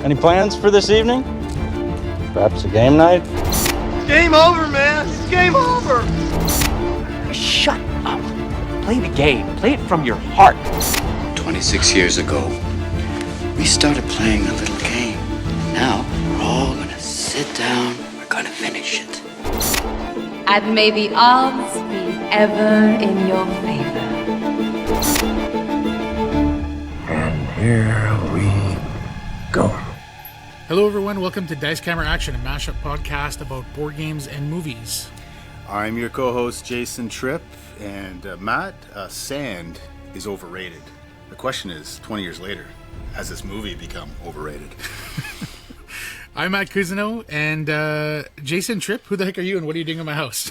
Any plans for this evening? Perhaps a game night? It's game over, man. It's game over. Shut up. Play the game. Play it from your heart. 26 years ago, we started playing a little game. Now, we're all gonna sit down. We're gonna finish it. And may the odds be ever in your favor. And here we go. Hello everyone, welcome to Dice Camera Action, a mashup podcast about board games and movies. I'm your co-host Jason Tripp, and Matt, sand is overrated. The question is, 20 years later, has this movie become overrated? I'm Matt Cousineau, and Jason Tripp, who the heck are you and what are you doing in my house?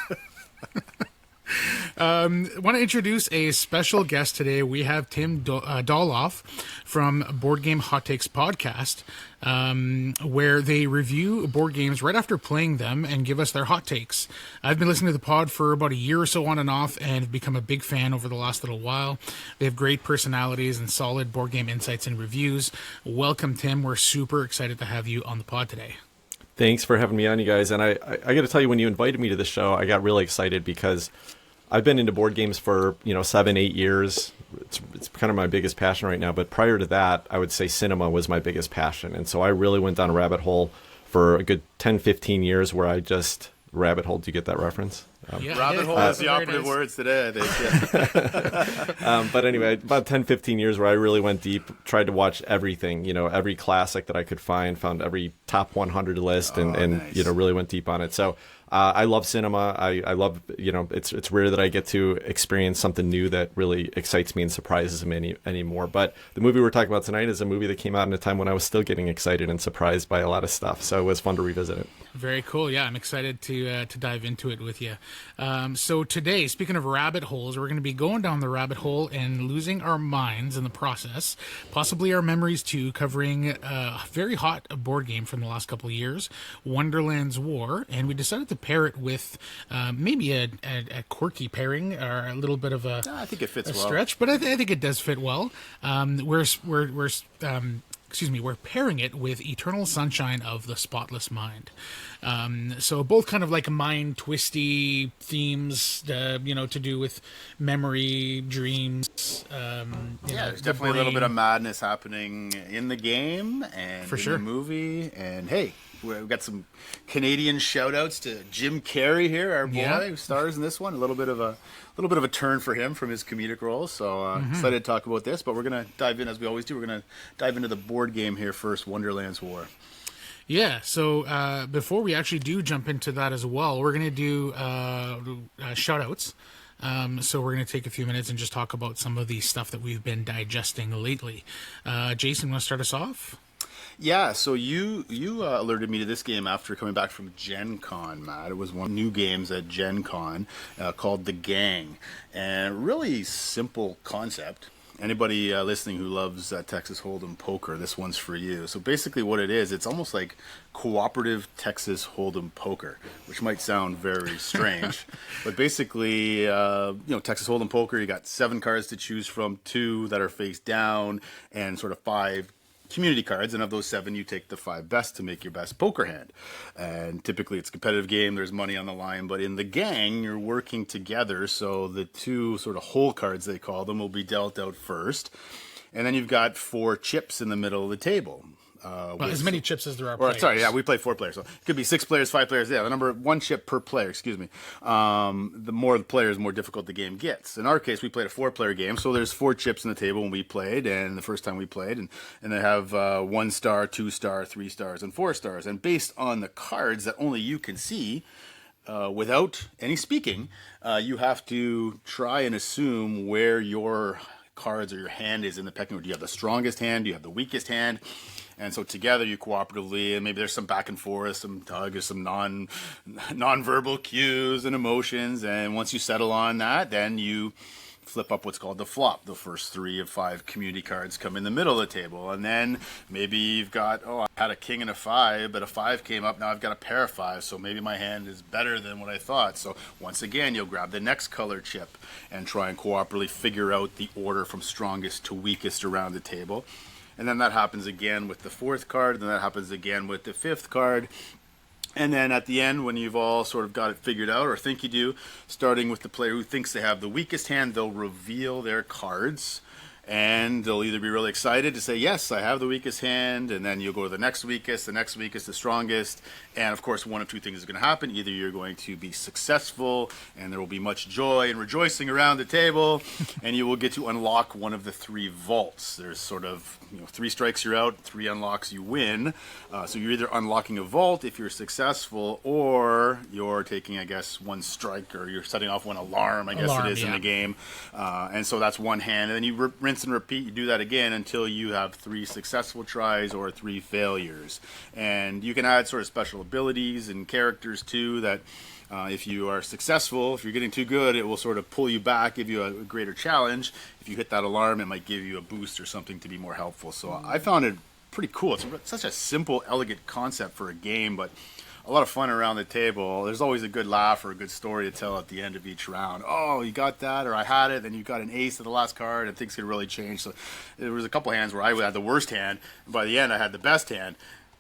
I want to introduce a special guest today. We have Tim Doloff from Board Game Hot Takes podcast, where they review board games right after playing them and give us their hot takes. I've been listening to the pod for about a year or so on and off and have become a big fan over the last little while. They have great personalities and solid board game insights and reviews. Welcome, Tim. We're super excited to have you on the pod today. Thanks for having me on, you guys. And I got to tell you, when you invited me to the show, I got really excited because I've been into board games for 7-8 years. It's kind of my biggest passion right now. But prior to that, I would say cinema was my biggest passion. And so I really went down a rabbit hole for a good 10-15 years where I just rabbit hole. Do you get that reference? Rabbit hole is the operative words today, I think. But anyway, about 10-15 years where I really went deep, tried to watch everything, every classic that I could found every top 100 list and nice. Really went deep on it. So I love cinema. I love, it's rare that I get to experience something new that really excites me and surprises me anymore. But the movie we're talking about tonight is a movie that came out in a time when I was still getting excited and surprised by a lot of stuff. So it was fun to revisit it. Very cool. Yeah, I'm excited to dive into it with you. So today, speaking of rabbit holes, we're going to be going down the rabbit hole and losing our minds in the process, possibly our memories too, covering a very hot board game from the last couple of years, Wonderland's War, and we decided to pair it with maybe a quirky pairing or a little bit of a I think it fits well. Stretch, but I think it does fit well. We're pairing it with Eternal Sunshine of the Spotless Mind. So both kind of like mind twisty themes, to do with memory, dreams. There's definitely a little bit of madness happening in the game and For in sure. the movie. And hey, we've got some Canadian shout outs to Jim Carrey here, our boy who stars in this one. A little bit of a turn for him from his comedic roles. So excited to talk about this, but we're going to dive in as we always do. We're going to dive into the board game here first, Wonderland's War. Yeah, so before we actually do jump into that as well, we're going to do shout-outs. So we're going to take a few minutes and just talk about some of the stuff that we've been digesting lately. Jason, want to start us off? Yeah, so you alerted me to this game after coming back from Gen Con, Matt. It was one of the new games at Gen Con called The Gang. And really simple concept. Anybody listening who loves Texas Hold'em poker, this one's for you. So basically what it is, it's almost like cooperative Texas Hold'em poker, which might sound very strange. But basically, Texas Hold'em poker, you got 7 cards to choose from, 2 that are face down, and sort of 5 community cards, and of those 7 you take the 5 best to make your best poker hand. And typically it's a competitive game, there's money on the line, but in the gang you're working together, so the 2 sort of hole cards, they call them, will be dealt out first, and then you've got 4 chips in the middle of the table. As many chips as there are players. Sorry, yeah, we play 4 players, so it could be 6 players, 5 players. Yeah, the number 1 chip per player. Excuse me. The more the players, the more difficult the game gets. In our case, we played a 4-player game, so there's 4 chips in the table when we played, and the first time we played, and they have 1 star, 2 star, 3 stars, and 4 stars. And based on the cards that only you can see, without any speaking, you have to try and assume where your cards or your hand is in the pecking order. Do you have the strongest hand? Do you have the weakest hand? And so together you cooperatively, and maybe there's some back and forth, some tug, or some non-verbal cues and emotions. And once you settle on that, then you flip up what's called the flop. The first 3 of 5 community cards come in the middle of the table. And then maybe you've got, I had a king and a 5, but a 5 came up. Now I've got a pair of 5, so maybe my hand is better than what I thought. So once again, you'll grab the next color chip and try and cooperatively figure out the order from strongest to weakest around the table. And then that happens again with the fourth card, and then that happens again with the fifth card. And then at the end, when you've all sort of got it figured out, or think you do, starting with the player who thinks they have the weakest hand, they'll reveal their cards. And they'll either be really excited to say, yes, I have the weakest hand, and then you'll go to the next weakest, the strongest. And, of course, one of two things is going to happen. Either you're going to be successful, and there will be much joy and rejoicing around the table, and you will get to unlock one of the three vaults. There's sort of, 3 strikes you're out, 3 unlocks you win. So you're either unlocking a vault if you're successful, or you're taking, I guess, 1 strike, or you're setting off 1 alarm, I guess it is in the game. And so that's one hand. And then you rinse and repeat. You do that again until you have 3 successful tries or 3 failures. And you can add sort of special abilities and characters too that if you are successful, if you're getting too good, it will sort of pull you back, give you a greater challenge. If you hit that alarm, it might give you a boost or something to be more helpful. So I found it pretty cool. It's such a simple, elegant concept for a game, but a lot of fun around the table. There's always a good laugh or a good story to tell at the end of each round. Oh, you got that, or I had it, then you got an ace at the last card, and things could really change. So there was a couple hands where I had the worst hand, and by the end I had the best hand,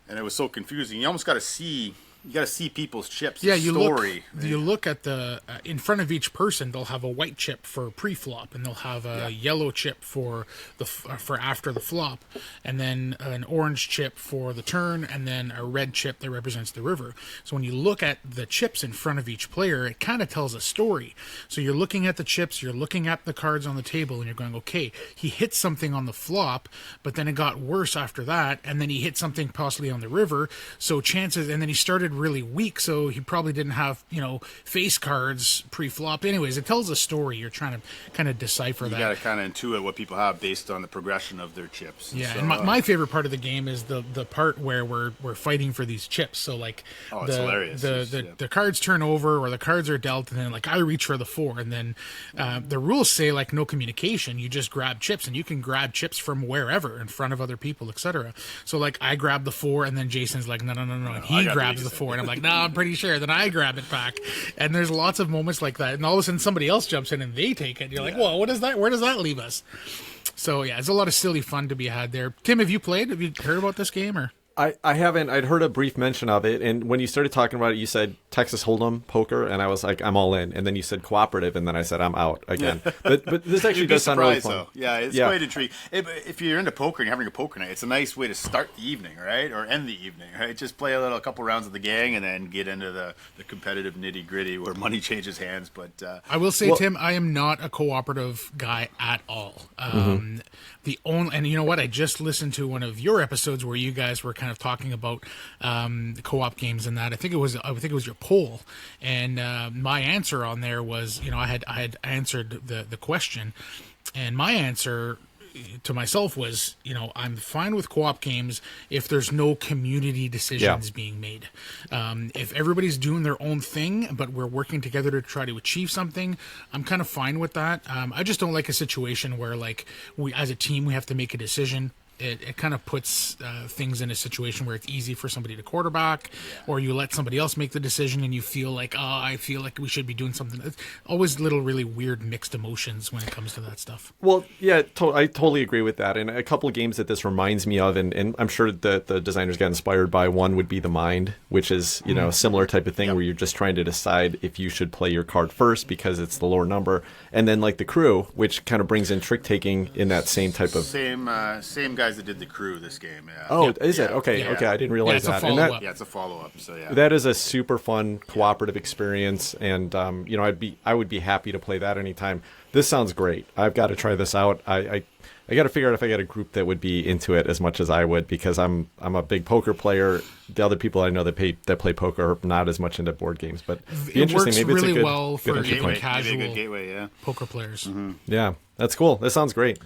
and it was so confusing. You almost got to see people's chips. Yeah, you look at the in front of each person. They'll have a white chip for pre-flop, and they'll have a yellow chip for after the flop, and then an orange chip for the turn, and then a red chip that represents the river. So when you look at the chips in front of each player, it kind of tells a story. So you're looking at the chips, you're looking at the cards on the table, and you're going, okay, he hit something on the flop, but then it got worse after that, and then he hit something possibly on the river. So chances, and then he started really weak, so he probably didn't have face cards pre-flop. Anyways, it tells a story. You're trying to kind of decipher that. You got to kind of intuit what people have based on the progression of their chips. Yeah, so, and my favorite part of the game is the part where we're fighting for these chips. So like it's hilarious. The cards turn over, or the cards are dealt, and then like I reach for the 4, and then the rules say like no communication. You just grab chips, and you can grab chips from wherever in front of other people, etc. So like I grab the 4, and then Jason's like no, and he grabs the 4, and I'm like no, I'm pretty sure. Then I grab it back, and there's lots of moments like that, and all of a sudden somebody else jumps in and they take it. You're like, whoa, what is that? Where does that leave us? So yeah, there's a lot of silly fun to be had there. Tim, have you played? Have you heard about this game or? I haven't. I'd heard a brief mention of it, and when you started talking about it, you said Texas Hold'em poker, and I was like, I'm all in. And then you said cooperative, and then I said I'm out again. But this actually does sound really fun. Though. Yeah, it's quite intriguing. If you're into poker and you're having a poker night, it's a nice way to start the evening, right, or end the evening, right? Just play a couple rounds of the gang, and then get into the competitive nitty gritty where money changes hands. But I will say, Tim, I am not a cooperative guy at all. And you know what? I just listened to one of your episodes where you guys were kind of talking about co-op games and that. I think it was your poll, and my answer on there was, I had answered the question, and my answer to myself was, I'm fine with co-op games if there's no community decisions being made. If everybody's doing their own thing, but we're working together to try to achieve something, I'm kind of fine with that. I just don't like a situation where, like, we as a team, we have to make a decision. It kind of puts things in a situation where it's easy for somebody to quarterback, or you let somebody else make the decision and you feel like, I feel like we should be doing something. It's always little really weird mixed emotions when it comes to that stuff. Well, yeah, I totally agree with that. And a couple of games that this reminds me of, and I'm sure that the designers got inspired by, one would be The Mind, which is, a similar type of thing where you're just trying to decide if you should play your card first because it's the lower number. And then like The Crew, which kind of brings in trick taking in that same type of... Same guys that did The Crew this game. Yeah. Oh, is it? Okay, okay, I didn't realize that. It's a follow-up. So yeah, that is a super fun cooperative experience, and I would be happy to play that anytime. This sounds great. I've got to try this out. I got to figure out if I got a group that would be into it as much as I would, because I'm a big poker player. The other people I know that play poker are not as much into board games, but it works really well for casual poker players. Mm-hmm. Yeah, that's cool. That sounds great.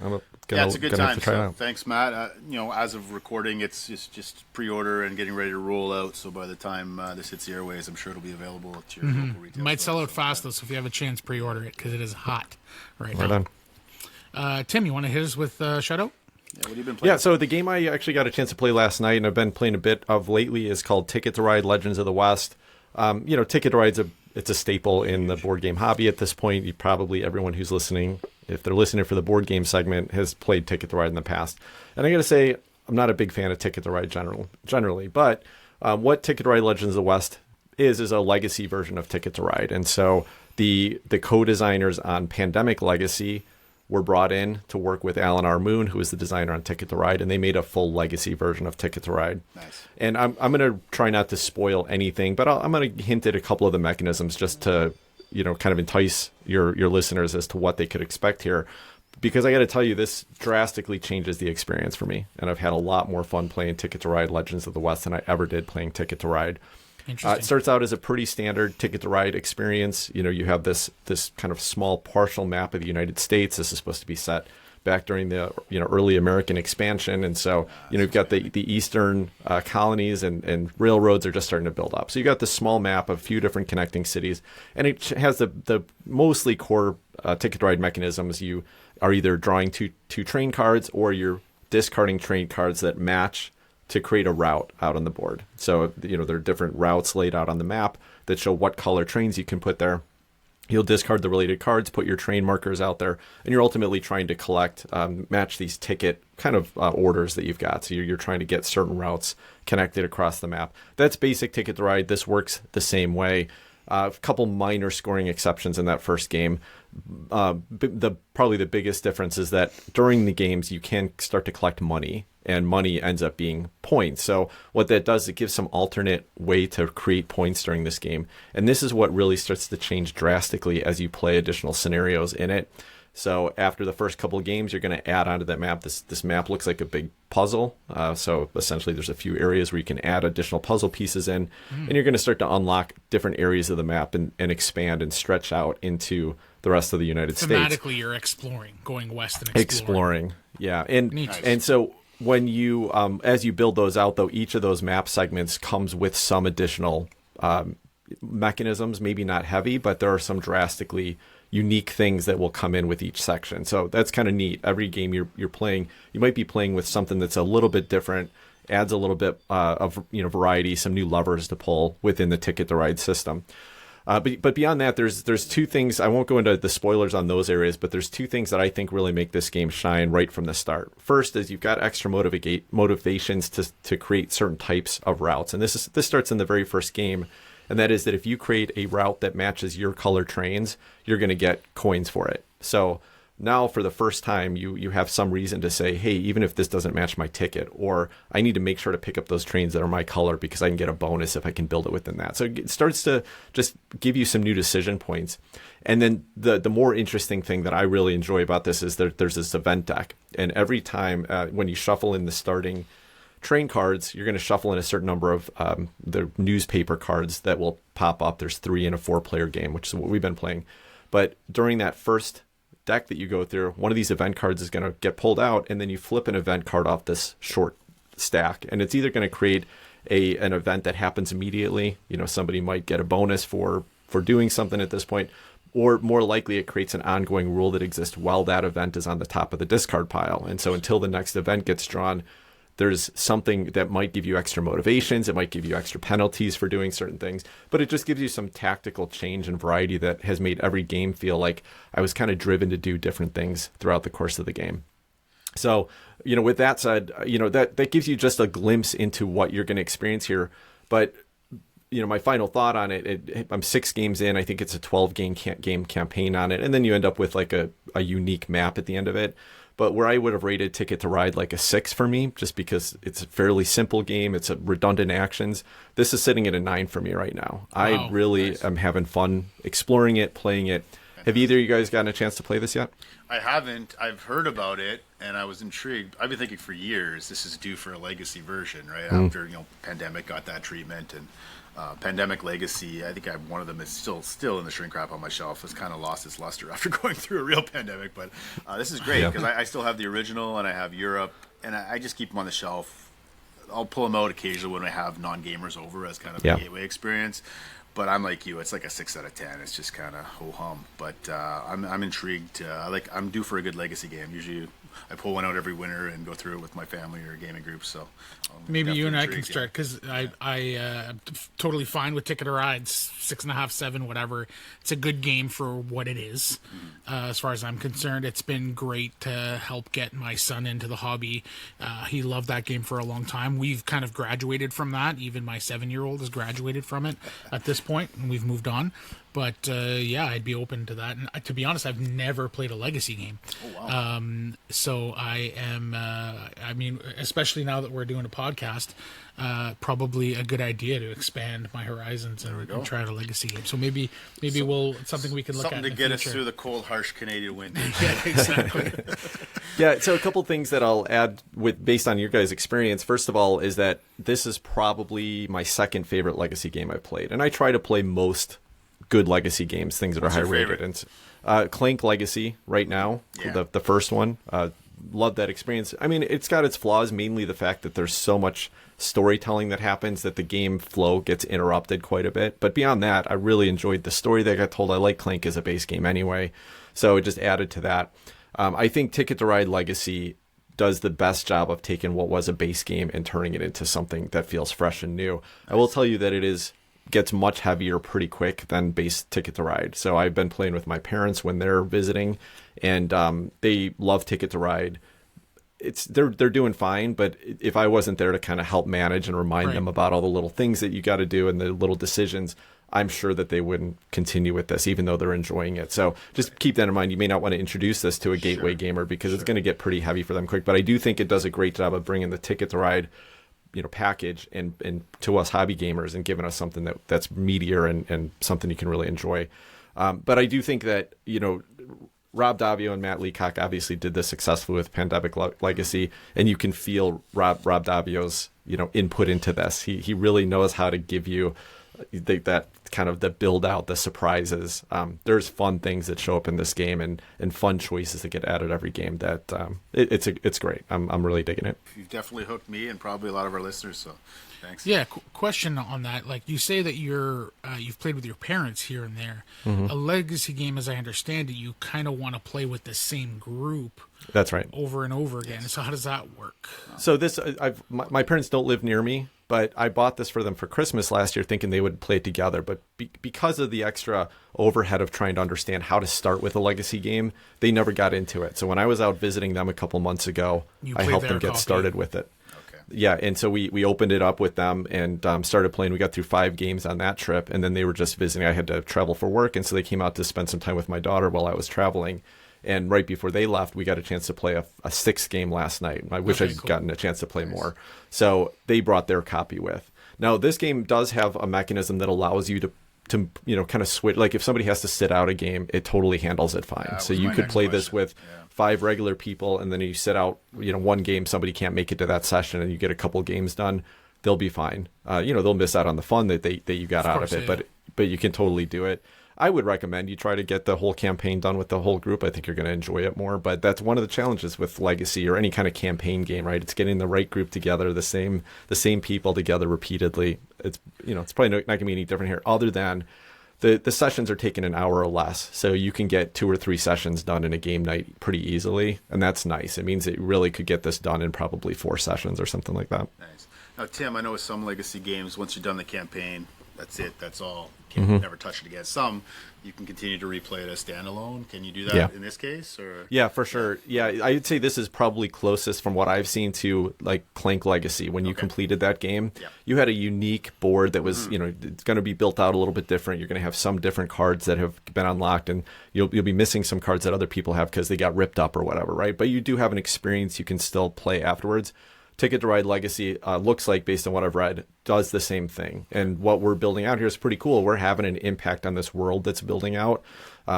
It's a good time. So thanks, Matt. As of recording, it's just pre-order and getting ready to roll out. So by the time this hits the airways, I'm sure it'll be available at your local retail. Might sell out fast though, so if you have a chance, pre-order it because it is hot right now. Right on. Tim, you want to hit us with Shutout? Yeah, what have you been playing? Yeah, so the game I actually got a chance to play last night and I've been playing a bit of lately is called Ticket to Ride: Legends of the West. Ticket to Ride's it's a staple in the board game hobby at this point. Everyone who's listening if they're listening for the board game segment, has played Ticket to Ride in the past. And I got to say, I'm not a big fan of Ticket to Ride generally, but what Ticket to Ride Legends of the West is a legacy version of Ticket to Ride. And so the co-designers on Pandemic Legacy were brought in to work with Alan R. Moon, who is the designer on Ticket to Ride, and they made a full legacy version of Ticket to Ride. Nice. And I'm going to try not to spoil anything, but I'm going to hint at a couple of the mechanisms just to, kind of entice your listeners as to what they could expect here. Because I got to tell you, this drastically changes the experience for me. And I've had a lot more fun playing Ticket to Ride Legends of the West than I ever did playing Ticket to Ride. It starts out as a pretty standard Ticket to Ride experience. You have this kind of small partial map of the United States. This is supposed to be set back during the early American expansion, and so you've got the eastern colonies and railroads are just starting to build up. So you got this small map of a few different connecting cities, and it has the mostly core Ticket to Ride mechanisms. You are either drawing two train cards or you're discarding train cards that match to create a route out on the board. So, there are different routes laid out on the map that show what color trains you can put there. You'll discard the related cards, put your train markers out there, and you're ultimately trying to collect, match these ticket kind of orders that you've got. So you're trying to get certain routes connected across the map. That's basic Ticket to Ride. This works the same way. A couple minor scoring exceptions in that first game. Probably the biggest difference is that during the games you can start to collect money, and money ends up being points. So what that does, it gives some alternate way to create points during this game. And this is what really starts to change drastically as you play additional scenarios in it. So after the first couple of games, you're going to add onto that map. This map looks like a big puzzle. So essentially there's a few areas where you can add additional puzzle pieces in, and you're going to start to unlock different areas of the map and expand and stretch out into the rest of the United States. Thematically, you're exploring, going west and exploring. Yeah. And so when you, as you build those out, though, each of those map segments comes with some additional mechanisms, maybe not heavy, but there are some drastically unique things that will come in with each section. So that's kind of neat. Every game you're playing, you might be playing with something that's a little bit different, adds a little bit of variety, some new levers to pull within the Ticket to Ride system. But beyond that, there's two things. I won't go into the spoilers on those areas, but there's two things that I think really make this game shine right from the start. First is you've got extra motivations to create certain types of routes, and this starts in the very first game, and that is that if you create a route that matches your color trains, you're going to get coins for it. So now for the first time, you have some reason to say, hey, even if this doesn't match my ticket, or I need to make sure to pick up those trains that are my color because I can get a bonus if I can build it within that. So it starts to just give you some new decision points. And then the more interesting thing that I really enjoy about this is there's this event deck. And every time when you shuffle in the starting train cards, you're going to shuffle in a certain number of the newspaper cards that will pop up. There's 3 in a 4-player game, which is what we've been playing. But during that first deck that you go through, one of these event cards is going to get pulled out, and then you flip an event card off this short stack, and it's either going to create an event that happens immediately. Somebody might get a bonus for doing something at this point, or more likely it creates an ongoing rule that exists while that event is on the top of the discard pile. And so until the next event gets drawn, there's something that might give you extra motivations. It might give you extra penalties for doing certain things, but it just gives you some tactical change and variety that has made every game feel like I was kind of driven to do different things throughout the course of the game. So, with that said, that gives you just a glimpse into what you're going to experience here. But, my final thought on it, I'm 6 games in. I think it's a 12-game campaign on it. And then you end up with like a unique map at the end of it. But where I would have rated Ticket to Ride like a 6 for me, just because it's a fairly simple game, it's a redundant actions. This is sitting at a 9 for me right now. Wow, I really am having fun exploring it, playing it. Have either of you guys gotten a chance to play this yet? I haven't. I've heard about it, and I was intrigued. I've been thinking for years this is due for a legacy version, right? After Pandemic got that treatment, and Pandemic Legacy, I think one of them is still in the shrink wrap on my shelf. It's kind of lost its luster after going through a real pandemic, but this is great because I still have the original and I have Europe, and I just keep them on the shelf. I'll pull them out occasionally when I have non-gamers over as kind of a gateway experience. But I'm like you; it's like a 6 out of 10. It's just kind of ho hum. But I'm intrigued. I'm due for a good legacy game. Usually, I pull one out every winter and go through it with my family or gaming group. So maybe you and I can start, because I'm totally fine with Ticket to Ride, 6.5, 7, whatever. It's a good game for what it is. As far as I'm concerned, it's been great to help get my son into the hobby. He loved that game for a long time. We've kind of graduated from that. Even my 7-year-old has graduated from it at this point, and we've moved on. But yeah, I'd be open to that. And to be honest, I've never played a legacy game. Oh, wow. So I am, I mean, especially now that we're doing a podcast, probably a good idea to expand my horizons and try out a legacy game. So maybe something we can look at. Something to get us through the cold, harsh Canadian winter. Yeah, exactly. Yeah, so a couple things that I'll add based on your guys' experience. First of all, is that this is probably my second favorite legacy game I've played, and I try to play most good legacy games, things that are high rated. And Clank Legacy right now, the first one. Love that experience. I mean, it's got its flaws, mainly the fact that there's so much storytelling that happens that the game flow gets interrupted quite a bit. But beyond that, I really enjoyed the story that got told. I like Clank as a base game anyway, so it just added to that. I think Ticket to Ride Legacy does the best job of taking what was a base game and turning it into something that feels fresh and new. I will tell you that it gets much heavier pretty quick than base Ticket to Ride. So I've been playing with my parents when they're visiting, and they love Ticket to Ride. They're doing fine, but if I wasn't there to kind of help manage and remind them about all the little things that you got to do and the little decisions, I'm sure that they wouldn't continue with this, even though they're enjoying it. So just keep that in mind. You may not want to introduce this to a gateway gamer because it's going to get pretty heavy for them quick. But I do think it does a great job of bringing the Ticket to Ride, package and to us hobby gamers and giving us something that's meatier and something you can really enjoy. But I do think that, Rob Davio and Matt Leacock obviously did this successfully with Pandemic Legacy, and you can feel Rob Davio's, input into this. He really knows how to give you that kind of the build out, the surprises. There's fun things that show up in this game and fun choices that get added every game that it's great. I'm really digging it. You've definitely hooked me and probably a lot of our listeners, so thanks. Yeah, question on that. Like you say that you've played with your parents here and there. Mm-hmm. A legacy game, as I understand it, you kind of want to play with the same group. That's right. Over and over again. So how does that work? So this, my parents don't live near me, but I bought this for them for Christmas last year thinking they would play it together. But because of the extra overhead of trying to understand how to start with a legacy game, they never got into it. So when I was out visiting them a couple months ago, I helped them get started with it. Okay. Yeah, and so we opened it up with them and started playing. We got through 5 games on that trip, and then they were just visiting. I had to travel for work, and so they came out to spend some time with my daughter while I was traveling. And right before they left, we got a chance to play a 6th game last night. I wish I'd gotten a chance to play more. So they brought their copy with. Now, this game does have a mechanism that allows you to kind of switch. Like if somebody has to sit out a game, it totally handles it fine. So you could play this with 5 regular people, and then you sit out, one game, somebody can't make it to that session, and you get a couple games done, they'll be fine. They'll miss out on the fun that you got out of it, but you can totally do it. I would recommend you try to get the whole campaign done with the whole group. I think you're going to enjoy it more. But that's one of the challenges with Legacy or any kind of campaign game, right? It's getting the right group together, the same people together repeatedly. It's probably not going to be any different here, other than the sessions are taking an hour or less, so you can get 2 or 3 sessions done in a game night pretty easily, and that's nice. It means that you really could get this done in probably 4 sessions or something like that. Nice. Now, Tim, I know with some Legacy games, once you're done the campaign, that's it. That's all. Can't never touch it again. Some you can continue to replay it as standalone. Can you do that in this case? Or yeah, for sure. Yeah, I'd say this is probably closest from what I've seen to like Clank Legacy. When you completed that game, you had a unique board that was it's going to be built out a little bit different. You're going to have some different cards that have been unlocked, and you'll be missing some cards that other people have because they got ripped up or whatever, right? But you do have an experience you can still play afterwards. Ticket to Ride Legacy looks like, based on what I've read, does the same thing. And what we're building out here is pretty cool. We're having an impact on this world that's building out.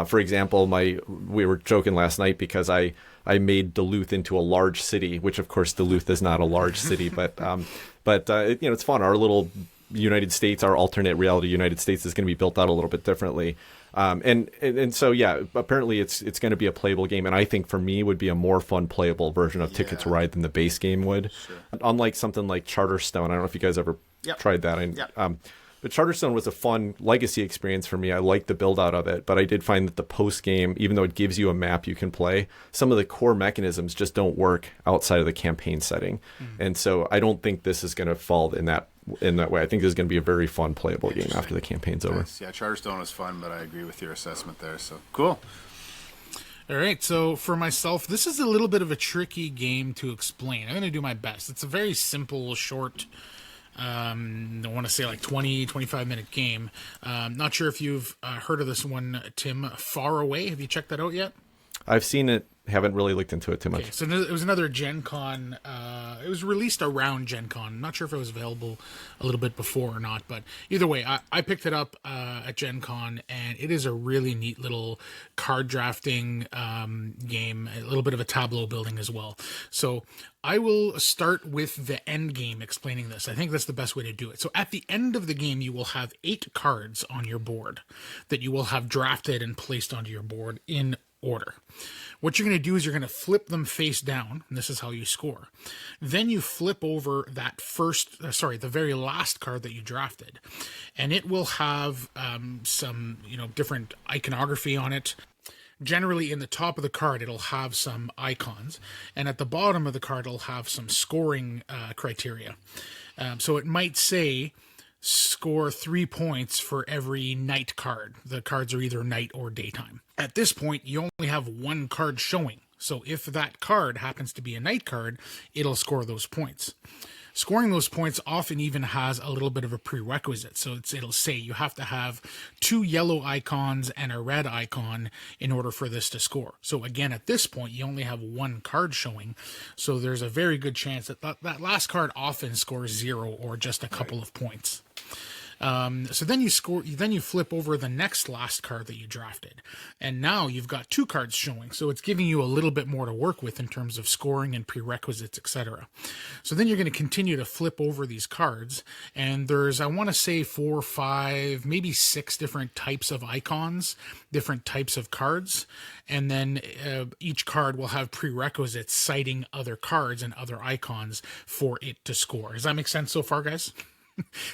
For example, we were joking last night because I made Duluth into a large city, which of course Duluth is not a large city, but it's fun. Our little United States, our alternate reality United States, is going to be built out a little bit differently. And so, yeah, apparently it's going to be a playable game, and I think for me would be a more fun playable version of Ticket to Ride than the base game would. Sure. Unlike something like Charterstone, I don't know if you guys ever tried that. But Charterstone was a fun legacy experience for me. I liked the build out of it, but I did find that the post game, even though it gives you a map you can play, some of the core mechanisms just don't work outside of the campaign setting. And so I don't think this is going to fall in that way. I think this is going to be a very fun playable game after the campaign's over. Nice. Yeah, Charterstone was fun, but I agree with your assessment there. So cool. All right, so for myself, this is a little bit of a tricky game to explain. I'm going to do my best. It's a very simple, short, I want to say like 20, 25-minute game. Not sure if you've heard of this one, Tim, Far Away. Have you checked that out yet? I've seen it, haven't really looked into it too much. Okay, so it was another Gen Con. It was released around Gen Con. I'm not sure if it was available a little bit before or not, but either way, I picked it up at Gen Con, and it is a really neat little card drafting game, a little bit of a tableau building as well. So I will start with the end game explaining this. I think that's the best way to do it. So at the end of the game, you will have 8 cards on your board that you will have drafted and placed onto your board in order. What you're going to do is you're going to flip them face down, and this is how you score. Then you flip over that the very last card that you drafted, and it will have some, different iconography on it. Generally, in the top of the card, it'll have some icons, and at the bottom of the card, it'll have some scoring criteria. So it might say, score 3 points for every night card. The cards are either night or daytime. At this point, you only have 1 card showing. So if that card happens to be a night card, it'll score those points. Scoring those points often even has a little bit of a prerequisite. So it'll say you have to have 2 yellow icons and a red icon in order for this to score. So again, at this point, you only have 1 card showing. So there's a very good chance that that last card often scores 0 or just a couple of points. So then you flip over the next last card that you drafted, and now you've got 2 cards showing, so it's giving you a little bit more to work with in terms of scoring and prerequisites, etc. So then you're going to continue to flip over these cards, and there's, I want to say 4, 5, maybe 6 different types of icons, different types of cards, and then each card will have prerequisites citing other cards and other icons for it to score. Does that make sense so far, guys?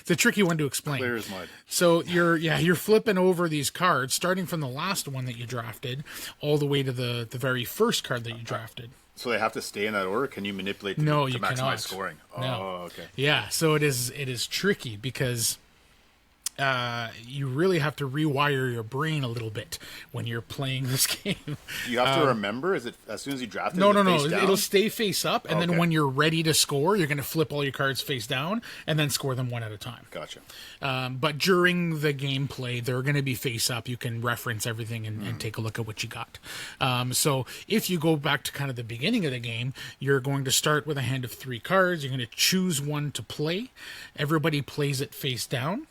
It's a tricky one to explain. Clear as mud. So you're flipping over these cards, starting from the last one that you drafted, all the way to the very first card that you drafted. So they have to stay in that order? Can you manipulate them to you maximize cannot. scoring? No. Oh, okay. Yeah, so it is tricky because you really have to rewire your brain a little bit when you're playing this game. You have to remember? Is it as soon as you draft it? No. Face down? It'll stay face up, and then Okay. when you're ready to score, you're going to flip all your cards face down and then score them one at a time. Gotcha. But during the gameplay, they're going to be face up. You can reference everything and take a look at what you got. So if you go back to kind of the beginning of the game, you're going to start with a hand of 3 cards. You're going to choose one to play. Everybody plays it face down,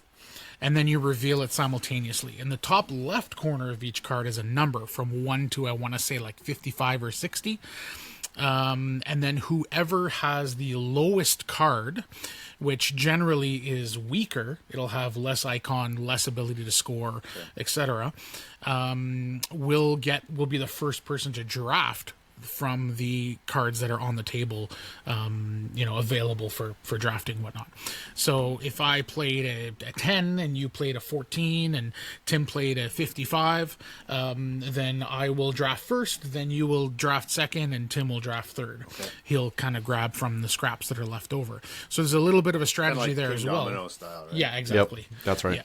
and then you reveal it simultaneously. In the top left corner of each card is a number from 1 to, I want to say, like 55 or 60. And then whoever has the lowest card, which generally is weaker, it'll have less icon, less ability to score, etc., will be the first person to draft from the cards that are on the table, available for drafting and whatnot. So if I played a 10 and you played a 14 and Tim played a 55, then I will draft first, then you will draft second, and Tim will draft third. Okay. He'll kind of grab from the scraps that are left over. So there's a little bit of a strategy there as well. Domino style, right? Yeah, exactly. Yep, that's right. Yeah.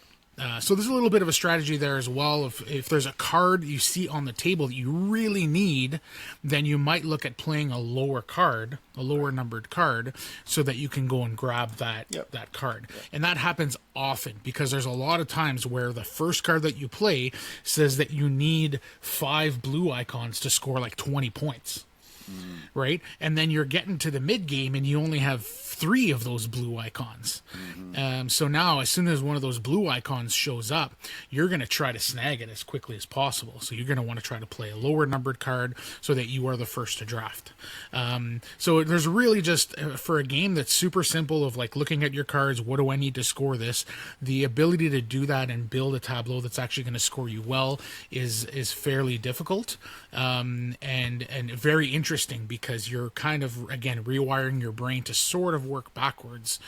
So there's a little bit of a strategy there as well. If there's a card you see on the table that you really need, then you might look at playing a lower numbered card, so that you can go and grab that card. Yep. And that happens often because there's a lot of times where the first card that you play says that you need 5 blue icons to score like 20 points. Right? And then you're getting to the mid game and you only have 3 of those blue icons. So now, as soon as one of those blue icons shows up, you're going to try to snag it as quickly as possible. So you're going to want to try to play a lower numbered card so that you are the first to draft. So there's really just, for a game that's super simple of like looking at your cards, what do I need to score this? The ability to do that and build a tableau that's actually going to score you well is fairly difficult, and very interesting interesting because you're kind of, again, rewiring your brain to sort of work backwards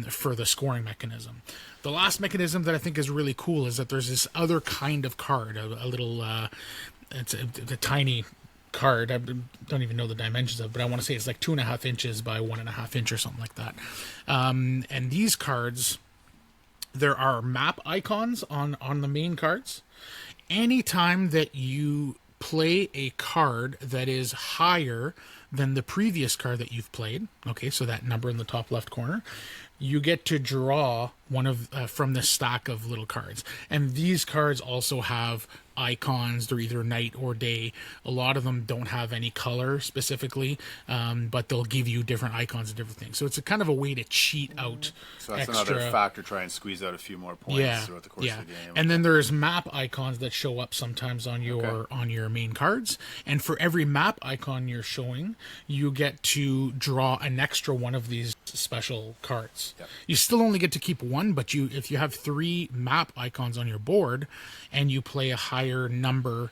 for the scoring mechanism. The last mechanism that I think is really cool is that there's this other kind of card, a little, it's a tiny card. I don't even know the dimensions of it, but I want to say it's like 2.5 inches by 1.5 inch or something like that. And these cards, there are map icons on the main cards. Anytime that you play a card that is higher than the previous card that you've played, okay, so that number in the top left corner, you get to draw one of from this stack of little cards. And these cards also have icons. They're either night or day. A lot of them don't have any color specifically, but they'll give you different icons and different things. So it's a kind of a way to cheat out So that's extra. another factor, try and squeeze out a few more points throughout the course of the game. And then there's map icons that show up sometimes on your main cards. And for every map icon you're showing, you get to draw an extra one of these special cards. Yep. You still only get to keep one, but if you have 3 map icons on your board and you play a higher number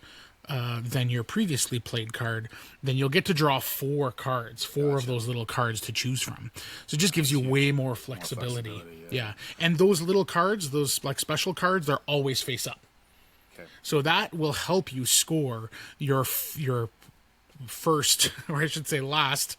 than your previously played card, then you'll get to draw 4 cards, 4 of those little cards to choose from. So it just gives you way more flexibility. Yeah. And those little cards, those like special cards, they're always face up. Okay. So that will help you score your first, or I should say last,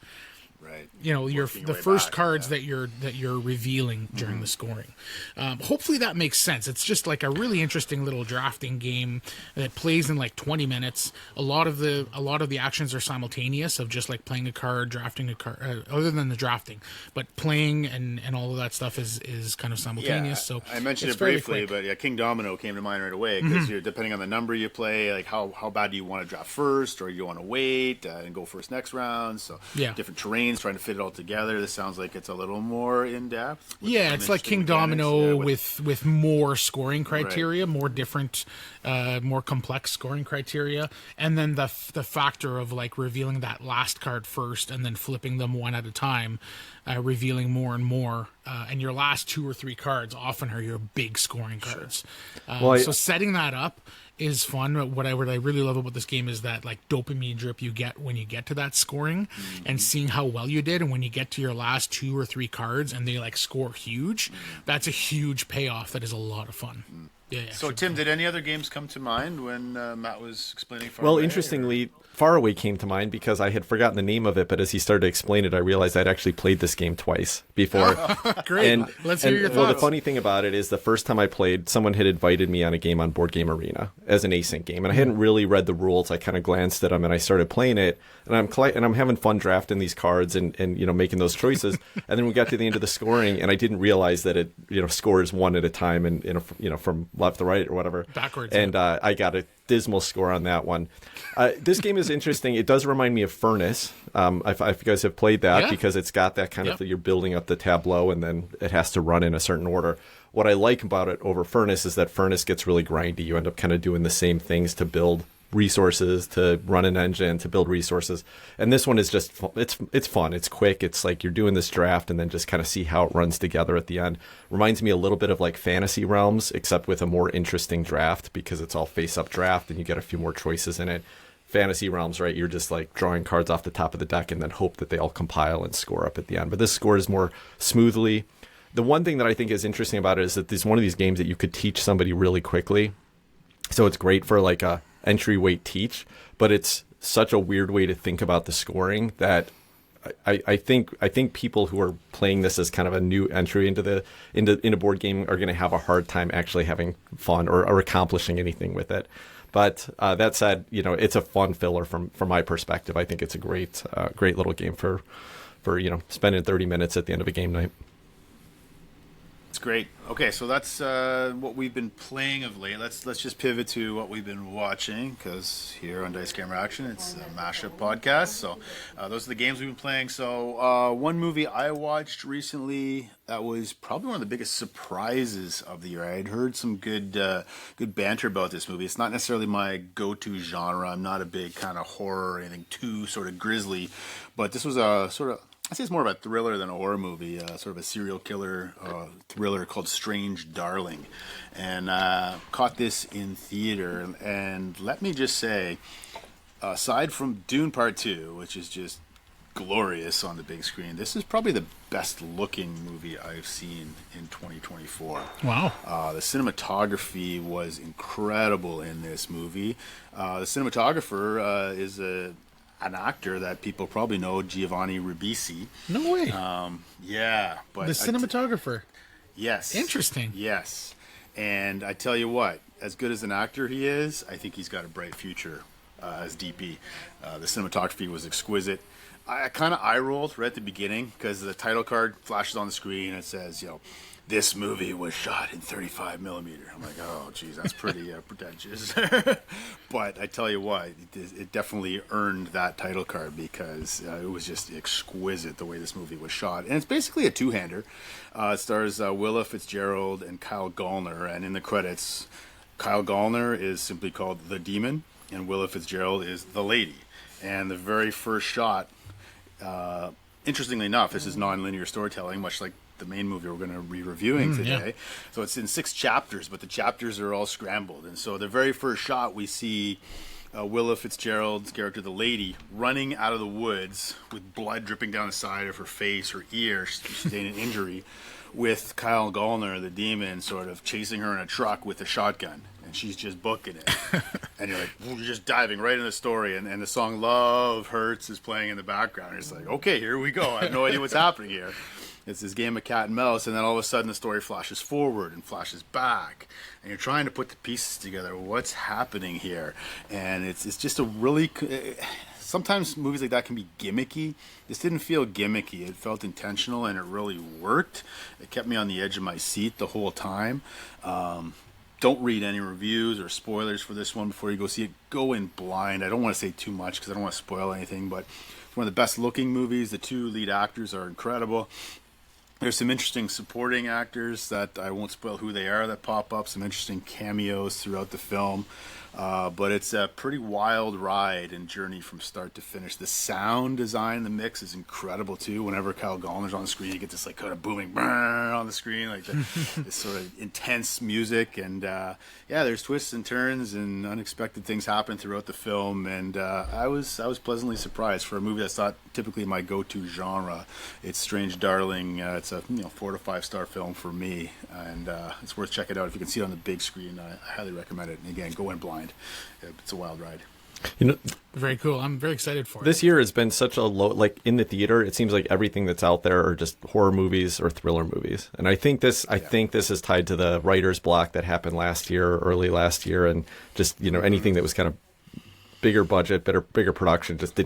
Right. You know, Working the your way first back, cards that you're revealing during the scoring. Hopefully that makes sense. It's just like a really interesting little drafting game that plays in like 20 minutes. A lot of the actions are simultaneous, of just like playing a card, drafting a card, other than the drafting, but playing and all of that stuff is kind of simultaneous. So I mentioned it's it fairly briefly, quick. but King Domino came to mind right away because you're depending on the number you play, like how bad do you want to draft first, or you want to wait and go first next round. So different terrains, trying to fit it all together. This sounds like it's a little more in depth. Yeah, it's like King Domino with more scoring criteria, more different, more complex scoring criteria, and then the factor of like revealing that last card first and then flipping them one at a time, revealing more and more, and your last 2 or 3 cards often are your big scoring cards. So setting that up is fun. What I really love about this game is that like dopamine drip you get when you get to that scoring and seeing how well you did, and when you get to your last 2 or 3 cards and they like score huge, that's a huge payoff. That is a lot of fun. Yeah. So Tim, did any other games come to mind when Matt was explaining? Well, interestingly, Faraway came to mind because I had forgotten the name of it, but as he started to explain it, I realized I'd actually played this game twice before. Great. Let's hear your thoughts. Well, the funny thing about it is the first time I played, someone had invited me on a game on Board Game Arena as an async game, and I hadn't really read the rules. I kind of glanced at them, and I started playing it, and I'm having fun drafting these cards and making those choices. And then we got to the end of the scoring, and I didn't realize that it scores one at a time and from left to right or whatever. Backwards. And I got a dismal score on that one. This game is interesting. It does remind me of Furnace. If you guys have played that, because it's got that kind of, you're building up the tableau and then it has to run in a certain order. What I like about it over Furnace is that Furnace gets really grindy. You end up kind of doing the same things to build resources, to run an engine, to build resources. And this one is just, it's fun. It's quick. It's like you're doing this draft and then just kind of see how it runs together at the end. Reminds me a little bit of like Fantasy Realms, except with a more interesting draft because it's all face-up draft and you get a few more choices in it. Fantasy Realms, right? You're just like drawing cards off the top of the deck and then hope that they all compile and score up at the end. But this scores more smoothly. The one thing that I think is interesting about it is that this is one of these games that you could teach somebody really quickly. So it's great for like a entry weight teach, but it's such a weird way to think about the scoring that I think people who are playing this as kind of a new entry into board game are going to have a hard time actually having fun or accomplishing anything with it. But that said, it's a fun filler from my perspective. I think it's a great little game for spending 30 minutes at the end of a game night. It's great. Okay, so that's what we've been playing of late. Let's just pivot to what we've been watching, because here on Dice Camera Action, it's a mashup podcast. So those are the games we've been playing. So one movie I watched recently that was probably one of the biggest surprises of the year. I had heard some good banter about this movie. It's not necessarily my go-to genre. I'm not a big kind of horror or anything too sort of grisly, but this was a sort of, I'd say it's more of a thriller than a horror movie, sort of a serial killer thriller called Strange Darling. And caught this in theater. And let me just say, aside from Dune Part 2, which is just glorious on the big screen, this is probably the best looking movie I've seen in 2024. Wow. The cinematography was incredible in this movie. The cinematographer is an actor that people probably know, Giovanni Ribisi. No way. Yeah, but The cinematographer. Yes. Interesting. Yes. And I tell you what, as good as an actor he is, I think he's got a bright future as DP. The cinematography was exquisite. I kind of eye rolled right at the beginning because the title card flashes on the screen and it says, this movie was shot in 35 millimeter. I'm like, oh, geez, that's pretty pretentious. But I tell you what, it definitely earned that title card because it was just exquisite the way this movie was shot. And it's basically a two-hander. It stars Willa Fitzgerald and Kyle Gallner. And in the credits, Kyle Gallner is simply called the Demon and Willa Fitzgerald is the Lady. And the very first shot, interestingly enough, this is non-linear storytelling, much like the main movie we're going to be reviewing today. Yeah. So it's in 6 chapters, but the chapters are all scrambled. And so the very first shot, we see Willa Fitzgerald's character, the Lady, running out of the woods with blood dripping down the side of her face, her ear, sustaining an injury, with Kyle Gallner, the Demon, sort of chasing her in a truck with a shotgun. And she's just booking it. And you're like, you're just diving right into the story. And the song Love Hurts is playing in the background. And it's like, okay, here we go. I have no idea what's happening here. It's this game of cat and mouse. And then all of a sudden the story flashes forward and flashes back. And you're trying to put the pieces together. What's happening here? And it's just a really... Sometimes movies like that can be gimmicky. This didn't feel gimmicky. It felt intentional and it really worked. It kept me on the edge of my seat the whole time. Don't read any reviews or spoilers for this one before you go see it. Go in blind. I don't want to say too much because I don't want to spoil anything, but it's one of the best looking movies. The 2 lead actors are incredible. There's some interesting supporting actors that I won't spoil who they are that pop up, some interesting cameos throughout the film. But it's a pretty wild ride and journey from start to finish. The sound design, the mix is incredible too. Whenever Kyle Gallner's on the screen, you get this like kind of booming on the screen, like this sort of intense music. And yeah, there's twists and turns and unexpected things happen throughout the film. And I was pleasantly surprised for a movie that's not typically my go-to genre. It's Strange Darling. It's a 4 to 5 star film for me, and it's worth checking out if you can see it on the big screen. I highly recommend it. And again, go in blind. It's a wild ride. Very cool. I'm very excited for it. This year has been such a low, like in the theater, it seems like everything that's out there are just horror movies or thriller movies. And I think this is tied to the writer's block that happened early last year, and just, anything that was kind of bigger budget, bigger production just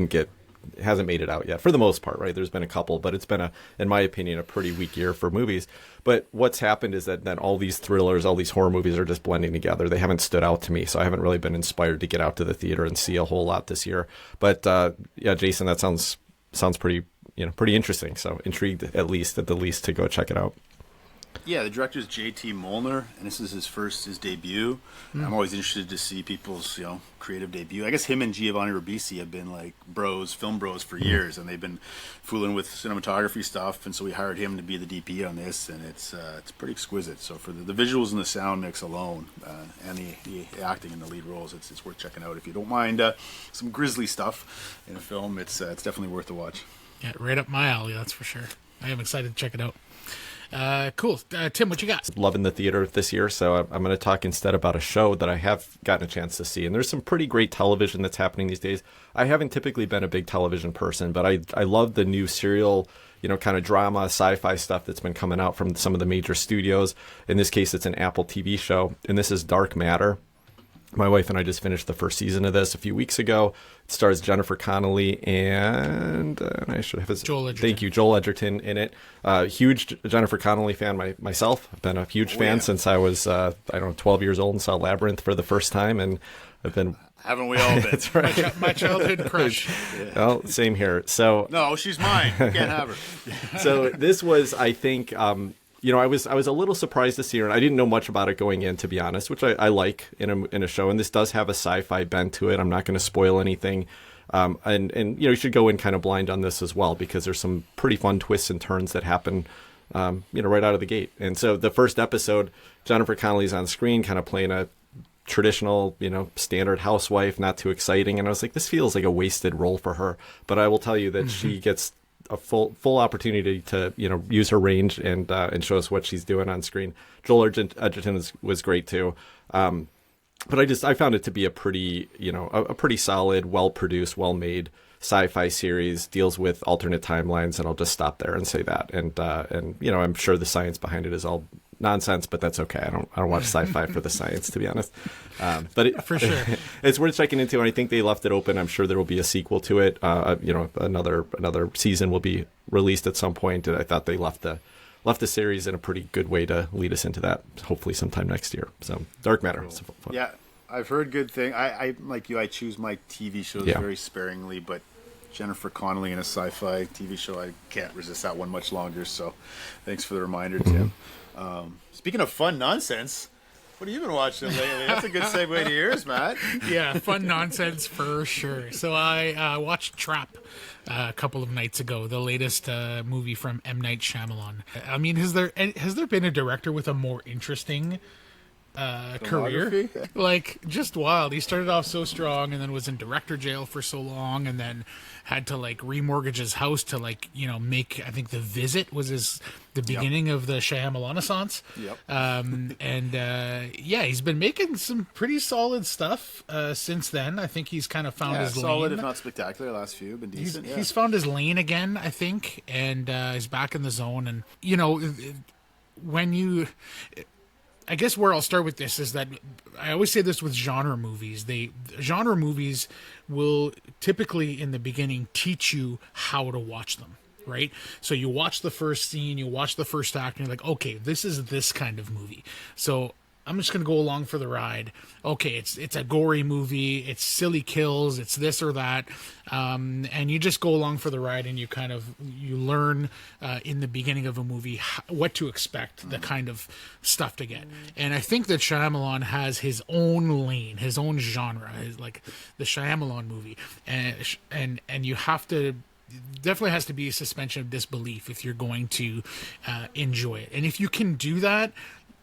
hasn't made it out yet for the most part, right? There's been a couple, but it's been in my opinion, a pretty weak year for movies. But what's happened is that all these thrillers, all these horror movies are just blending together. They haven't stood out to me, so I haven't really been inspired to get out to the theater and see a whole lot this year. But yeah, Jason, that sounds pretty interesting. So intrigued at the least to go check it out. Yeah, the director is J.T. Molnar, and this is his debut. I'm always interested to see people's creative debut. I guess him and Giovanni Ribisi have been like film bros for years, and they've been fooling with cinematography stuff. And so we hired him to be the DP on this, and it's pretty exquisite. So for the visuals and the sound mix alone, and the acting in the lead roles, it's worth checking out. If you don't mind some grisly stuff in a film, it's definitely worth a watch. Yeah, right up my alley, that's for sure. I am excited to check it out. Cool. Tim, what you got? Loving the theater this year, so I'm going to talk instead about a show that I have gotten a chance to see. And there's some pretty great television that's happening these days. I haven't typically been a big television person, but I love the new serial, kind of drama, sci-fi stuff that's been coming out from some of the major studios. In this case, it's an Apple TV show, and this is Dark Matter. My wife and I just finished the first season of this a few weeks ago. It stars Jennifer Connelly and I should have his Joel Edgerton. Thank you, Joel Edgerton in it. Huge Jennifer Connelly fan myself. I've been a huge fan since I was 12 years old and saw Labyrinth for the first time, and I've been. Haven't we all been? That's right. My childhood crush. Yeah. Well, same here. So no, she's mine. You can't have her. So this was, I think. I was a little surprised to see her, and I didn't know much about it going in, to be honest, which I like in a show. And this does have a sci-fi bent to it. I'm not going to spoil anything, and you should go in kind of blind on this as well, because there's some pretty fun twists and turns that happen, right out of the gate. And so the first episode, Jennifer Connelly's on screen, kind of playing a traditional, standard housewife, not too exciting. And I was like, this feels like a wasted role for her. But I will tell you that she gets a full opportunity to, use her range and show us what she's doing on screen. Joel Edgerton was great too. But I found it to be a pretty, a pretty solid, well-produced, well-made sci-fi series, deals with alternate timelines, and I'll just stop there and say that. And I'm sure the science behind it is all nonsense, but that's okay. I don't watch sci-fi for the science, to be honest. But For sure. It's worth checking into, and I think they left it open. I'm sure there will be a sequel to it. Another season will be released at some point, and I thought they left the series in a pretty good way to lead us into that, hopefully sometime next year. So Dark Matter. Cool. Yeah, I've heard good things. I like you, I choose my TV shows very sparingly, but Jennifer Connelly in a sci-fi TV show, I can't resist that one much longer. So thanks for the reminder, Tim. Speaking of fun nonsense, what have you been watching lately? That's a good segue to yours, Matt. Yeah, fun nonsense for sure. So I watched Trap a couple of nights ago, the latest movie from M. Night Shyamalan. I mean, has there been a director with a more interesting career? Like, just wild. He started off so strong and then was in director jail for so long, and then had to remortgage his house to make, I think, The Visit was the beginning of the Shyamalan-assance. He's been making some pretty solid stuff since then. I think he's kind of found his lane. Solid, if not spectacular. Last few been decent. He's found his lane again, I think, and he's back in the zone. And I guess where I'll start with this is that I always say this with genre movies. Genre movies will typically in the beginning teach you how to watch them, right? So you watch the first scene, you watch the first act, and you're like, okay, this is this kind of movie. So I'm just going to go along for the ride. Okay, it's a gory movie, it's silly kills, it's this or that, and you just go along for the ride, and you learn in the beginning of a movie what to expect, the kind of stuff to get. And I think that Shyamalan has his own lane, his own genre, like the Shyamalan movie, and you have to. Definitely has to be a suspension of disbelief if you're going to enjoy it, and if you can do that.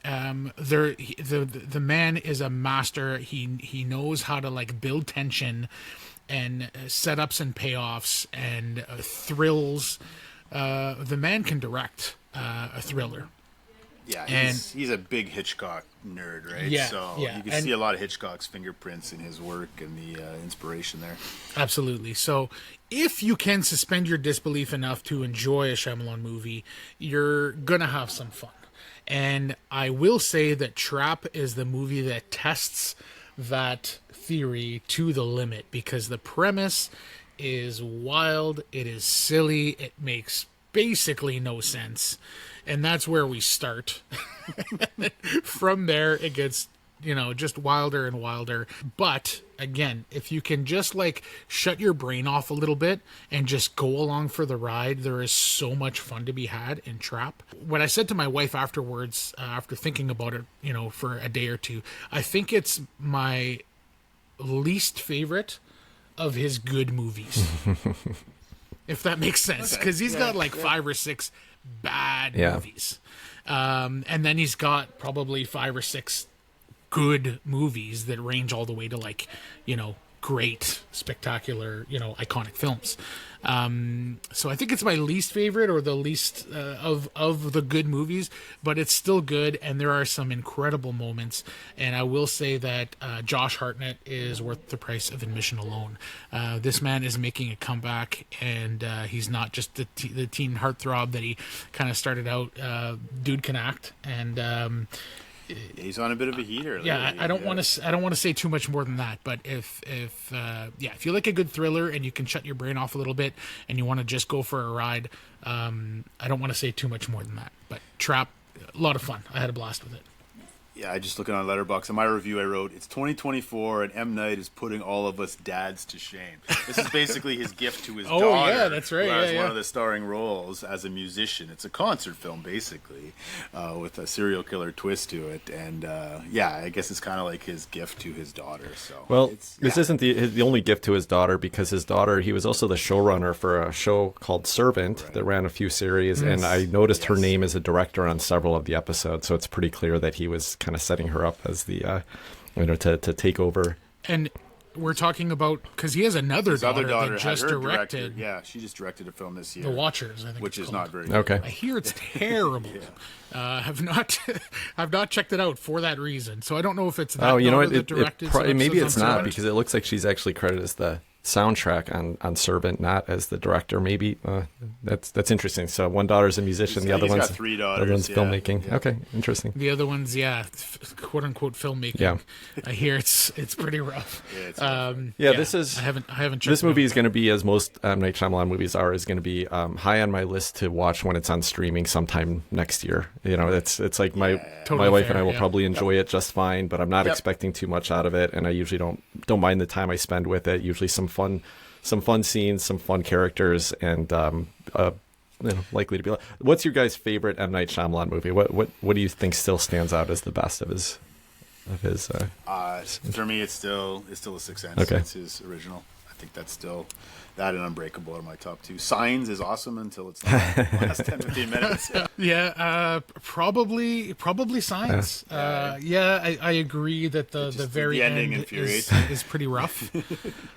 The man is a master. He knows how to build tension and setups and payoffs and thrills. The man can direct a thriller. Yeah, he's a big Hitchcock nerd, right? Yeah, so yeah. You can see a lot of Hitchcock's fingerprints in his work and the inspiration there. Absolutely. So if you can suspend your disbelief enough to enjoy a Shyamalan movie, you're gonna have some fun. And I will say that Trap is the movie that tests that theory to the limit, because the premise is wild, it is silly, it makes basically no sense. And that's where we start. From there, it gets, just wilder and wilder. But again, if you can just shut your brain off a little bit and just go along for the ride, there is so much fun to be had in Trap. What I said to my wife afterwards, after thinking about it, for a day or two, I think it's my least favorite of his good movies. If that makes sense. Because he's got 5 or 6 bad movies. And then he's got probably 5 or 6 good movies that range all the way to great, spectacular, iconic films. So I think it's my least favorite, or the least of the good movies, but it's still good, and there are some incredible moments. And I will say that Josh Hartnett is worth the price of admission alone. This man is making a comeback, and he's not just the teen heartthrob that he kind of started out. Dude can act, and he's on a bit of a heater. Yeah, I don't want to say too much more than that. But if you like a good thriller and you can shut your brain off a little bit and you want to just go for a ride, I don't want to say too much more than that. But Trap, a lot of fun. I had a blast with it. Yeah, I just looking on Letterboxd. In my review, I wrote, "It's 2024, and M. Night is putting all of us dads to shame." This is basically his gift to his daughter. Oh, yeah, that's right. Who has one of the starring roles as a musician. It's a concert film, basically, with a serial killer twist to it. And, I guess it's kind of like his gift to his daughter. So, this isn't the only gift to his daughter, because his daughter, he was also the showrunner for a show called Servant that ran a few series, and I noticed her name as a director on several of the episodes, so it's pretty clear that he was kind of setting her up as the to take over. And we're talking about, because he has another His other daughter daughter that had just her directed Yeah, she just directed a film this year. The Watchers, I think, which it's is called. not very good. Okay. I hear it's terrible. Have not I've not checked it out for that reason. So I don't know if it's that You know daughter what? that directed some Maybe episodes it's on not, Servant. because it looks like she's actually credited as the soundtrack on Servant, not as the director. Maybe that's interesting. So one daughter's a musician, the other He's one's got 3 the other one's daughters, filmmaking. yeah. Okay, interesting. The other one's, quote unquote filmmaking. Yeah. I hear it's pretty rough. This is I haven't checked this it movie out. is going to be, as most M. Night Shyamalan movies are, is going to be high on my list to watch when it's on streaming sometime next year. You know, it's like my Totally wife fair, and I will yeah. probably enjoy it just fine, but I'm not expecting too much out of it, and I usually don't mind the time I spend with it. Usually some fun scenes, some fun characters, and likely to be. What's your guys' favorite M. Night Shyamalan movie? What do you think still stands out as the best of his? For me, it's still The Sixth Sense. Okay. It's his original. I think that's still that and Unbreakable are my top 2. Signs is awesome until it's not. Last 10-15 minutes. Probably Signs. I agree that the very the ending end infuriates. is pretty rough.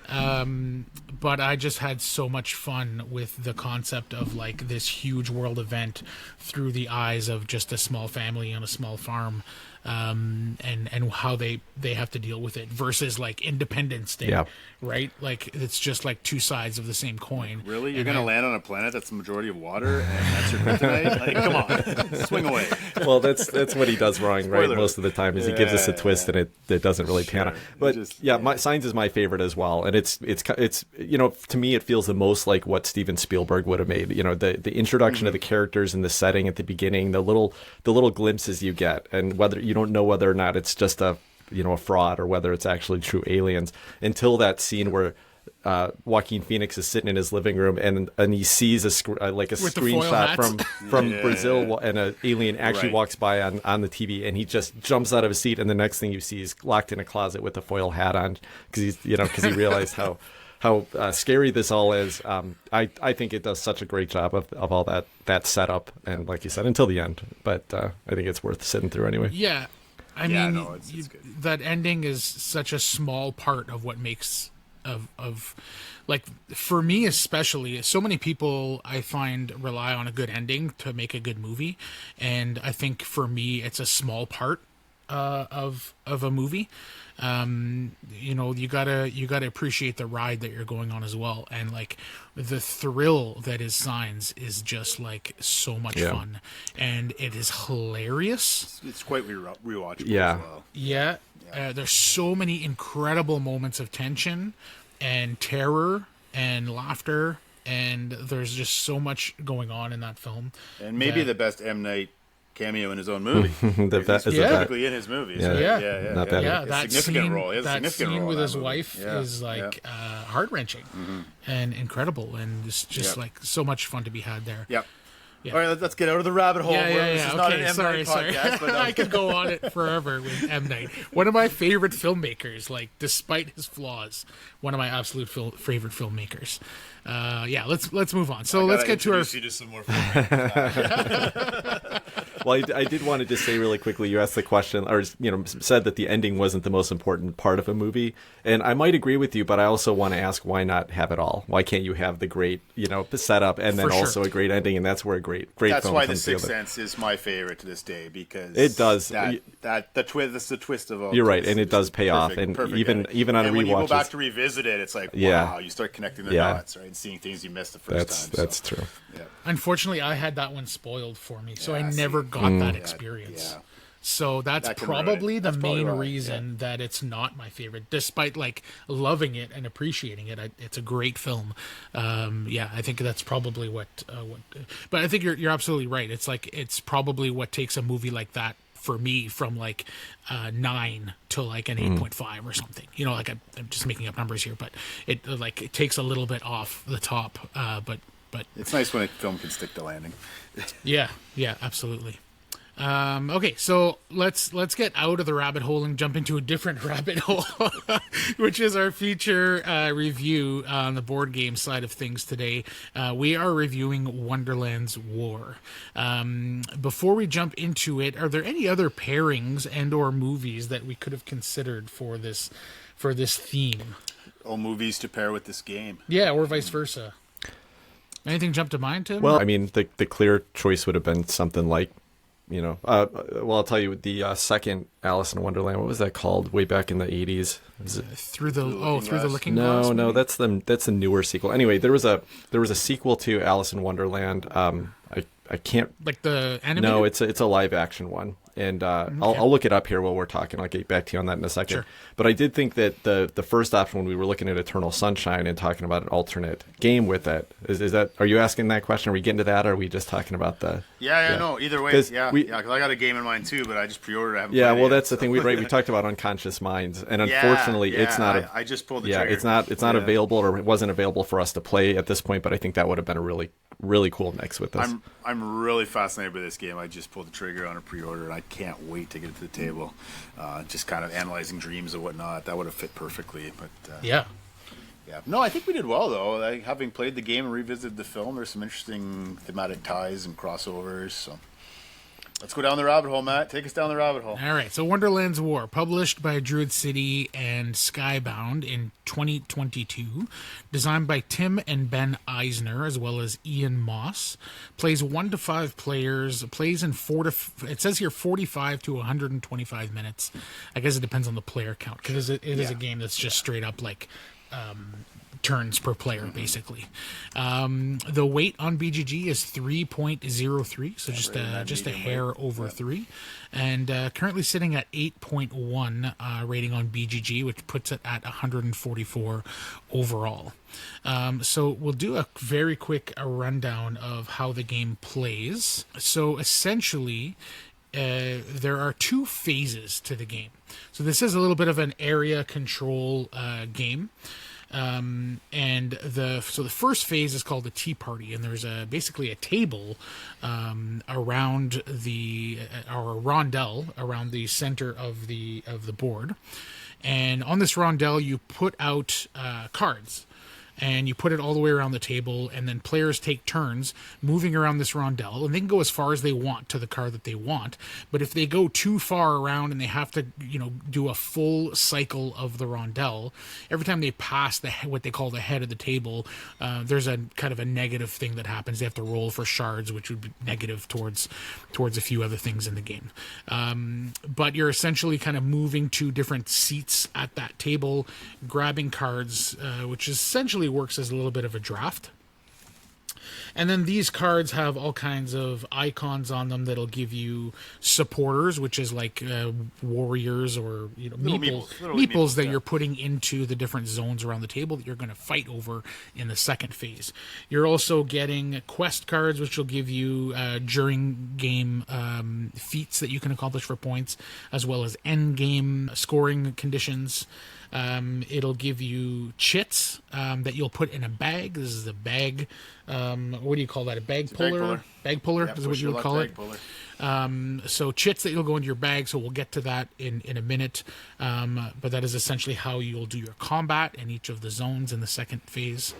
But I just had so much fun with the concept of like this huge world event through the eyes of just a small family on a small farm. And how they have to deal with it versus like Independence Day, right? Like it's just like two sides of the same coin. Really? You're going to land on a planet that's the majority of water and that's your kryptonite? Like, come on. Swing away. Well, that's what he does wrong, right? Spoiler. Most of the time is he gives us a twist and it doesn't really pan out. But Signs is my favorite as well. And it's to me it feels the most like what Steven Spielberg would have made. You know, the introduction of the characters and the setting at the beginning, the little glimpses you get, and whether you don't know whether or not it's just a fraud or whether it's actually true aliens until that scene where Joaquin Phoenix is sitting in his living room and he sees a screenshot from Brazil, and an alien actually walks by on the TV, and he just jumps out of his seat, and the next thing you see is locked in a closet with a foil hat on because he realized how scary this all is. I think it does such a great job of all that setup, and like you said, until the end. But I think it's worth sitting through anyway. Yeah, I mean, it's good. that ending is such a small part of what makes of like, for me especially, so many people I find rely on a good ending to make a good movie, and I think for me it's a small part of a movie. You gotta appreciate the ride that you're going on as well, and like the thrill that is Signs is just like so much fun, and it is hilarious. It's quite rewatchable Yeah. as well. Yeah, there's so many incredible moments of tension and terror and laughter, and there's just so much going on in that film. And maybe the best M. Night cameo in his own movie. Is Specifically in his movies. Yeah. Right? Yeah. Not bad. Yeah, A that significant scene, role. He has a that significant scene role with in that his movie. wife is like heart-wrenching and incredible, and it's just like so much fun to be had there. Yep. Yeah. All right, let's get out of the rabbit hole. This is not an M. Sorry. Night podcast, but I could go on it forever with M. Night. One of my favorite filmmakers, like despite his flaws, one of my absolute favorite filmmakers. Let's move on. So let's get to our. You to some more filmmakers. Well, I did want to just say really quickly, you asked the question, or said that the ending wasn't the most important part of a movie, and I might agree with you, but I also want to ask, why not have it all? Why can't you have the great, setup and then also a great ending? And that's where a great That's film why The comes Sixth together. Sense is my favorite to this day, because It does. That's the twist of all. You're right, and it does pay off, and even on and when you go rewatches. back to revisit it, it's like, wow, you start connecting the dots, right, and seeing things you missed the first time. That's true. Yeah. Unfortunately, I had that one spoiled for me, so I never got that experience. So that's probably the main reason that it's not my favorite, despite like loving it and appreciating it. It's a great film. I think that's probably what. But I think you're absolutely right. It's like it's probably what takes a movie like that for me from like 9 to like an 8.5 or something. Like I'm just making up numbers here, but it takes a little bit off the top. But It's nice when a film can stick the landing. yeah, absolutely. Okay, so let's get out of the rabbit hole and jump into a different rabbit hole, which is our feature review on the board game side of things today. We are reviewing Wonderland's War. Before we jump into it, are there any other pairings and or movies that we could have considered for this theme? Or movies to pair with this game. Yeah, or vice versa. Anything jump to mind, Tim? Well, I mean, the clear choice would have been something like, well, I'll tell you, the second Alice in Wonderland, what was that called way back in the 80s? Through the Looking Glass? No, that's the newer sequel. Anyway, there was a sequel to Alice in Wonderland. I can't, like the animated? No, it's a live action one. And I'll look it up here while we're talking. I'll get back to you on that in a second. Sure. But I did think that the first option, when we were looking at Eternal Sunshine and talking about an alternate game with it, is that, are you asking that question? Are we getting to that, or are we just talking about the... Yeah, no, either way. Because I got a game in mind too, but I just pre-ordered it. That's the thing. We talked about Unconscious Minds, and unfortunately, it's not... I just pulled the trigger. It's not available, or it wasn't available for us to play at this point, but I think that would have been a really, really cool mix with this. I'm really fascinated by this game. I just pulled the trigger on a pre-order, and I can't wait to get it to the table. Just kind of analyzing dreams and whatnot. That would have fit perfectly. But yeah. No, I think we did well, though. Having played the game and revisited the film, there's some interesting thematic ties and crossovers. So let's go down the rabbit hole, Matt. Take us down the rabbit hole. All right. So Wonderland's War, published by Druid City and Skybound in 2022, designed by Tim and Ben Eisner, as well as Ian Moss. Plays 1 to 5 players. Plays in it says here 45 to 125 minutes. I guess it depends on the player count, because it is a game that's just straight up like turns per player, basically. The weight on BGG is 3.03, so just a hair over 3, and currently sitting at 8.1 rating on BGG, which puts it at 144 overall. So we'll do a very quick rundown of how the game plays. So essentially, there are 2 phases to the game. So this is a little bit of an area control game. And the first phase is called the Tea Party, and there's basically a table around or a rondel around the center of the board, and on this rondel you put out cards. And you put it all the way around the table, and then players take turns moving around this rondel, and they can go as far as they want to the card that they want. But if they go too far around and they have to, do a full cycle of the rondel, every time they pass what they call the head of the table, there's a kind of a negative thing that happens. They have to roll for shards, which would be negative towards a few other things in the game. But you're essentially kind of moving to different seats at that table, grabbing cards, which essentially works as a little bit of a draft. And then these cards have all kinds of icons on them that'll give you supporters, which is like warriors or meeples that you're putting into the different zones around the table that you're going to fight over in the second phase. You're also getting quest cards, which will give you during game feats that you can accomplish for points, as well as end game scoring conditions. It'll give you chits that you'll put in a bag. This is a bag. What do you call that? A bag puller? Bag puller is what you would call it. So chits that you'll go into your bag. So we'll get to that in a minute. But that is essentially how you'll do your combat in each of the zones in the second phase.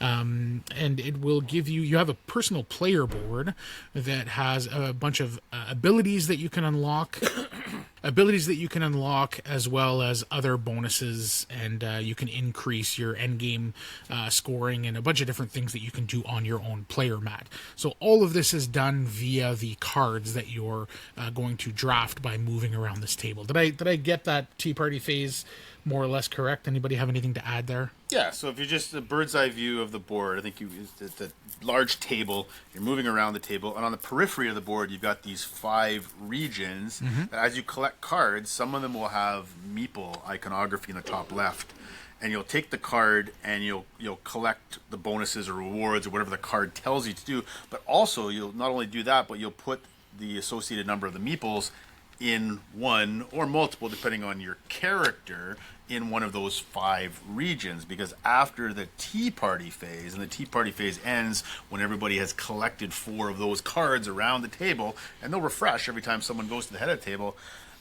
And it will give you have a personal player board that has a bunch of abilities that you can unlock. As well as other bonuses, and you can increase your endgame scoring and a bunch of different things that you can do on your own player mat. So all of this is done via the cards that you're going to draft by moving around this table. Did I get that Tea Party phase more or less correct? Anybody have anything to add there? Yeah, so if you're just a bird's eye view of the board, I think it's a large table, you're moving around the table, and on the periphery of the board, you've got these 5 regions. As you collect cards, some of them will have meeple iconography in the top left, and you'll take the card and you'll collect the bonuses or rewards or whatever the card tells you to do, but also you'll not only do that, but you'll put the associated number of the meeples in one or multiple, depending on your character, in one of those 5 regions, because after the tea party phase, and the tea party phase ends when everybody has collected 4 of those cards around the table, and they'll refresh every time someone goes to the head of the table,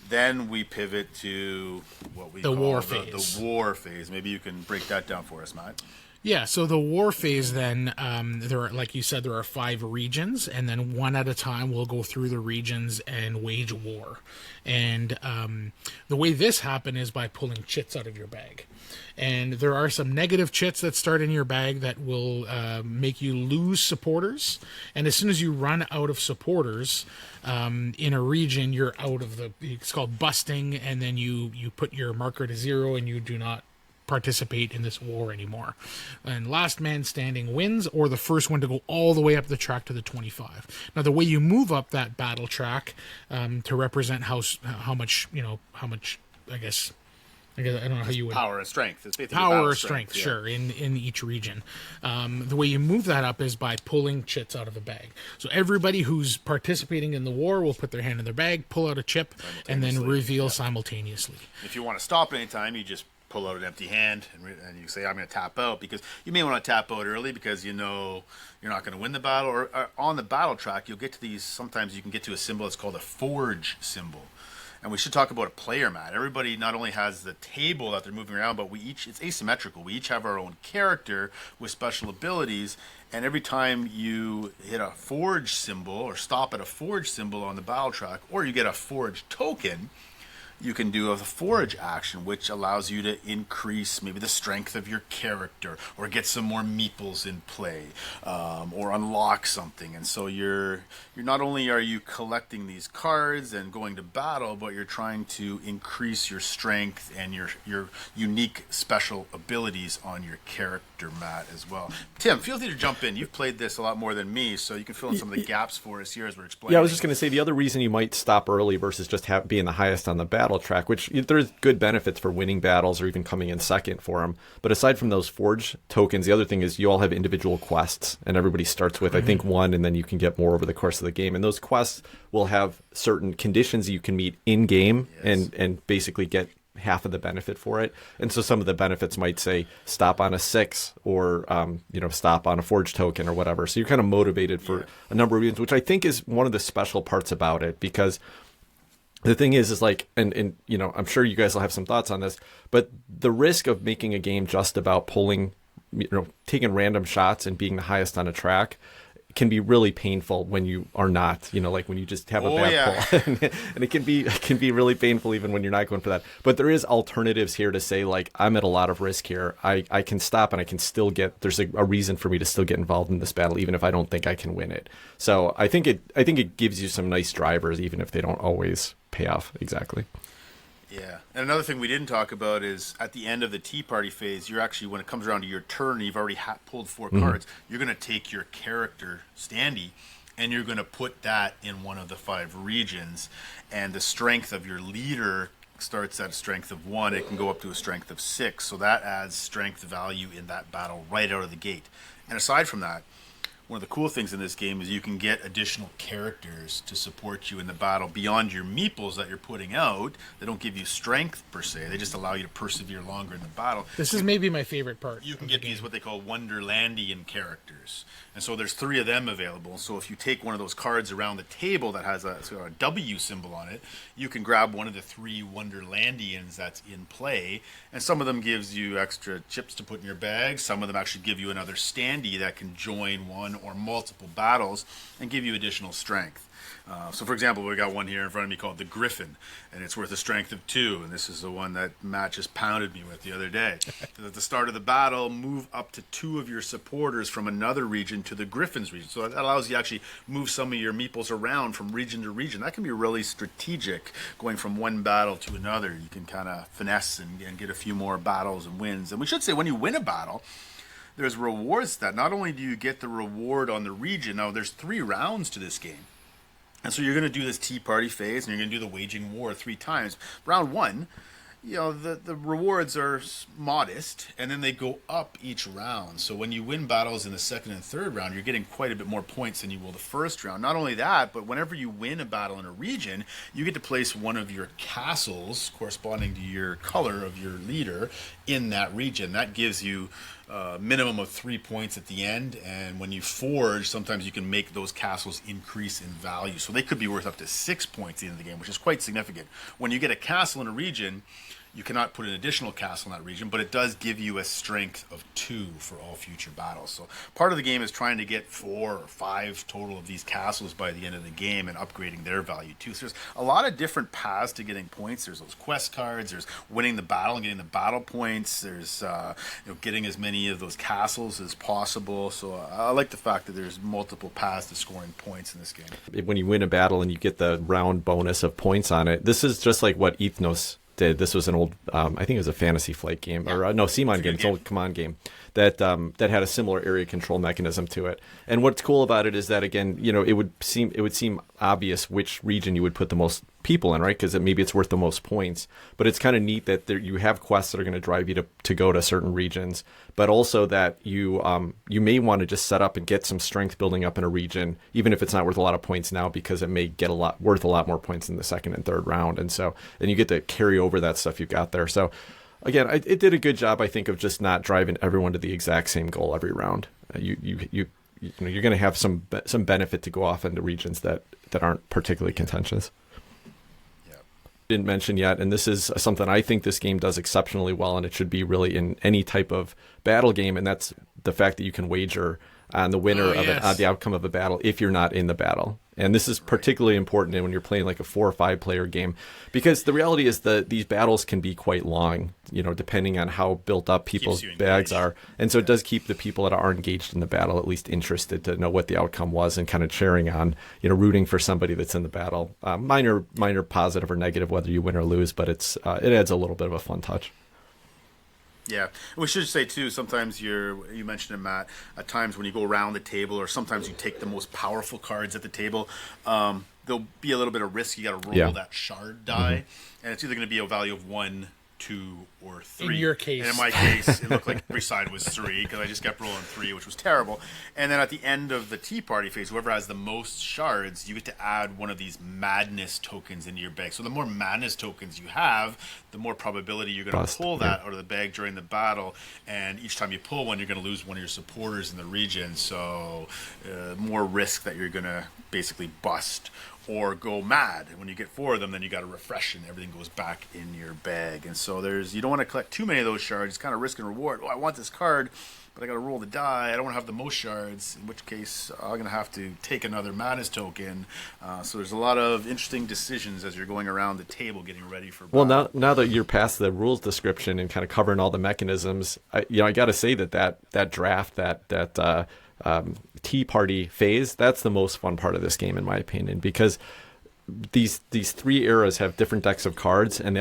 then we pivot to what we call war phase. The war phase. Maybe you can break that down for us, Matt. Yeah, so the war phase then, there are, like you said, there are 5 regions, and then one at a time we'll go through the regions and wage war. And the way this happens is by pulling chits out of your bag. And there are some negative chits that start in your bag that will make you lose supporters. And as soon as you run out of supporters in a region, you're out of it's called busting, and then you put your marker to 0 and you do not participate in this war anymore. And last man standing wins, or the first one to go all the way up the track to the 25. Now, the way you move up that battle track to represent how much, I guess I don't know how you would... Power and strength. It's basically power or strength, yeah. Sure, in each region. The way you move that up is by pulling chits out of a bag. So everybody who's participating in the war will put their hand in their bag, pull out a chip, and then reveal simultaneously. If you want to stop at any time, you just pull out an empty hand and you say, I'm going to tap out, because you may want to tap out early because you know you're not going to win the battle. Or on the battle track, you'll get to these, sometimes you can get to a symbol that's called a forge symbol. And we should talk about a player mat. Everybody not only has the table that they're moving around, but it's asymmetrical. We each have our own character with special abilities, and every time you hit a forge symbol or stop at a forge symbol on the battle track, or you get a forge token, you can do a forge action, which allows you to increase maybe the strength of your character, or get some more meeples in play, or unlock something. And so you're not only are you collecting these cards and going to battle, but you're trying to increase your strength and your unique special abilities on your character mat as well. Tim, feel free to jump in. You've played this a lot more than me, so you can fill in some of the gaps for us here as we're explaining. Yeah, I was just going to say, the other reason you might stop early versus just being the highest on the battle track, which there's good benefits for winning battles or even coming in second for them. But aside from those forge tokens, the other thing is you all have individual quests, and everybody starts with, I think, 1, and then you can get more over the course of the game. And those quests will have certain conditions you can meet in game, yes, and basically get half of the benefit for it. And so some of the benefits might say stop on a 6, or stop on a forge token or whatever. So you're kind of motivated for a number of reasons, which I think is one of the special parts about it, because the thing is like, and I'm sure you guys will have some thoughts on this, but the risk of making a game just about pulling, taking random shots and being the highest on a track can be really painful when you are not, like when you just have a bad pull. And it can be really painful even when you're not going for that. But there is alternatives here to say, like, I'm at a lot of risk here. I can stop and I can still there's a reason for me to still get involved in this battle, even if I don't think I can win it. So I think it gives you some nice drivers, even if they don't always pay off exactly. Yeah. And another thing we didn't talk about is at the end of the tea party phase, you're actually, when it comes around to your turn and you've already pulled 4 cards, you're going to take your character standee and you're going to put that in one of the 5 regions. And the strength of your leader starts at a strength of 1. It can go up to a strength of 6. So that adds strength value in that battle right out of the gate. And aside from that, one of the cool things in this game is you can get additional characters to support you in the battle beyond your meeples that you're putting out. They don't give you strength per se. They just allow you to persevere longer in the battle. This is maybe my favorite part. You can get these what they call Wonderlandian characters. And so there's 3 of them available. So if you take one of those cards around the table that has a W symbol on it, you can grab one of the 3 Wonderlandians that's in play. And some of them gives you extra chips to put in your bag. Some of them actually give you another standee that can join one or multiple battles and give you additional strength. So for example, we got one here in front of me called the Griffin, and it's worth a strength of 2, and this is the one that Matt just pounded me with the other day. At the start of the battle, move up to 2 of your supporters from another region to the Griffin's region. So that allows you to actually move some of your meeples around from region to region. That can be really strategic, going from one battle to another. You can kind of finesse and get a few more battles and wins. And we should say, when you win a battle, there's rewards that not only do you get the reward on the region, now there's 3 rounds to this game. And so you're going to do this tea party phase, and you're going to do the waging war 3 times. Round 1, the rewards are modest, and then they go up each round. So when you win battles in the second and third round, you're getting quite a bit more points than you will the first round. Not only that, but whenever you win a battle in a region, you get to place one of your castles corresponding to your color of your leader in that region. That gives you a minimum of 3 points at the end, and when you forge, sometimes you can make those castles increase in value. So they could be worth up to 6 points at the end of the game, which is quite significant. When you get a castle in a region, you cannot put an additional castle in that region, but it does give you a strength of 2 for all future battles. So part of the game is trying to get 4 or 5 total of these castles by the end of the game and upgrading their value too. So there's a lot of different paths to getting points. There's those quest cards, there's winning the battle and getting the battle points, there's getting as many of those castles as possible. So I like the fact that there's multiple paths to scoring points in this game. When you win a battle and you get the round bonus of points on it, this is just like what Ethnos did. This was an old, I think it was a Fantasy Flight game, or no, Simon game. It's an old Command game that had a similar area control mechanism to it. And what's cool about it is that, again, it would seem obvious which region you would put the most people in, right? Because maybe it's worth the most points. But it's kind of neat that you have quests that are going to drive you to go to certain regions, but also that you may want to just set up and get some strength building up in a region, even if it's not worth a lot of points now, because it may get worth a lot more points in the second and third round. And you get to carry over that stuff you've got there. So again, it did a good job, I think, of just not driving everyone to the exact same goal every round. You're going to have some benefit to go off into regions that aren't particularly contentious. Didn't mention yet, and this is something I think this game does exceptionally well, and it should be really in any type of battle game, and that's the fact that you can wager on the winner of it, on the outcome of a battle if you're not in the battle. And this is particularly important when you're playing like a 4 or 5 player game, because the reality is that these battles can be quite long, depending on how built up people's bags are. And so it does keep the people that are engaged in the battle at least interested to know what the outcome was and kind of cheering on, rooting for somebody that's in the battle. Minor positive or negative whether you win or lose, but it adds a little bit of a fun touch. Yeah, we should say too, sometimes you mentioned it, Matt, at times when you go around the table, or sometimes you take the most powerful cards at the table, there'll be a little bit of risk. You got to roll that shard die, and it's either going to be a value of 1, 2, or 3. In your case. And in my case, it looked like every side was 3, because I just kept rolling 3, which was terrible. And then at the end of the tea party phase, whoever has the most shards, you get to add one of these madness tokens into your bag. So the more madness tokens you have, the more probability you're going to pull that out of the bag during the battle. And each time you pull one, you're going to lose one of your supporters in the region. So more risk that you're going to basically bust or go mad. When you get 4 of them, then you got to refresh and everything goes back in your bag. And so you don't want to collect too many of those shards. It's kind of risk and reward. Oh, I want this card, but I got to roll the die. I don't want to have the most shards, in which case I'm going to have to take another madness token. So there's a lot of interesting decisions as you're going around the table getting ready for battle. Well, now that you're past the rules description and kind of covering all the mechanisms, I got to say that draft, that tea party phase, that's the most fun part of this game in my opinion, because these 3 eras have different decks of cards, and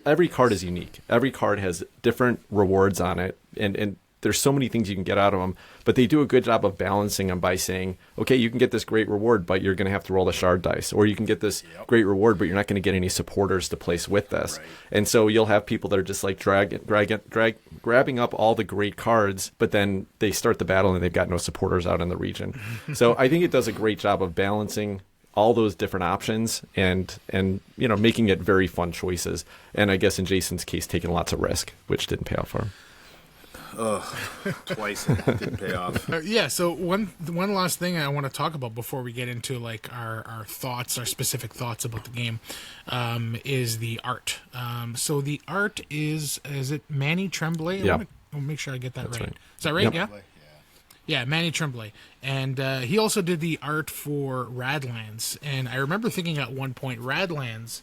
every card is unique. Every card has different rewards on it, and there's so many things you can get out of them, but they do a good job of balancing them by saying, okay, you can get this great reward, but you're going to have to roll the shard dice, or you can get this great reward, but you're not going to get any supporters to place with this. Right. And so you'll have people that are just like grabbing up all the great cards, but then they start the battle and they've got no supporters out in the region. So I think it does a great job of balancing all those different options and making it very fun choices. And I guess in Jason's case, taking lots of risk, which didn't pay off for him. Twice it didn't pay off. So one last thing I want to talk about before we get into like our thoughts, our specific thoughts about the game, is the art. So the art is it Manny Tremblay? Yeah. I'll make sure I get that That's right. Is that right? Yep. Yeah, Manny Tremblay. And he also did the art for Radlands. And I remember thinking at one point, Radlands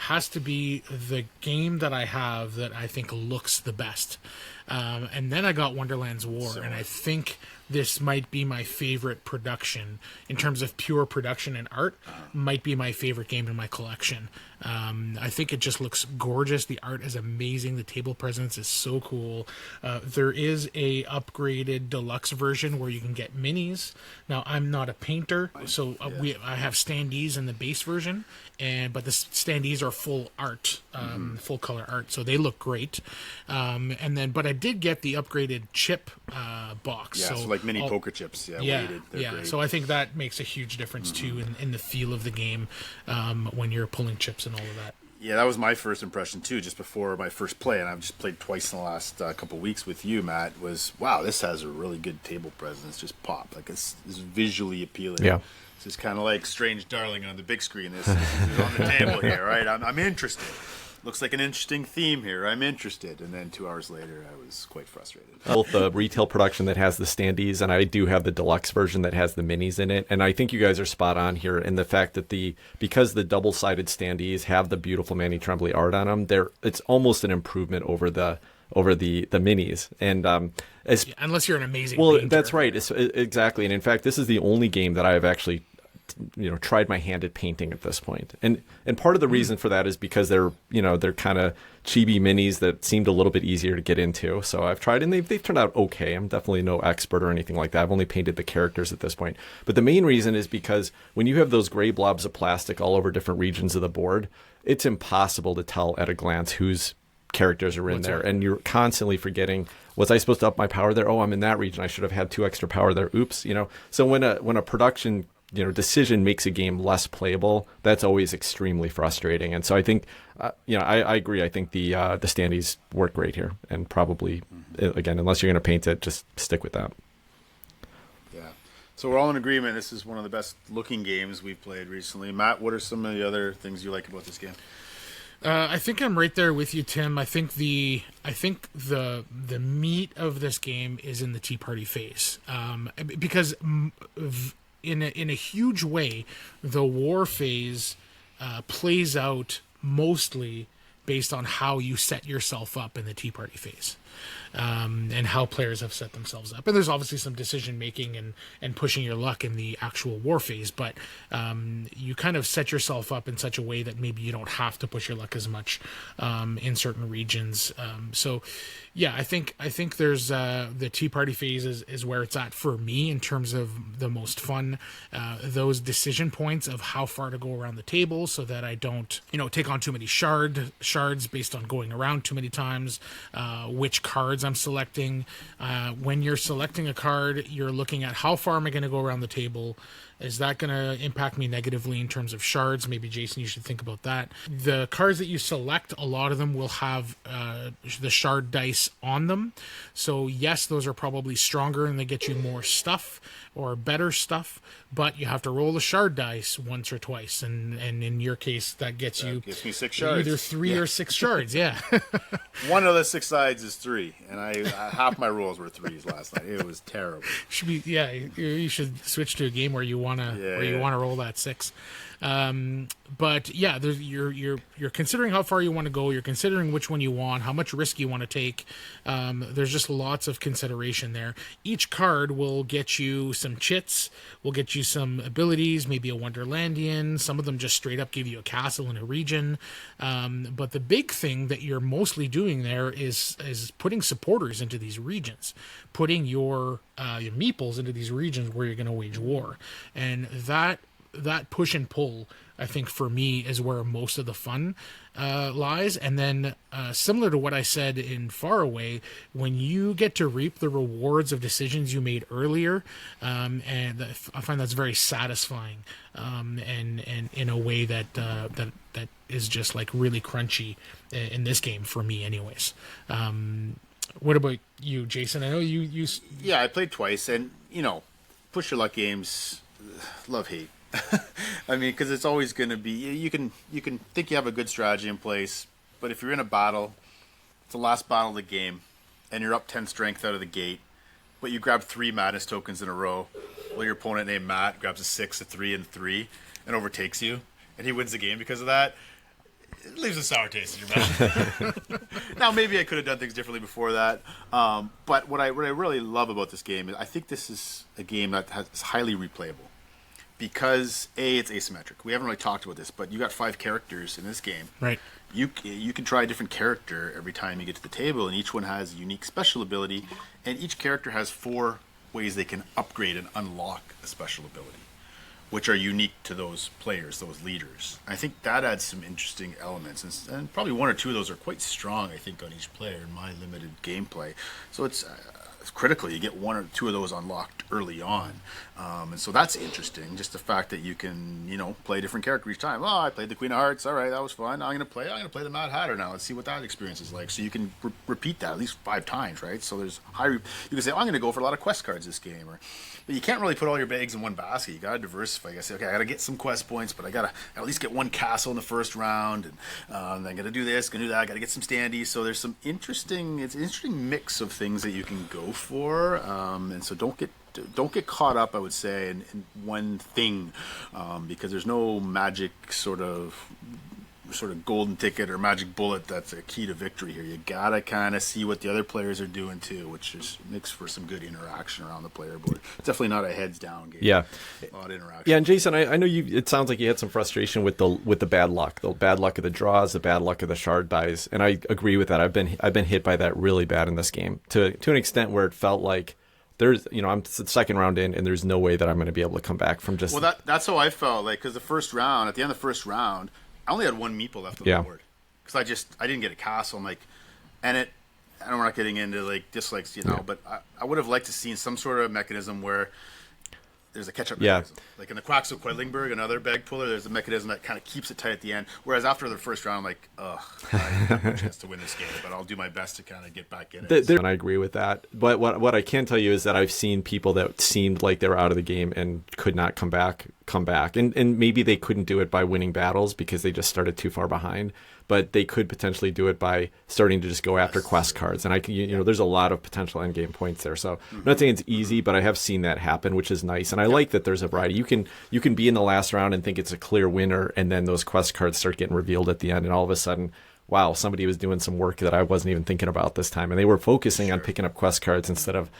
has to be the game that I have that I think looks the best. And then I got Wonderland's War, and I think this might be my favorite production in terms of pure production and art. Might be my favorite game in my collection. I think it just looks gorgeous. The art is amazing. The table presence is so cool. There is a upgraded deluxe version where you can get minis. Now, I'm not a painter, so I have standees in the base version, but the standees are are full art, full color art, so they look great. But I did get the upgraded chip box. Yeah, so like mini poker chips. Yeah, weighted. They're great. So I think that makes a huge difference too in the feel of the game when you're pulling chips and all of that. Yeah, that was my first impression too, just before my first play, and I've just played twice in the last couple of weeks with you, Matt. Was wow, this has a really good table presence. Just pop, like it's visually appealing. Yeah, this is kind of like Strange Darling on the big screen. This is on the table here, right? I'm interested. Looks like an interesting theme here. I'm interested. And then 2 hours later, I was quite frustrated. Both the retail production that has the standees, and I do have the deluxe version that has the minis in it. And I think you guys are spot on here in the fact that because the double-sided standees have the beautiful Manny Tremblay art on them, it's almost an improvement over the minis. And unless you're an amazing painter. That's right. Exactly. And in fact, this is the only game that I have actually tried my hand at painting at this point. And part of the reason for that is because they're kind of chibi minis that seemed a little bit easier to get into. So I've tried, and they've turned out okay. I'm definitely no expert or anything like that. I've only painted the characters at this point. But the main reason is because when you have those gray blobs of plastic all over different regions of the board, it's impossible to tell at a glance whose characters are in there. Right. And you're constantly forgetting, was I supposed to up my power there? Oh, I'm in that region. I should have had 2 extra power there. Oops. So when a production decision makes a game less playable, that's always extremely frustrating. And so I think, I agree. I think the standees work great here, and probably, again, unless you're going to paint it, just stick with that. Yeah. So we're all in agreement. This is one of the best looking games we've played recently. Matt, what are some of the other things you like about this game? I think I'm right there with you, Tim. I think the meat of this game is in the Tea Party phase, because in a huge way, the war phase plays out mostly based on how you set yourself up in the Tea Party phase, and how players have set themselves up. And there's obviously some decision making and pushing your luck in the actual war phase, but you kind of set yourself up in such a way that maybe you don't have to push your luck as much in certain regions. So yeah, I think there's the Tea Party phase is where it's at for me in terms of the most fun. Those decision points of how far to go around the table so that I don't take on too many shards based on going around too many times, which cards I'm selecting. When you're selecting a card, you're looking at how far am I going to go around the table. Is that going to impact me negatively in terms of shards? Maybe, Jason, you should think about that. The cards that you select, a lot of them will have the shard dice on them. So, yes, those are probably stronger and they get you more stuff or better stuff, but you have to roll the shard dice once or twice. And in your case, that gives me 6 shards. Either 3 or 6 shards, yeah. One of the 6 sides is 3, and I half my rolls were 3s last night. It was terrible. You should switch to a game where you want to roll that 6. But yeah, you're considering how far you want to go. You're considering which one you want, how much risk you want to take. There's just lots of consideration there. Each card will get you some chits, will get you some abilities, maybe a Wonderlandian. Some of them just straight up give you a castle in a region. But the big thing that you're mostly doing there is putting supporters into these regions, putting your meeples into these regions where you're going to wage war, and that push and pull, I think, for me, is where most of the fun lies. And then similar to what I said in Far Away, when you get to reap the rewards of decisions you made earlier, and I find that's very satisfying, and in a way that is just like really crunchy in this game for me anyways. What about you, Jason? I know you Yeah, I played twice, and push your luck games, love hate. I mean, because it's always going to be, you can think you have a good strategy in place, but if you're in a battle, it's the last battle of the game, and you're up 10 strength out of the gate, but you grab 3 madness tokens in a row, while your opponent named Matt grabs a 6, a 3, and 3, and overtakes you, and he wins the game because of that. It leaves a sour taste in your mouth. Now, maybe I could have done things differently before that, but what I really love about this game is I think this is a game that is highly replayable. Because it's asymmetric. We haven't really talked about this, but you got 5 characters in this game. Right. You can try a different character every time you get to the table, and each one has a unique special ability, and each character has 4 ways they can upgrade and unlock a special ability. which are unique to those players, those leaders. I think that adds some interesting elements, and probably one or two of those are quite strong, I think, on each player in my limited gameplay. So it's critical you get one or two of those unlocked early on, and so that's interesting. Just the fact that you can, play a different character each time. Oh, I played the Queen of Hearts. All right, that was fun. I'm gonna play the Mad Hatter now. Let's see what that experience is like. So you can repeat that at least 5 times, right? So there's you can say, I'm gonna go for a lot of quest cards this game, but you can't really put all your eggs in one basket. You gotta diversify. You gotta say, okay, I gotta get some quest points, but I gotta at least get one castle in the first round, and I gotta do this, gonna do that. I gotta get some standees. So there's it's an interesting mix of things that you can go for, and so don't get caught up, I would say, in one thing, because there's no magic sort of golden ticket or magic bullet that's a key to victory here. You gotta kind of see what the other players are doing too, which makes for some good interaction around the player board. It's definitely not a heads down game. Yeah, a lot of interaction. Yeah, and Jason, I know you. It sounds like you had some frustration with the bad luck of the draws, the bad luck of the shard dice, and I agree with that. I've been hit by that really bad in this game to an extent where it felt like there's, I'm the second round in, and there's no way that I'm going to be able to come back from just. Well, that's how I felt, like, because at the end of the first round, I only had one meeple left on the board because I didn't get a castle. I'm like, and we're not getting into like dislikes, but I would have liked to see some sort of mechanism where there's a catch-up mechanism. Like in the Quacks of Quedlingberg, another bag puller, there's a mechanism that kind of keeps it tight at the end. Whereas after the first round, I'm like, I have no chance to win this game, but I'll do my best to kind of get back in it. And I agree with that. But what I can tell you is that I've seen people that seemed like they were out of the game and could not come back. And maybe they couldn't do it by winning battles because they just started too far behind. But they could potentially do it by starting to just go after quest cards. And there's a lot of potential end game points there. So I'm not saying it's easy, but I have seen that happen, which is nice. And I like that there's a variety. You can be in the last round and think it's a clear winner, and then those quest cards start getting revealed at the end, and all of a sudden, wow, somebody was doing some work that I wasn't even thinking about this time, and they were focusing on picking up quest cards instead of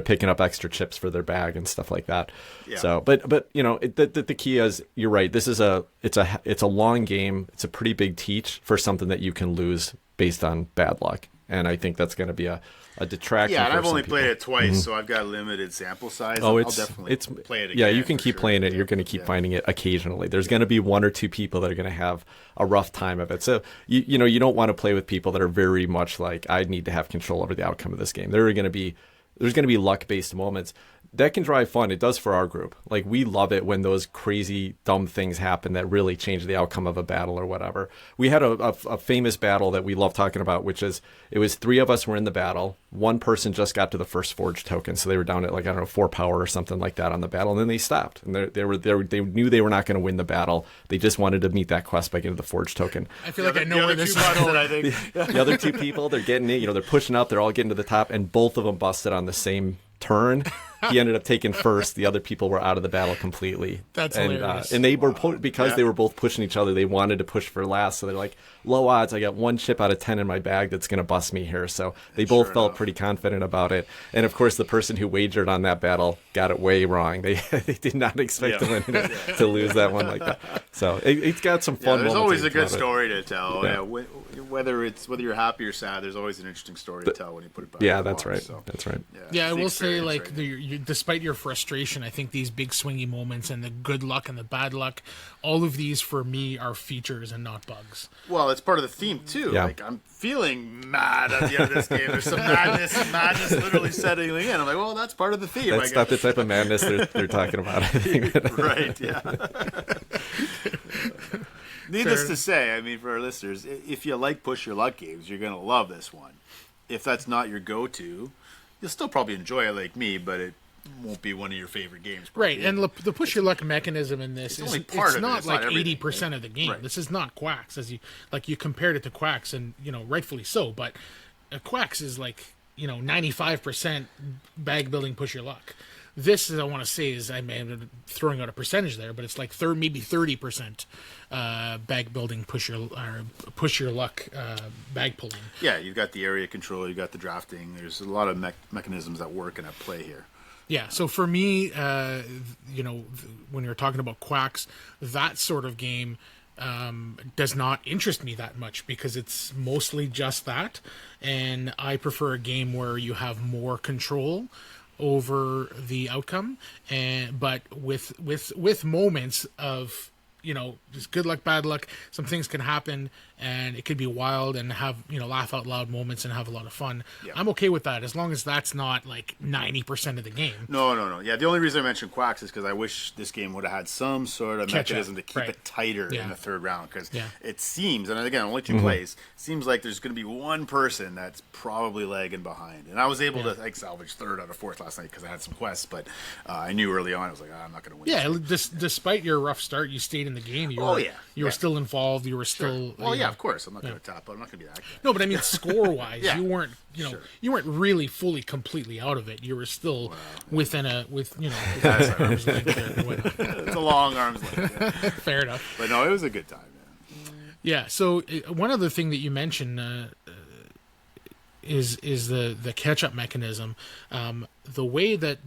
picking up extra chips for their bag and stuff like that. Yeah. So, but the key is, you're right. This is it's a long game. It's a pretty big teach for something that you can lose based on bad luck, and I think that's going to be a detraction. Yeah, and for I've only people. played it twice, so I've got a limited sample size. Oh, I'll definitely play it again. Yeah, you can keep playing it. You're going to keep finding it occasionally. There's going to be one or two people that are going to have a rough time of it. So you don't want to play with people that are very much like, I need to have control over the outcome of this game. There's going to be luck-based moments. That can drive fun. It does for our group. Like, we love it when those crazy, dumb things happen that really change the outcome of a battle or whatever. We had a famous battle that we love talking about, which is, it was 3 of us were in the battle. One person just got to the first forge token, so they were down at 4 power or something like that on the battle, and then they stopped. And they knew they were not going to win the battle. They just wanted to meet that quest by getting the forge token. I feel like I know where this is going. I think. The other 2 people, they're getting it. They're pushing up. They're all getting to the top, and both of them busted on the same turn. He ended up taking first. The other people were out of the battle completely. That's hilarious. And they were because they were both pushing each other. They wanted to push for last, so they're like, low odds. I got 1 chip out of 10 in my bag that's going to bust me here. So they both felt pretty confident about it. And of course, the person who wagered on that battle got it way wrong. They did not expect to win to lose that one like that. So it's got some fun. There's moments always a good about it. story to tell. Yeah. Whether you're happy or sad, there's always an interesting story to tell when you put it back. Yeah, that's right. So. That's right. Yeah, I will say, like, despite your frustration, I think these big swingy moments and the good luck and the bad luck, all of these for me are features and not bugs. Well, it's part of the theme too. Yeah. Like, I'm feeling mad at the end of this game. There's some madness literally setting in. I'm like, well, that's part of the theme. That's not the type of madness they're talking about, I think. Right, yeah. Needless to say, I mean, for our listeners, if you like push your luck games, you're going to love this one. If that's not your go-to, you'll still probably enjoy it like me, but it won't be one of your favorite games. Right, and the push your luck mechanism in this is not like 80% of the game. Right. This is not Quacks, as you compared it to Quacks, and rightfully so. But Quacks is like 95% bag building, push your luck. This, I want to say, is I'm throwing out a percentage there, but it's like maybe 30% bag building, push your luck, bag pulling. Yeah, you've got the area control, you've got the drafting. There's a lot of mechanisms that work and at play here. Yeah, so for me, when you're talking about Quacks, that sort of game does not interest me that much because it's mostly just that, and I prefer a game where you have more control. over the outcome, but with moments of, just good luck, bad luck. Some things can happen, and it could be wild and have, laugh out loud moments and have a lot of fun. Yeah. I'm okay with that as long as that's not like 90% of the game. No. Yeah, the only reason I mentioned quacks is because I wish this game would have had some sort of Catch mechanism up, to keep right. it tighter Yeah. in the third round. Because Yeah. it seems, and again, only 2 plays, seems like there's going to be one person that's probably lagging behind. And I was able to salvage third out of fourth last night because I had some quests, but I knew early on I was like, I'm not going to win. Yeah, despite your rough start, you stayed in the game. You were still involved. You were still. Well, yeah, of course. I'm not going to tap out. I'm not going to be that guy. No, but I mean, score-wise, Yeah. you weren't. You weren't really fully, completely out of it. You were still within arm's length there and whatnot. It's a long arm's length. Yeah. Fair enough. But no, it was a good time, man. Yeah. So one other thing that you mentioned is the catch-up mechanism. The way that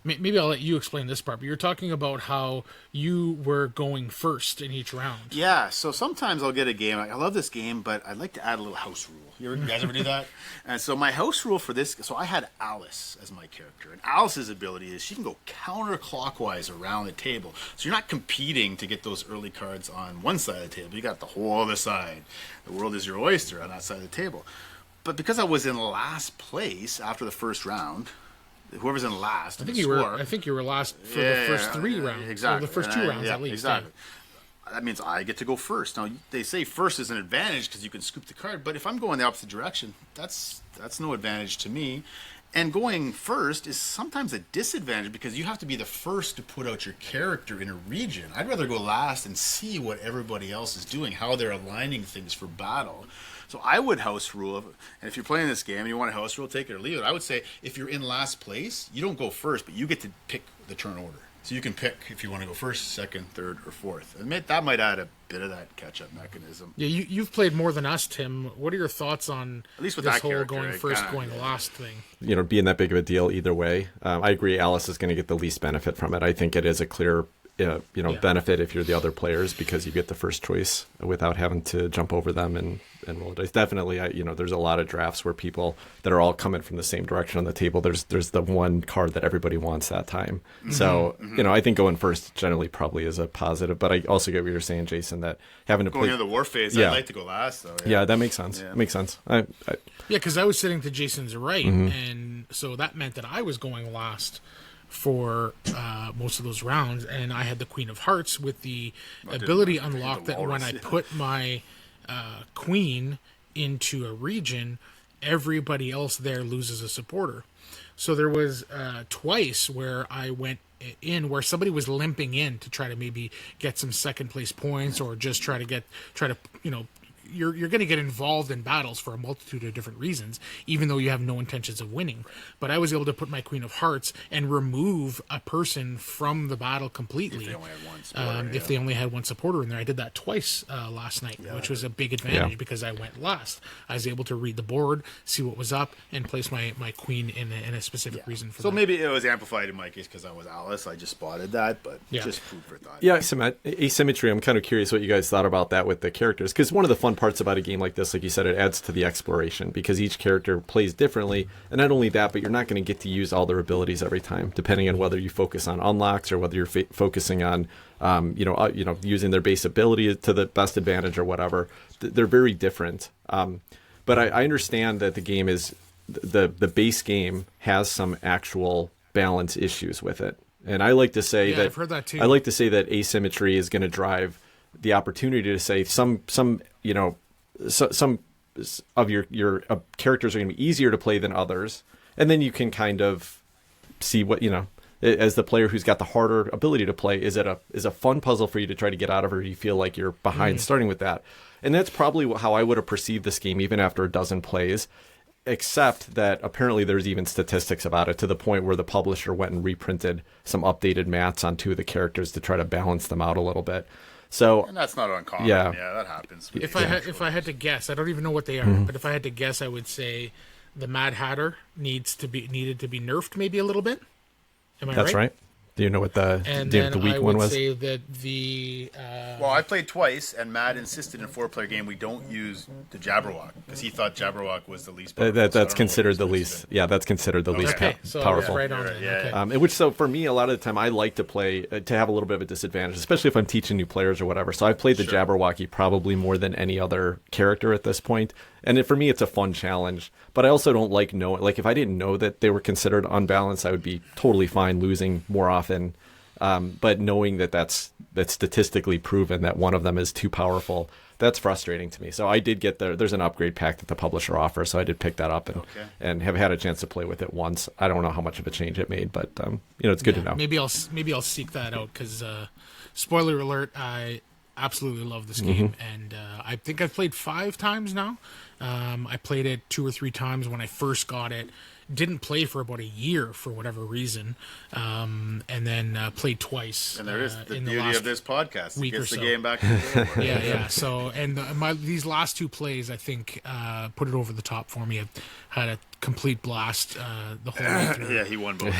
maybe I'll let you explain this part, but you're talking about how you were going first in each round. Yeah, so sometimes I'll get a game. I love this game, but I'd like to add a little house rule. You guys ever do that? And so my house rule for this, so I had Alice as my character. And Alice's ability is she can go counterclockwise around the table. So you're not competing to get those early cards on one side of the table. You got the whole other side. The world is your oyster on that side of the table. But because I was in last place after the first round, whoever's in last, I think you were last for the first 3 rounds. Exactly. Or the first 2 rounds at least. Exactly. That means I get to go first. Now they say first is an advantage because you can scoop the card, but if I'm going the opposite direction, that's no advantage to me. And going first is sometimes a disadvantage because you have to be the first to put out your character in a region. I'd rather go last and see what everybody else is doing, how they're aligning things for battle. So I would house rule, and if you're playing this game and you want a house rule, take it or leave it. I would say if you're in last place, you don't go first, but you get to pick the turn order. So you can pick if you want to go first, second, third, or fourth. And that might add a bit of that catch-up mechanism. Yeah, you've played more than us, Tim. What are your thoughts on at least with this that whole character, going first, going last thing? Being that big of a deal either way. I agree. Alice is going to get the least benefit from it. I think it is a clear, benefit if you're the other players because you get the first choice without having to jump over them and roll dice. Definitely, there's a lot of drafts where people that are all coming from the same direction on the table. There's the one card that everybody wants that time. So I think going first generally probably is a positive. But I also get what you're saying, Jason, that having to going into the war phase, I'd like to go last though. Yeah, that makes sense. Yeah. Makes sense. Because I was sitting to Jason's right, and so that meant that I was going last for most of those rounds, and I had the Queen of Hearts with the ability unlocked that when I put my queen into a region, everybody else there loses a supporter. So there was twice where I went in where somebody was limping in to try to maybe get some second place points or just try to you're going to get involved in battles for a multitude of different reasons, even though you have no intentions of winning. But I was able to put my Queen of Hearts and remove a person from the battle completely. If they only had one supporter in there. I did that twice last night, which was a big advantage because I went last. I was able to read the board, see what was up, and place my queen in a specific reason for that. So maybe it was amplified in my case because I was Alice. I just spotted that, but just food for thought. Yeah, asymmetry. I'm kind of curious what you guys thought about that with the characters, because one of the fun parts about a game like this, like you said, it adds to the exploration because each character plays differently, and not only that, but you're not going to get to use all their abilities every time, depending on whether you focus on unlocks or whether you're focusing on, using their base ability to the best advantage or whatever. They're very different. But I understand that the game is the base game has some actual balance issues with it, and I like to say that I've heard that too. I like to say that asymmetry is going to drive the opportunity to say some of your characters are going to be easier to play than others, and then you can kind of see what as the player who's got the harder ability to play, is a fun puzzle for you to try to get out of, or do you feel like you're behind starting with that? And that's probably how I would have perceived this game even after a dozen plays, except that apparently there's even statistics about it to the point where the publisher went and reprinted some updated mats on 2 of the characters to try to balance them out a little bit. So, and that's not uncommon. Yeah, that happens. If I had to guess, I don't even know what they are, but if I had to guess, I would say the Mad Hatter needed to be nerfed maybe a little bit. Am I right? That's right. Do you know what the And the then weak I one would was? say that the Well, I played twice, and Matt insisted in a 4-player game we don't use the Jabberwock because he thought Jabberwock was the least powerful. So I That's don't know considered what the he was least. Yeah, that's considered the least okay, so powerful. right on. Yeah, then, yeah, okay. yeah. And which, so for me, a lot of the time, I like to play to have a little bit of a disadvantage, especially if I'm teaching new players or whatever. So I've played the Jabberwocky probably more than any other character at this point. And for me, it's a fun challenge. But I also don't like knowing, like if I didn't know that they were considered unbalanced, I would be totally fine losing more often. But knowing that that's statistically proven that one of them is too powerful, that's frustrating to me. So I did get there's an upgrade pack that the publisher offers, so I did pick that up and have had a chance to play with it once. I don't know how much of a change it made, but it's good to know. Maybe I'll seek that out because spoiler alert, I absolutely love this game, and I think I've played 5 times now. I played it 2 or 3 times when I first got it. Didn't play for about a year for whatever reason, and then played twice. And there is the in the beauty last of this podcast. It week or gets the so. game back to the table. Yeah. So, and these last 2 plays, I think, put it over the top for me. I've had a complete blast the whole way through. Yeah, he won both.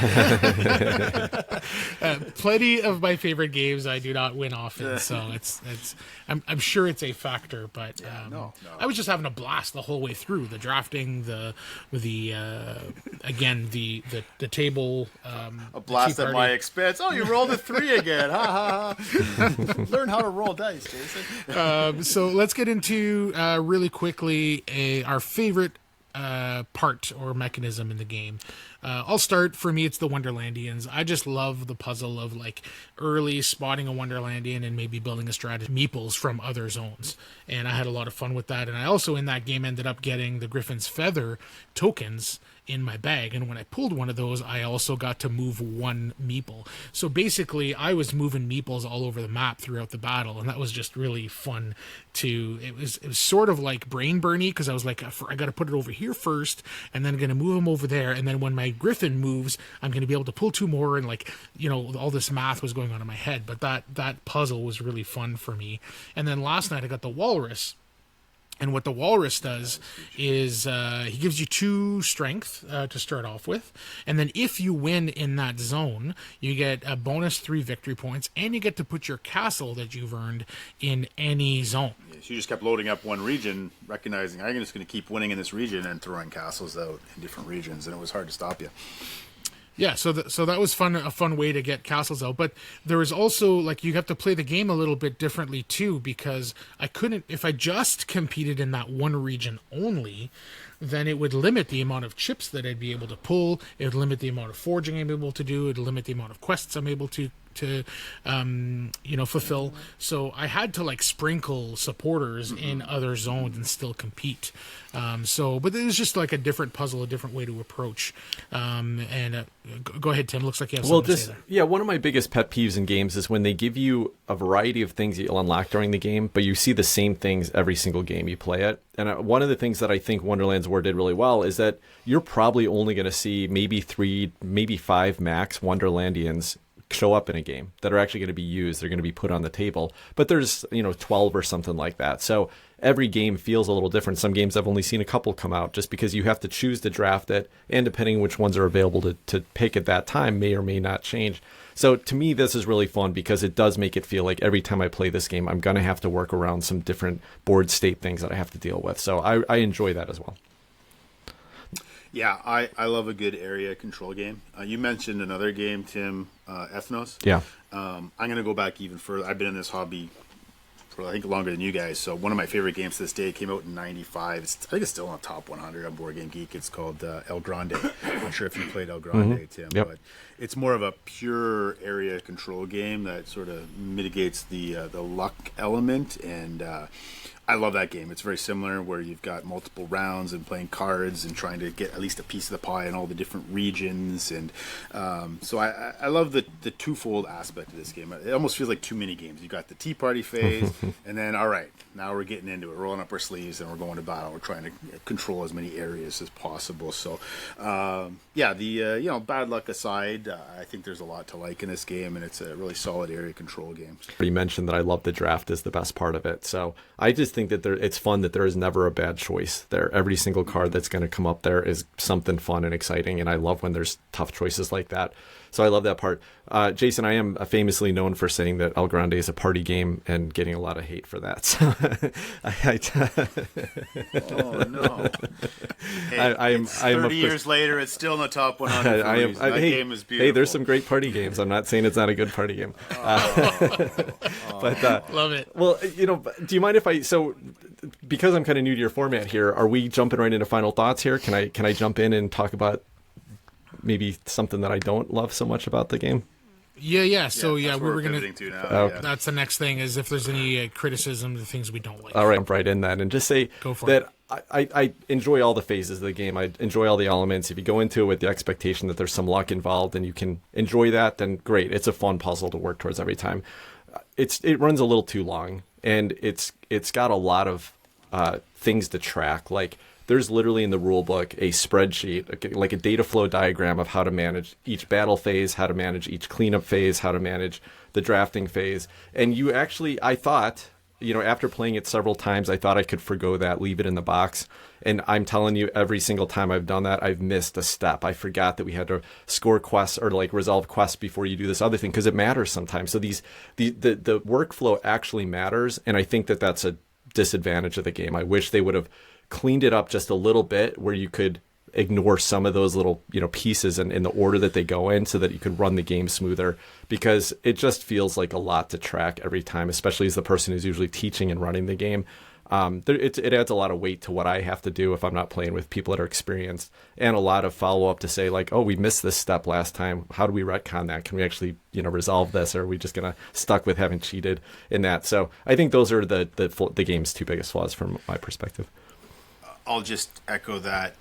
Plenty of my favorite games I do not win often, so I'm sure it's a factor, but no. I was just having a blast the whole way through. The drafting, the table, A blast tea at my party. expense. Oh, you rolled a 3 again. Ha ha ha. Learn how to roll dice, Jason. So let's get into really quickly our favorite part or mechanism in the game. I'll start. For me, it's the Wonderlandians. I just love the puzzle of like early spotting a Wonderlandian and maybe building a strategy meeples from other zones. And I had a lot of fun with that. And I also in that game ended up getting the Griffin's Feather tokens in my bag, and when I pulled one of those, I also got to move 1 meeple. So basically, I was moving meeples all over the map throughout the battle, and that was just really fun. It was sort of like brain burny because I was like, I got to put it over here first, and then I'm gonna move them over there, and then when my Griffin moves, I'm gonna be able to pull 2 more, and all this math was going on in my head. But that puzzle was really fun for me. And then last night I got the Walrus. And what the Walrus does is he gives you 2 strength to start off with. And then if you win in that zone, you get a bonus 3 victory points. And you get to put your castle that you've earned in any zone. So you just kept loading up one region, recognizing I'm just going to keep winning in this region and throwing castles out in different regions. And it was hard to stop you. Yeah, so that was fun. A fun way to get castles out. But there was also you have to play the game a little bit differently too, because I couldn't, if I just competed in that one region only, then it would limit the amount of chips that I'd be able to pull. It would limit the amount of forging I'm able to do. It would limit the amount of quests I'm able to fulfill. So I had to sprinkle supporters in other zones and still compete. But it was just a different puzzle, a different way to approach. Go ahead, Tim. Looks like you have something to say there. One of my biggest pet peeves in games is when they give you a variety of things that you'll unlock during the game, but you see the same things every single game you play it. And one of the things that I think Wonderland's War did really well is that you're probably only going to see maybe 3, maybe 5 max Wonderlandians show up in a game that are actually going to be used. They're going to be put on the table, but there's 12 or something like that. So every game feels a little different. Some games I've only seen a couple come out just because you have to choose to draft it, and depending on which ones are available to pick at that time may or may not change. So to me, this is really fun because it does make it feel like every time I play this game, I'm going to have to work around some different board state things that I have to deal with. So I enjoy that as well. Yeah, I love a good area control game. You mentioned another game, Tim, Ethnos. Yeah. I'm going to go back even further. I've been in this hobby for, I think, longer than you guys. So one of my favorite games to this day came out in 95. I think it's still on the top 100 on Board Game Geek. It's called El Grande. I'm not sure if you played El Grande, Tim. Yep. But it's more of a pure area control game that sort of mitigates the luck element. And I love that game. It's very similar where you've got multiple rounds and playing cards and trying to get at least a piece of the pie in all the different regions. And so I love the twofold aspect of this game. It almost feels like 2 mini games. You've got the tea party phase and then, all right, now we're getting into it, rolling up our sleeves and we're going to battle. We're trying to control as many areas as possible. So, bad luck aside, I think there's a lot to like in this game, and it's a really solid area control game. You mentioned that I love the draft is the best part of it. So I just just think that it's fun that there is never a bad choice there. Every single card that's going to come up there is something fun and exciting, and I love when there's tough choices like that. So I love that part. Jason, I am famously known for saying that El Grande is a party game and getting a lot of hate for that. So Oh no! Hey, I'm 30 years later, it's still in the top 100. That game is beautiful. Hey, there's some great party games. I'm not saying it's not a good party game. But Love it. Well, do you mind if because I'm kind of new to your format here, are we jumping right into final thoughts here? Can I jump in and talk about maybe something that I don't love so much about the game? Yeah. So we were gonna. That's the next thing is if there's any criticism, the things we don't like. All right, jump right in that and just say that I enjoy all the phases of the game. I enjoy all the elements. If you go into it with the expectation that there's some luck involved and you can enjoy that, then great. It's a fun puzzle to work towards every time. It runs a little too long, and it's got a lot of things to track. Like, there's literally in the rule book a spreadsheet, like a data flow diagram of how to manage each battle phase, how to manage each cleanup phase, how to manage the drafting phase. And you actually, I thought, after playing it several times, I thought I could forgo that, leave it in the box. And I'm telling you, every single time I've done that, I've missed a step. I forgot that we had to score quests or resolve quests before you do this other thing, because it matters sometimes. So the workflow actually matters, and I think that that's a disadvantage of the game. I wish they would have cleaned it up just a little bit, where you could ignore some of those little pieces in the order that they go in, so that you could run the game smoother, because it just feels like a lot to track every time, especially as the person who's usually teaching and running the game. It adds a lot of weight to what I have to do if I'm not playing with people that are experienced, and a lot of follow-up to say, like, oh, we missed this step last time. How do we retcon that? Can we actually resolve this, or are we just gonna stuck with having cheated in that? So I think those are the game's two biggest flaws from my perspective. I'll just echo that.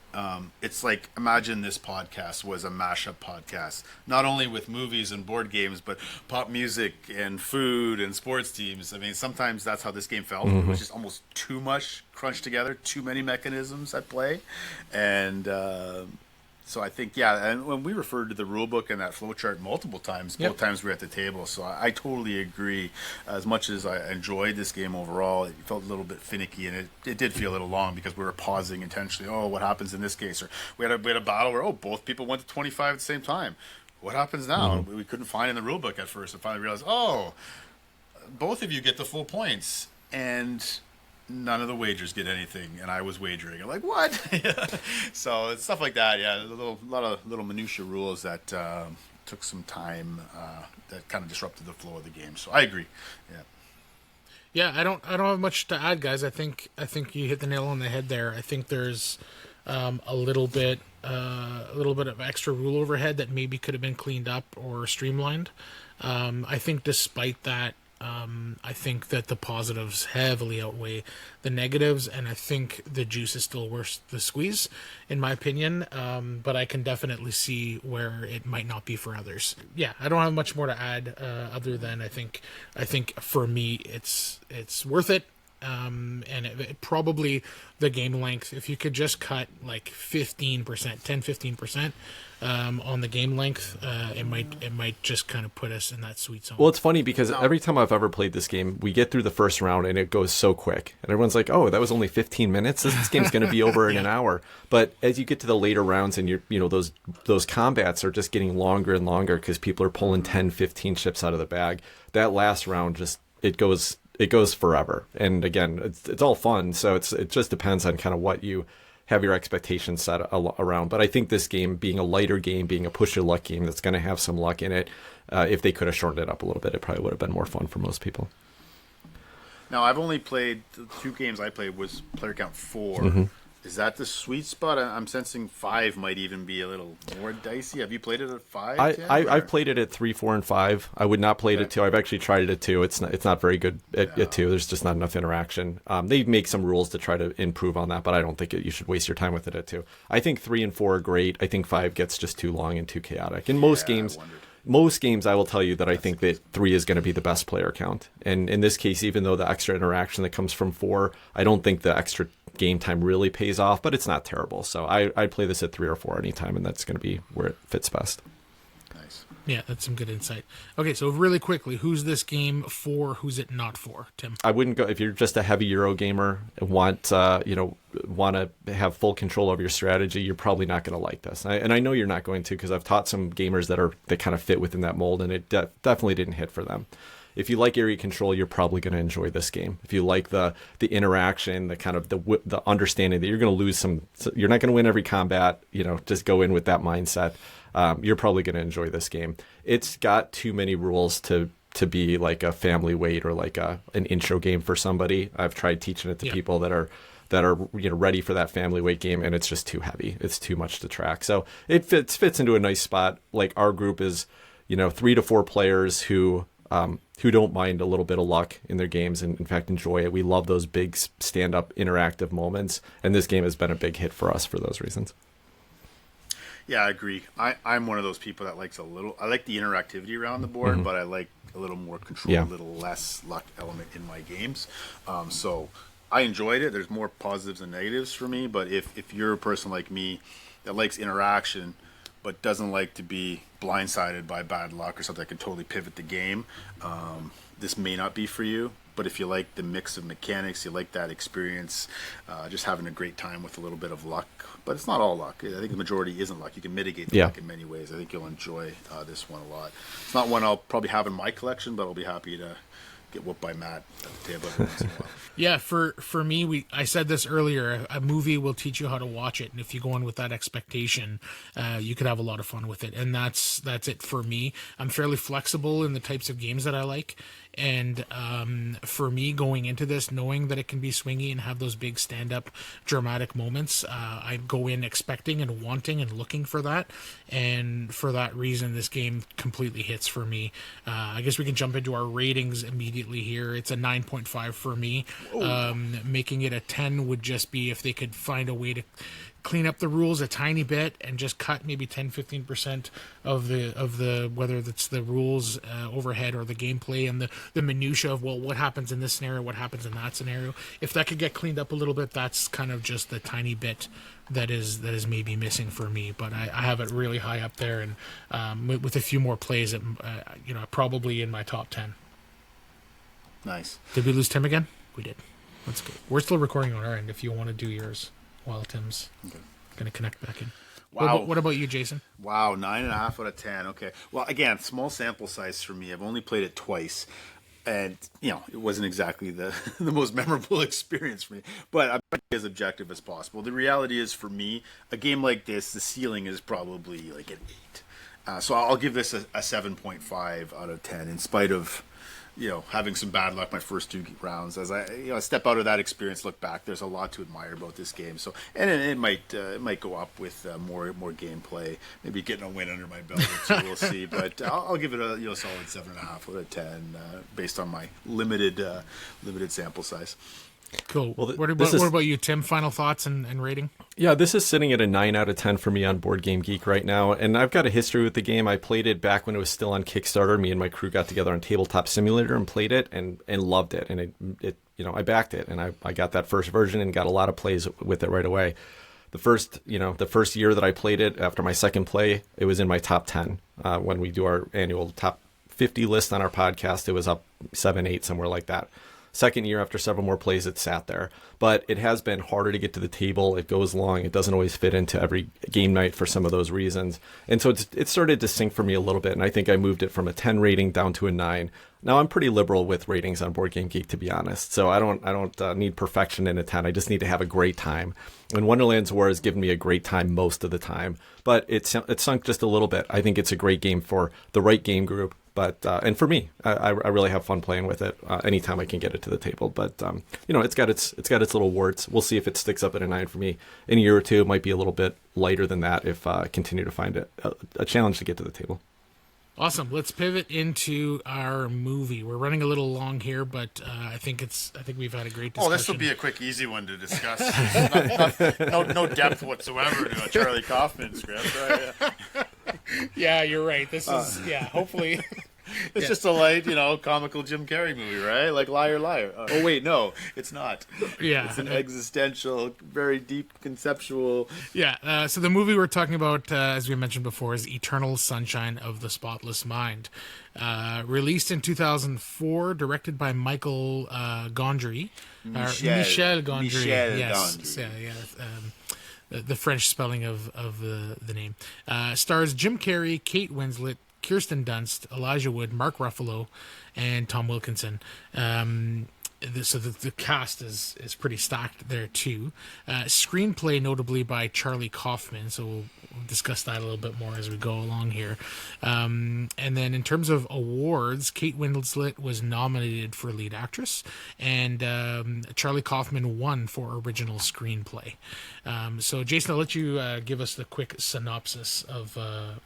It's like, imagine this podcast was a mashup podcast, not only with movies and board games, but pop music and food and sports teams. I mean, sometimes that's how this game felt. It was just almost too much crunched together, too many mechanisms at play. And so I think, and when we referred to the rule book and that flowchart multiple times, both times we were at the table. So I totally agree. As much as I enjoyed this game overall, it felt a little bit finicky, and it did feel a little long because we were pausing intentionally. Oh, what happens in this case? Or we had a battle where, both people went to 25 at the same time. What happens now? We couldn't find in the rule book at first, and finally realized, both of you get the full points. And none of the wagers get anything, and I was wagering. I'm like, what? So it's stuff like that. Yeah, a lot of little minutia rules that took some time, that kind of disrupted the flow of the game. So I agree. Yeah, I don't have much to add, guys. I think you hit the nail on the head there. I think there's a little bit of extra rule overhead that maybe could have been cleaned up or streamlined. I think despite that, I think that the positives heavily outweigh the negatives, and I think the juice is still worth the squeeze, in my opinion. But I can definitely see where it might not be for others. Yeah, I don't have much more to add, other than I think for me it's worth it. And it probably the game length, if you could just cut like 10-15% on the game length, it might just kind of put us in that sweet zone. Well, it's funny because every time I've ever played this game, we get through the first round and it goes so quick, and everyone's like, "Oh, that was only 15 minutes. This game's going to be over in an hour." But as you get to the later rounds, and those combats are just getting longer and longer because people are pulling 10, 15 chips out of the bag. That last round it goes forever. And again, it's all fun, so it just depends on kind of what you have your expectations set around. But I think this game, being a lighter game, being a push your luck game that's going to have some luck in it, if they could have shortened it up a little bit, it probably would have been more fun for most people. Now, I've only played, the 2 games I played was player count 4. Is that the sweet spot? I'm sensing 5 might even be a little more dicey. Have you played it at 5? I've played it at 3, 4, and 5. I would not play it at 2. I've actually tried it at 2. It's not very good at 2. There's just not enough interaction. They make some rules to try to improve on that, but I don't think you should waste your time with it at 2. I think 3 and 4 are great. I think 5 gets just too long and too chaotic. In most games, I will tell you that I think that 3 is going to be the best player count. And in this case, even though the extra interaction that comes from 4, I don't think the extra game time really pays off, but it's not terrible. So I'd play this at 3 or 4 anytime, and that's going to be where it fits best. nice. Yeah, that's some good insight. Okay, so really quickly, who's this game for? Who's it not for, Tim? I wouldn't go if you're just a heavy Euro gamer and want to have full control over your strategy. You're probably not going to like this, and I know you're not going to, because I've taught some gamers that kind of fit within that mold, and it definitely didn't hit for them. If you like area control, you're probably going to enjoy this game. If you like the interaction, the kind of the understanding that you're going to lose you're not going to win every combat. Just go in with that mindset. You're probably going to enjoy this game. It's got too many rules to be like a family weight or like an intro game for somebody. I've tried teaching it to people that are ready for that family weight game, and it's just too heavy. It's too much to track. So it fits into a nice spot. Like, our group is 3 to 4 players who don't mind a little bit of luck in their games, and in fact enjoy it. We love those big stand-up interactive moments, and this game has been a big hit for us for those reasons. Yeah, I agree. I'm one of those people that likes I like the interactivity around the board, but I like a little more control, a little less luck element in my games. So I enjoyed it. There's more positives than negatives for me, but if you're a person like me that likes interaction but doesn't like to be blindsided by bad luck or something that can totally pivot the game, this may not be for you. But if you like the mix of mechanics, you like that experience, just having a great time with a little bit of luck. But it's not all luck. I think the majority isn't luck. You can mitigate the luck in many ways. I think you'll enjoy this one a lot. It's not one I'll probably have in my collection, but I'll be happy to get whooped by Matt at the table every once in a while. Yeah, for me, I said this earlier, a movie will teach you how to watch it, and if you go in with that expectation, you could have a lot of fun with it, and that's it for me. I'm fairly flexible in the types of games that I like, and for me, going into this, knowing that it can be swingy and have those big stand-up dramatic moments, I go in expecting and wanting and looking for that, and for that reason, this game completely hits for me. I guess we can jump into our ratings immediately here. It's a 9.5 for me. Making it a 10 would just be if they could find a way to clean up the rules a tiny bit and just cut maybe 10-15% of the whether it's the rules overhead or the gameplay and the minutia of, well, what happens in this scenario, what happens in that scenario. If that could get cleaned up a little bit, that's kind of just the tiny bit that is maybe missing for me. But I have it really high up there, and with a few more plays, probably in my top 10. Nice. Did we lose Tim again? We did. That's good. We're still recording on our end if you want to do yours while Tim's going to connect back in. Wow. What about you, Jason? Wow, 9.5 out of 10. Okay. Well, again, small sample size for me. I've only played it twice. And, it wasn't exactly the most memorable experience for me. But I'm trying to be as objective as possible. The reality is, for me, a game like this, the ceiling is probably like an 8. So I'll give this a 7.5 out of 10 in spite of having some bad luck my first 2 rounds. As I step out of that experience, look back, there's a lot to admire about this game. So, and it might go up with more gameplay, maybe getting a win under my belt or 2. We'll see. But I'll give it a solid 7.5 out of 10 based on my limited sample size. Cool. Well, what about you, Tim? Final thoughts and rating? Yeah, this is sitting at a 9 out of 10 for me on Board Game Geek right now, and I've got a history with the game. I played it back when it was still on Kickstarter. Me and my crew got together on Tabletop Simulator and played it and loved it. And it I backed it, and I got that first version and got a lot of plays with it right away. The first year that I played it, after my second play, it was in my top 10. When we do our annual top 50 list on our podcast, it was up 7, 8, somewhere like that. Second year, after several more plays, it sat there. But it has been harder to get to the table. It goes long. It doesn't always fit into every game night for some of those reasons. And so it started to sink for me a little bit. And I think I moved it from a 10 rating down to a 9. Now, I'm pretty liberal with ratings on Board Game Geek, to be honest. So I don't need perfection in a 10. I just need to have a great time. And Wonderland's War has given me a great time most of the time. But it sunk just a little bit. I think it's a great game for the right game group. But and for me, I really have fun playing with it anytime I can get it to the table. But it's got its little warts. We'll see if it sticks up at a 9 for me in a year or 2. It might be a little bit lighter than that if I continue to find it a challenge to get to the table. Awesome. Let's pivot into our movie. We're running a little long here, but I think we've had a great discussion. Oh, this will be a quick, easy one to discuss. no depth whatsoever to a Charlie Kaufman script, right? Yeah, you're right. This is hopefully It's just a light, comical Jim Carrey movie, right? Like Liar Liar. Oh wait, no, it's not. Yeah. It's an existential, very deep, conceptual. Yeah. So the movie we're talking about, as we mentioned before, is Eternal Sunshine of the Spotless Mind. Released in 2004, directed by Michael Gondry. Michel Gondry. Michel yes. Gondry. Yeah. The French spelling of the name. Stars Jim Carrey, Kate Winslet, Kirsten Dunst, Elijah Wood, Mark Ruffalo, and Tom Wilkinson. So the cast is pretty stacked there too. Screenplay notably by Charlie Kaufman, so we'll discuss that a little bit more as we go along here. And then in terms of awards, Kate Winslet was nominated for lead actress, and Charlie Kaufman won for original screenplay. So Jason, I'll let you give us the quick synopsis of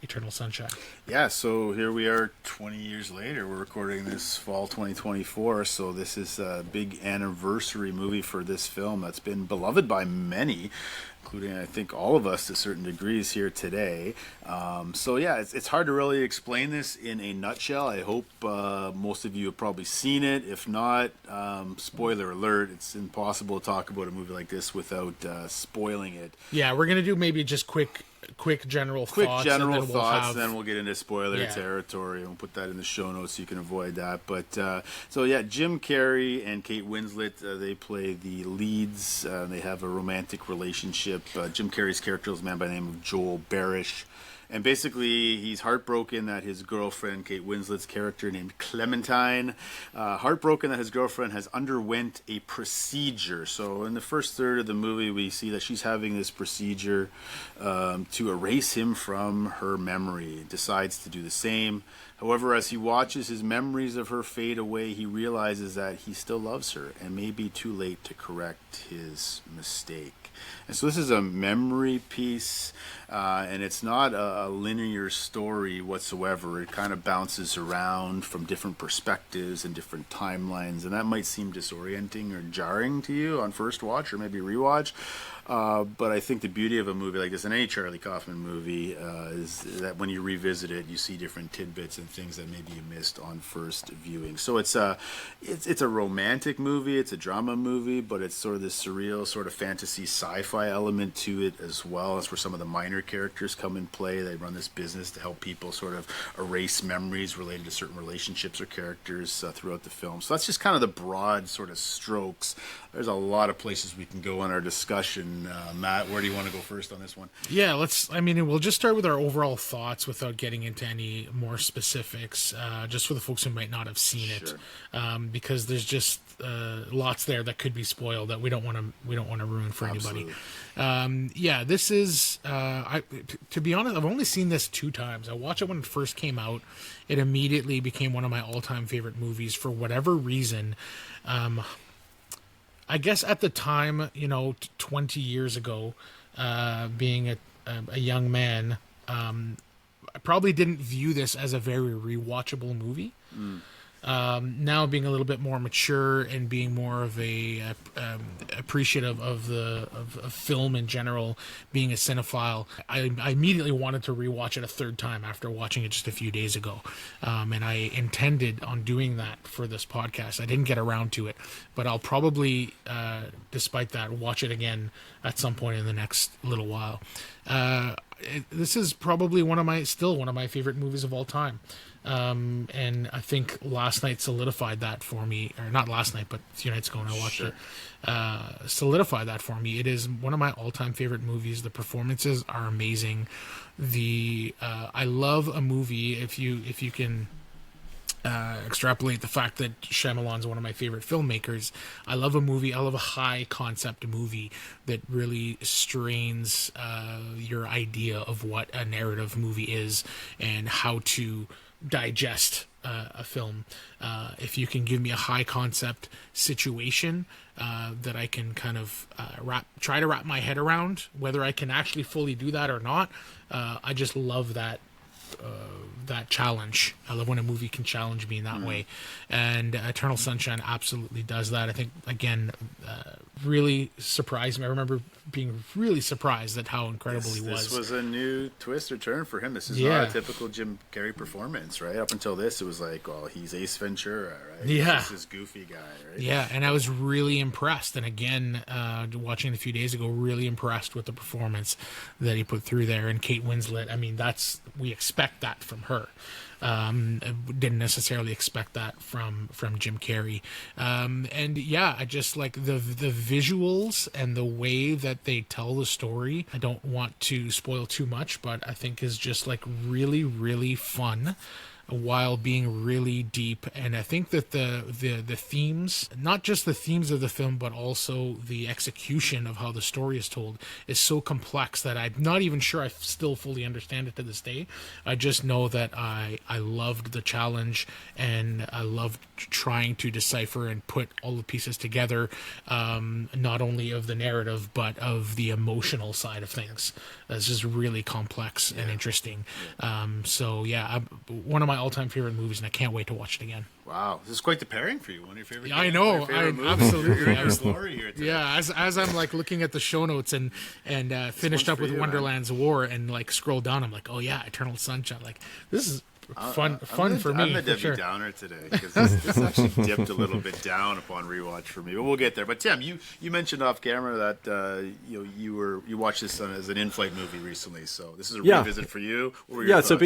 Eternal Sunshine. Yeah, so here we are 20 years later. We're recording this fall 2024, so this is a big anniversary movie for this film that's been beloved by many, including, I think, all of us to certain degrees here today. It's hard to really explain this in a nutshell. I hope most of you have probably seen it. If not, spoiler alert, it's impossible to talk about a movie like this without spoiling it. Yeah, we're going to do maybe just quick general thoughts. Then we'll get into spoiler territory, and we'll put that in the show notes so you can avoid that. But Jim Carrey and Kate Winslet, they play the leads. They have a romantic relationship. Jim Carrey's character is a man by the name of Joel Barish. And basically, he's heartbroken that his girlfriend, Kate Winslet's character named Clementine, heartbroken that his girlfriend has underwent a procedure. So in the first third of the movie, we see that she's having this procedure to erase him from her memory. Decides to do the same. However, as he watches his memories of her fade away, he realizes that he still loves her and may be too late to correct his mistake. And so this is a memory piece, and it's not a linear story whatsoever. It kind of bounces around from different perspectives and different timelines, and that might seem disorienting or jarring to you on first watch or maybe rewatch. But I think the beauty of a movie like this, and any Charlie Kaufman movie, is that when you revisit it, you see different tidbits and things that maybe you missed on first viewing. So it's a romantic movie, it's a drama movie, but it's sort of this surreal, sort of fantasy sci-fi element to it as well. That's where some of the minor characters come in play. They run this business to help people sort of erase memories related to certain relationships or characters throughout the film. So that's just kind of the broad sort of strokes. There's a lot of places we can go in our discussion. Matt, where do you want to go first on this one? Yeah, we'll just start with our overall thoughts without getting into any more specifics, just for the folks who might not have seen it, because there's just lots there that could be spoiled that we don't want to ruin for anybody. This is, to be honest, I've only seen this 2 times. I watched it when it first came out. It immediately became one of my all-time favorite movies for whatever reason. I guess at the time, 20 years ago, being a young man, I probably didn't view this as a very rewatchable movie. Now being a little bit more mature and being more of a appreciative of film in general, being a cinephile, I immediately wanted to rewatch it a third time after watching it just a few days ago, and I intended on doing that for this podcast. I didn't get around to it, but I'll probably, despite that, watch it again at some point in the next little while. This is probably one of my favorite movies of all time. And I think last night solidified that for me, or not last night, but a few nights ago when I watched it, solidified that for me. It is one of my all-time favorite movies. The performances are amazing. I love a movie if you can extrapolate the fact that Shyamalan's one of my favorite filmmakers. I love a high concept movie that really strains your idea of what a narrative movie is and how to digest a film. If you can give me a high concept situation that I can kind of try to wrap my head around, whether I can actually fully do that or not, I just love that that challenge. I love when a movie can challenge me in that way, and Eternal Sunshine absolutely does that. I think again, really surprised me. I remember being really surprised at how incredible he was. This was a new twist or turn for him. This is Yeah. not a typical Jim Carrey performance, right? Up until this, it was like, well, he's Ace Ventura, right? Yeah. He's this goofy guy, right? Yeah, and I was really impressed. And again, watching it a few days ago, really impressed with the performance that he put through there. And Kate Winslet, I mean, we expect that from her. Didn't necessarily expect that from Jim Carrey. And yeah, I just like the visuals and the way that they tell the story. I don't want to spoil too much, but I think is just like really, really fun, while being really deep. And I think that the themes, not just the themes of the film, but also the execution of how the story is told, is so complex that I'm not even sure I still fully understand it to this day. I just know that I loved the challenge, and I loved trying to decipher and put all the pieces together, not only of the narrative, but of the emotional side of things. That's just really complex and interesting. So yeah, one of my all-time favorite movies, and I can't wait to watch it again. Wow, this is quite the pairing for you. One of your favorite. I know, absolutely. You're in your glory here today. Yeah, as I'm like looking at the show notes and finished up with Wonderland's War and like scroll down, I'm like, oh yeah, Eternal Sunshine. Like this is fun for me. I'm the for Debbie sure. Downer today because this actually dipped a little bit down upon rewatch for me, but we'll get there. But Tim, you mentioned off camera that you watched this as an in-flight movie recently, so this is a revisit for you. What were your thoughts?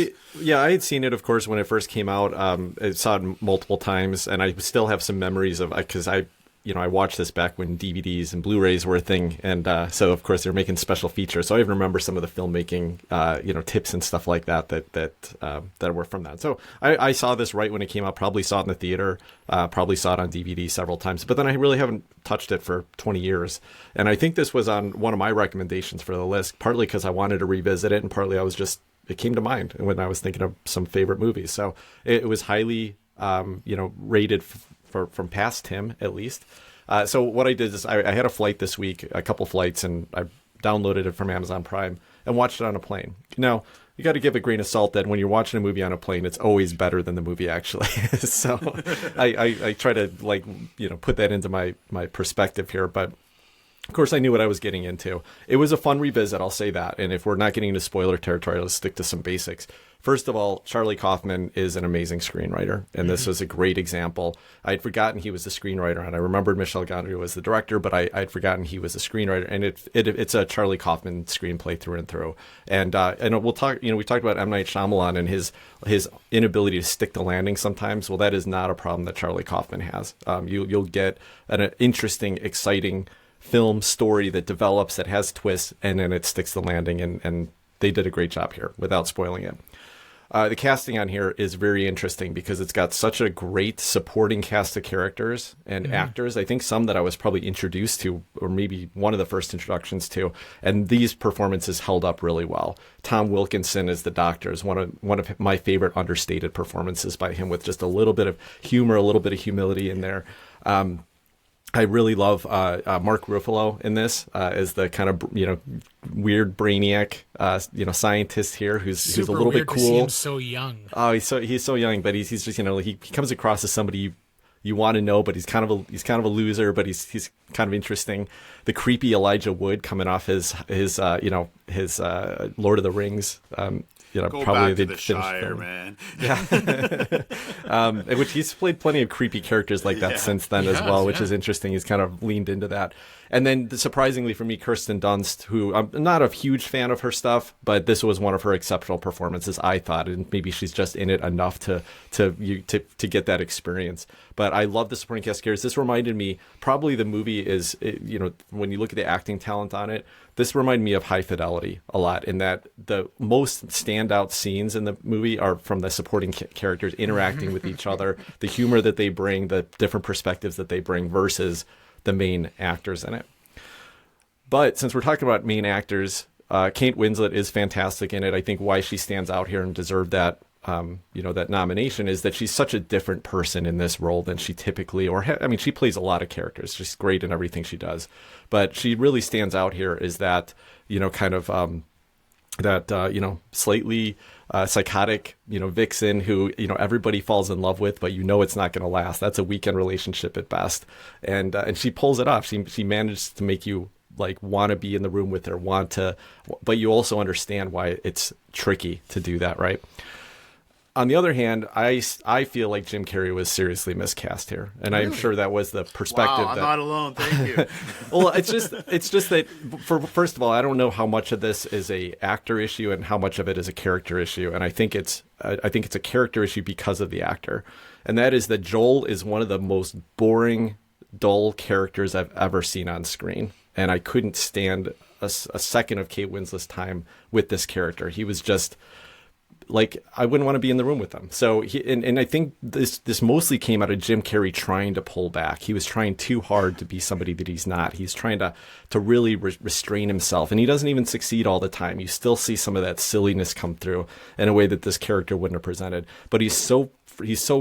I had seen it, of course, when it first came out. I saw it multiple times, and I still have some memories of because I watched this back when DVDs and Blu-rays were a thing, and so of course they're making special features. So I even remember some of the filmmaking, tips and stuff like that were from that. So I saw this right when it came out. Probably saw it in the theater. Probably saw it on DVD several times. But then I really haven't touched it for 20 years. And I think this was on one of my recommendations for the list. Partly because I wanted to revisit it, and partly it came to mind when I was thinking of some favorite movies. So it was highly, rated from past Tim, at least. So what I did is I had a flight this week, a couple flights, and I downloaded it from Amazon Prime and watched it on a plane. Now, you got to give a grain of salt that when you're watching a movie on a plane, it's always better than the movie actually is. So I try to put that into my perspective here. But of course, I knew what I was getting into. It was a fun revisit, I'll say that. And if we're not getting into spoiler territory, let's stick to some basics. First of all, Charlie Kaufman is an amazing screenwriter, and this was a great example. I'd forgotten he was the screenwriter, and I remembered Michel Gondry was the director, but I'd forgotten he was a screenwriter, and it's a Charlie Kaufman screenplay through and through. And we'll talk. We talked about M. Night Shyamalan and his inability to stick the landing sometimes. Well, that is not a problem that Charlie Kaufman has. You'll get an interesting, exciting film story that develops, that has twists, and then it sticks the landing, and they did a great job here without spoiling it. The casting on here is very interesting because it's got such a great supporting cast of characters and actors. I think some that I was probably introduced to, or maybe one of the first introductions to, and these performances held up really well. Tom Wilkinson as the doctor is one of my favorite understated performances by him, with just a little bit of humor, a little bit of humility in there. I really love Mark Ruffalo in this as the kind of weird brainiac scientist here who's a little bit cool. To see him so young. Oh, he's so young, but he's just he comes across as somebody you want to know, but he's kind of a loser, but he's kind of interesting. The creepy Elijah Wood coming off his Lord of the Rings. Go probably back to the Shire, man. Yeah, which he's played plenty of creepy characters like that since then as well, which is interesting. He's kind of leaned into that. And then, surprisingly for me, Kirsten Dunst, who I'm not a huge fan of her stuff, but this was one of her exceptional performances, I thought, and maybe she's just in it enough to get that experience. But I love the supporting cast characters. This reminded me, probably the movie is, when you look at the acting talent on it, this reminded me of High Fidelity a lot, in that the most standout scenes in the movie are from the supporting characters interacting with each other, the humor that they bring, the different perspectives that they bring versus the main actors in it. But since we're talking about main actors, Kate Winslet is fantastic in it. I think why she stands out here and deserved that that nomination is that she's such a different person in this role than she typically, she plays a lot of characters. She's great in everything she does, but she really stands out here is that, slightly psychotic, vixen who, everybody falls in love with, but it's not going to last. That's a weekend relationship at best. And she pulls it off. She managed to make you like want to be in the room with her, but you also understand why it's tricky to do that, right? On the other hand, I feel like Jim Carrey was seriously miscast here, and I'm sure that was the perspective. Wow, I'm not alone. Thank you. Well, it's just that first of all, I don't know how much of this is a actor issue and how much of it is a character issue, and I think it's a character issue because of the actor, and that is that Joel is one of the most boring, dull characters I've ever seen on screen, and I couldn't stand a second of Kate Winslet's time with this character. He was just like, I wouldn't want to be in the room with them. So and I think this mostly came out of Jim Carrey trying to pull back. He was trying too hard to be somebody that he's not. He's trying to really restrain himself, and he doesn't even succeed all the time. You still see some of that silliness come through in a way that this character wouldn't have presented. But he's so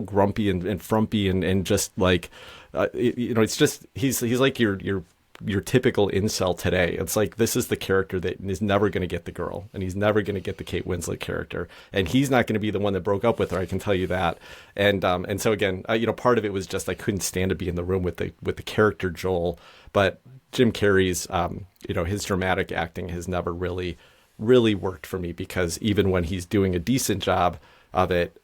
grumpy and frumpy and just like, it's just he's like your typical incel today. It's like, this is the character that is never going to get the girl, and he's never going to get the Kate Winslet character, and he's not going to be the one that broke up with her. I can tell you that. And so again, part of it was just I couldn't stand to be in the room with the character Joel. But Jim Carrey's his dramatic acting has never really worked for me, because even when he's doing a decent job of it,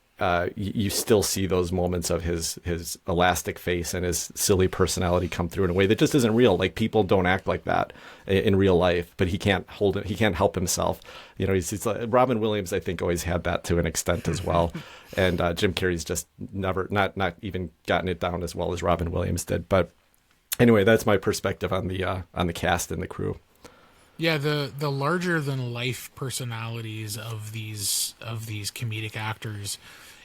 you still see those moments of his elastic face and his silly personality come through in a way that just isn't real. Like, people don't act like that in real life, but he can't he can't help himself. He's like, Robin Williams, I think, always had that to an extent as well. And Jim Carrey's just never, not even gotten it down as well as Robin Williams did. But anyway, that's my perspective on the cast and the crew. Yeah, the larger than life personalities of these comedic actors,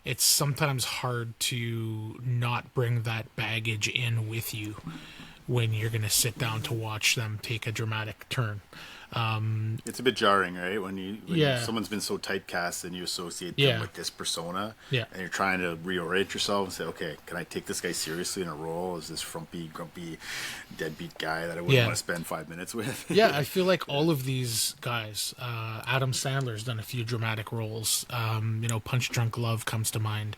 it's sometimes hard to not bring that baggage in with you when you're going to sit down to watch them take a dramatic turn. It's a bit jarring, right? When someone's been so typecast and you associate them with this persona, and you're trying to reorient yourself and say, okay, can I take this guy seriously in a role as this frumpy, grumpy, deadbeat guy that I wouldn't want to spend 5 minutes with? Yeah, I feel like all of these guys, Adam Sandler's done a few dramatic roles. Punch Drunk Love comes to mind,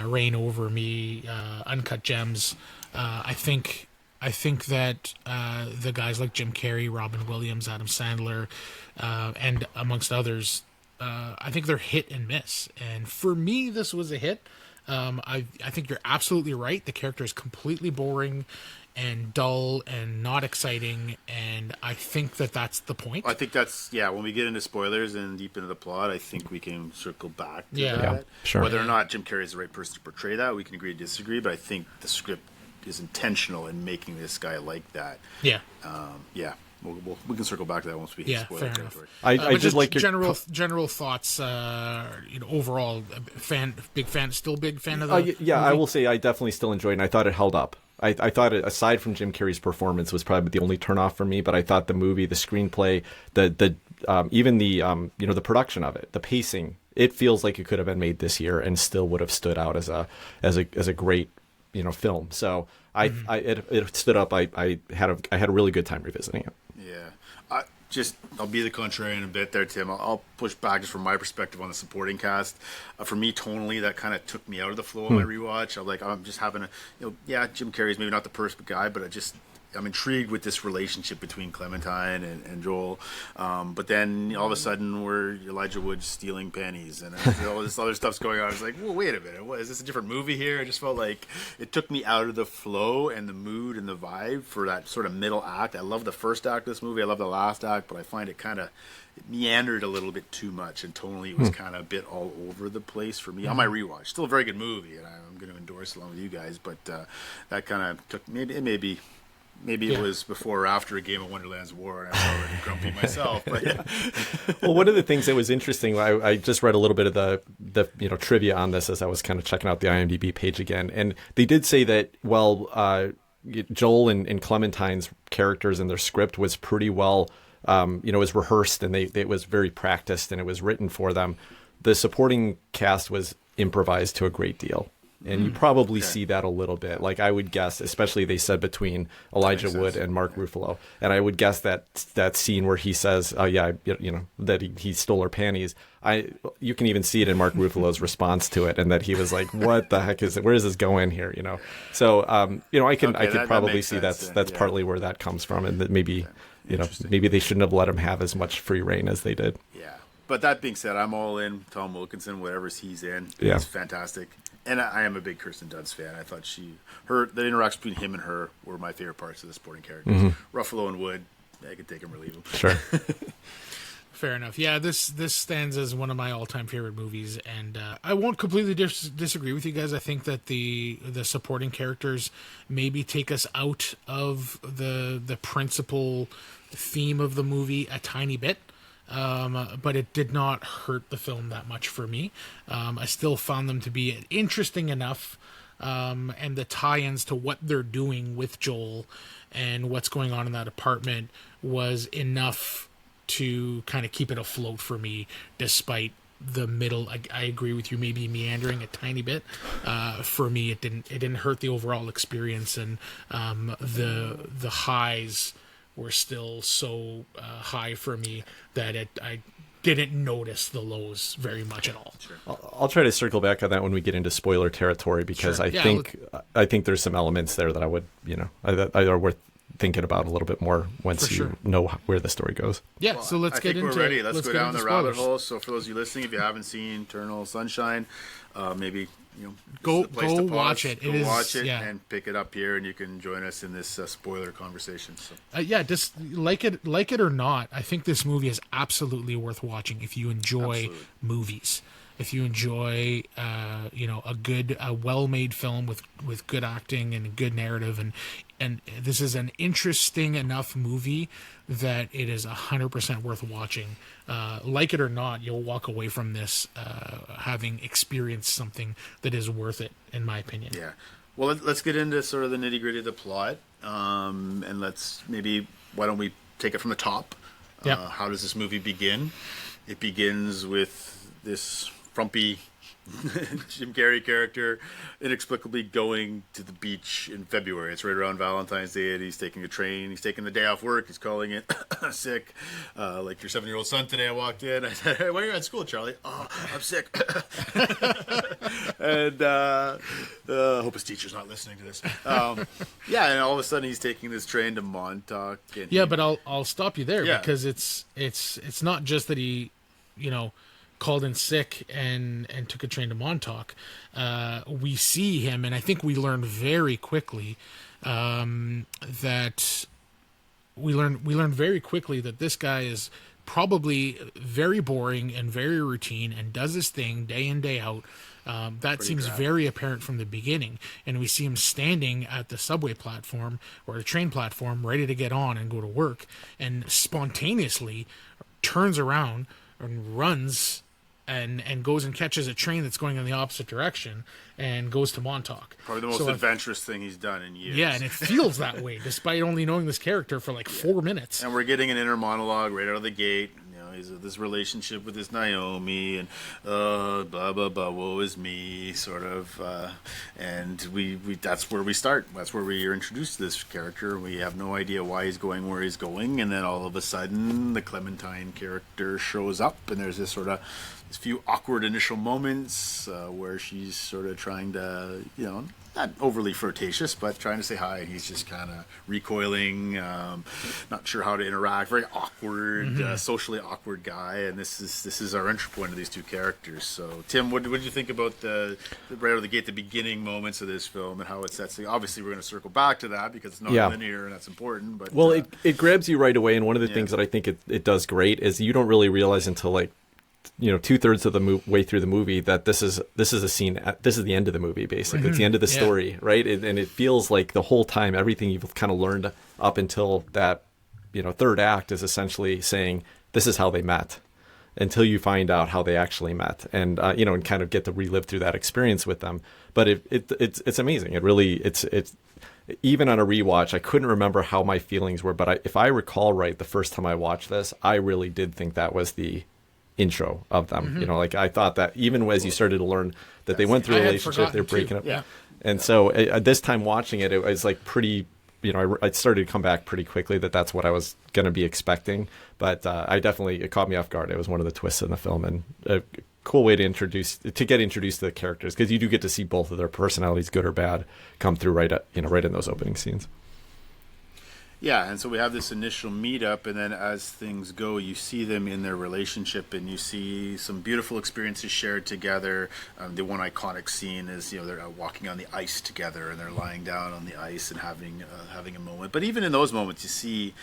Reign Over Me, Uncut Gems. I think that the guys like Jim Carrey, Robin Williams, Adam Sandler, and amongst others, I think they're hit and miss. And for me, this was a hit. I think you're absolutely right. The character is completely boring and dull and not exciting, and I think that's the point. I think that's, when we get into spoilers and deep into the plot, I think we can circle back to that. Yeah, sure. Whether or not Jim Carrey is the right person to portray that, we can agree to disagree, but I think the script is intentional in making this guy like that. Yeah. We can circle back to that once we hit spoiler territory. I just like your general thoughts. Overall, big fan of the movie? I will say I definitely still enjoyed it, and I thought it held up. I thought it, aside from Jim Carrey's performance, was probably the only turnoff for me. But I thought the movie, the screenplay, even the production of it, the pacing, it feels like it could have been made this year and still would have stood out as a great film. So it stood up. I had a really good time revisiting it. Yeah. I'll be the contrarian a bit there, Tim. I'll push back just from my perspective on the supporting cast. For me, tonally, that kind of took me out of the flow of my rewatch. I'm just having Jim Carrey's maybe not the perfect guy, but I'm intrigued with this relationship between Clementine and Joel. But then all of a sudden we're Elijah Wood stealing panties and all this other stuff's going on. I was like, well, wait a minute. What, is this a different movie here? I just felt like it took me out of the flow and the mood and the vibe for that sort of middle act. I love the first act of this movie. I love the last act, but I find it meandered a little bit too much, and tonally it was kind of a bit all over the place for me on my rewatch. Still a very good movie, and I'm going to endorse it along with you guys, but that kind of took Maybe it was before or after a game of Wonderland's War, and I was already grumpy myself. But well, one of the things that was interesting, I just read a little bit of the trivia on this as I was kind of checking out the IMDb page again, and they did say that Joel and Clementine's characters and their script was pretty well, was rehearsed, and it was very practiced, and it was written for them. The supporting cast was improvised to a great deal. And you probably see that a little bit. Like I would guess, especially they said between Elijah Wood and Mark Ruffalo. And I would guess that scene where he says, "Oh yeah, that he stole her panties." You can even see it in Mark Ruffalo's response to it, and that he was like, "What the heck is it? Where is this going here?" So I could probably see that's partly where that comes from, and that maybe maybe they shouldn't have let him have as much free reign as they did. Yeah. But that being said, I'm all in Tom Wilkinson, whatever he's in. He's fantastic. And I am a big Kirsten Dunst fan. I thought the interaction between him and her were my favorite parts of the supporting characters. Ruffalo and Wood, I could take him or leave him. Sure. Fair enough. Yeah, this stands as one of my all-time favorite movies, and I won't completely disagree with you guys. I think that the supporting characters maybe take us out of the principal theme of the movie a tiny bit. But it did not hurt the film that much for me. I still found them to be interesting enough, and the tie-ins to what they're doing with Joel and what's going on in that apartment was enough to kind of keep it afloat for me, despite the middle. I agree with you, maybe meandering a tiny bit. For me, it didn't hurt the overall experience, and the highs were still so high for me that I didn't notice the lows very much at all. Sure. I'll try to circle back on that when we get into spoiler territory, because I think there's some elements there that I would that are worth thinking about a little bit more once you know where the story goes. Yeah, well, so let's get into it. We're ready. Let's go down the rabbit hole. So for those of you listening, if you haven't seen Eternal Sunshine, maybe go watch it. Watch it and pick it up here, and you can join us in this spoiler conversation. So just like it or not, I think this movie is absolutely worth watching if you enjoy movies. If you enjoy, a well-made film with good acting and good narrative, and this is an interesting enough movie that it is 100% worth watching. Like it or not, you'll walk away from this having experienced something that is worth it, in my opinion. Yeah. Well, let's get into sort of the nitty-gritty of the plot, and why don't we take it from the top? How does this movie begin? It begins with this frumpy Jim Carrey character inexplicably going to the beach in February. It's right around Valentine's Day, and he's taking a train. He's taking the day off work. He's calling it sick. Like your 7-year-old son today, I walked in. I said, "Hey, why are you at school, Charlie?" "Oh, I'm sick." And I hope his teacher's not listening to this. And all of a sudden he's taking this train to Montauk. But I'll stop you there because it's not just that he, called in sick and took a train to Montauk. We see him, and I think we learn very quickly that this guy is probably very boring and very routine and does his thing day in, day out. That seems very apparent from the beginning, and we see him standing at the subway platform or the train platform ready to get on and go to work, and spontaneously turns around and runs and goes and catches a train that's going in the opposite direction and goes to Montauk. Probably the most adventurous thing he's done in years. Yeah, and it feels that way, despite only knowing this character for like 4 minutes. And we're getting an inner monologue right out of the gate. He's this relationship with this Naomi, and blah blah blah, woe is me, sort of. And we that's where we start. That's where we are introduced to this character. We have no idea why he's going where he's going, and then all of a sudden, the Clementine character shows up, and there's this few awkward initial moments where she's sort of trying to, not overly flirtatious, but trying to say hi, and he's just kind of recoiling, not sure how to interact, very awkward, socially awkward guy, and this is our entry point of these two characters. So, Tim, what did you think about the right out of the gate, the beginning moments of this film, and how it sets? Obviously, we're going to circle back to that because it's not linear, and that's important. But it grabs you right away, and one of the things that I think it does great is you don't really realize until 2/3 of the way through the movie that this is a scene. This is the end of the movie, basically. It's the end of the story, right? And it feels like the whole time, everything you've kind of learned up until that, third act is essentially saying this is how they met, until you find out how they actually met, and and kind of get to relive through that experience with them. But it's amazing. It really it's even on a rewatch, I couldn't remember how my feelings were, but if I recall right, the first time I watched this, I really did think that was the intro of them. You know, like I thought that even as you started to learn that they went through a relationship, they're breaking up. Yeah. And so at this time watching it, it was like pretty, you know, I started to come back pretty quickly that's what I was going to be expecting. But it caught me off guard. It was one of the twists in the film, and a cool way to get introduced to the characters, because you do get to see both of their personalities, good or bad, come through right in those opening scenes. Yeah, and so we have this initial meetup, and then as things go, you see them in their relationship, and you see some beautiful experiences shared together. The one iconic scene is, you know, they're walking on the ice together, and they're lying down on the ice and having a moment. But even in those moments, you see,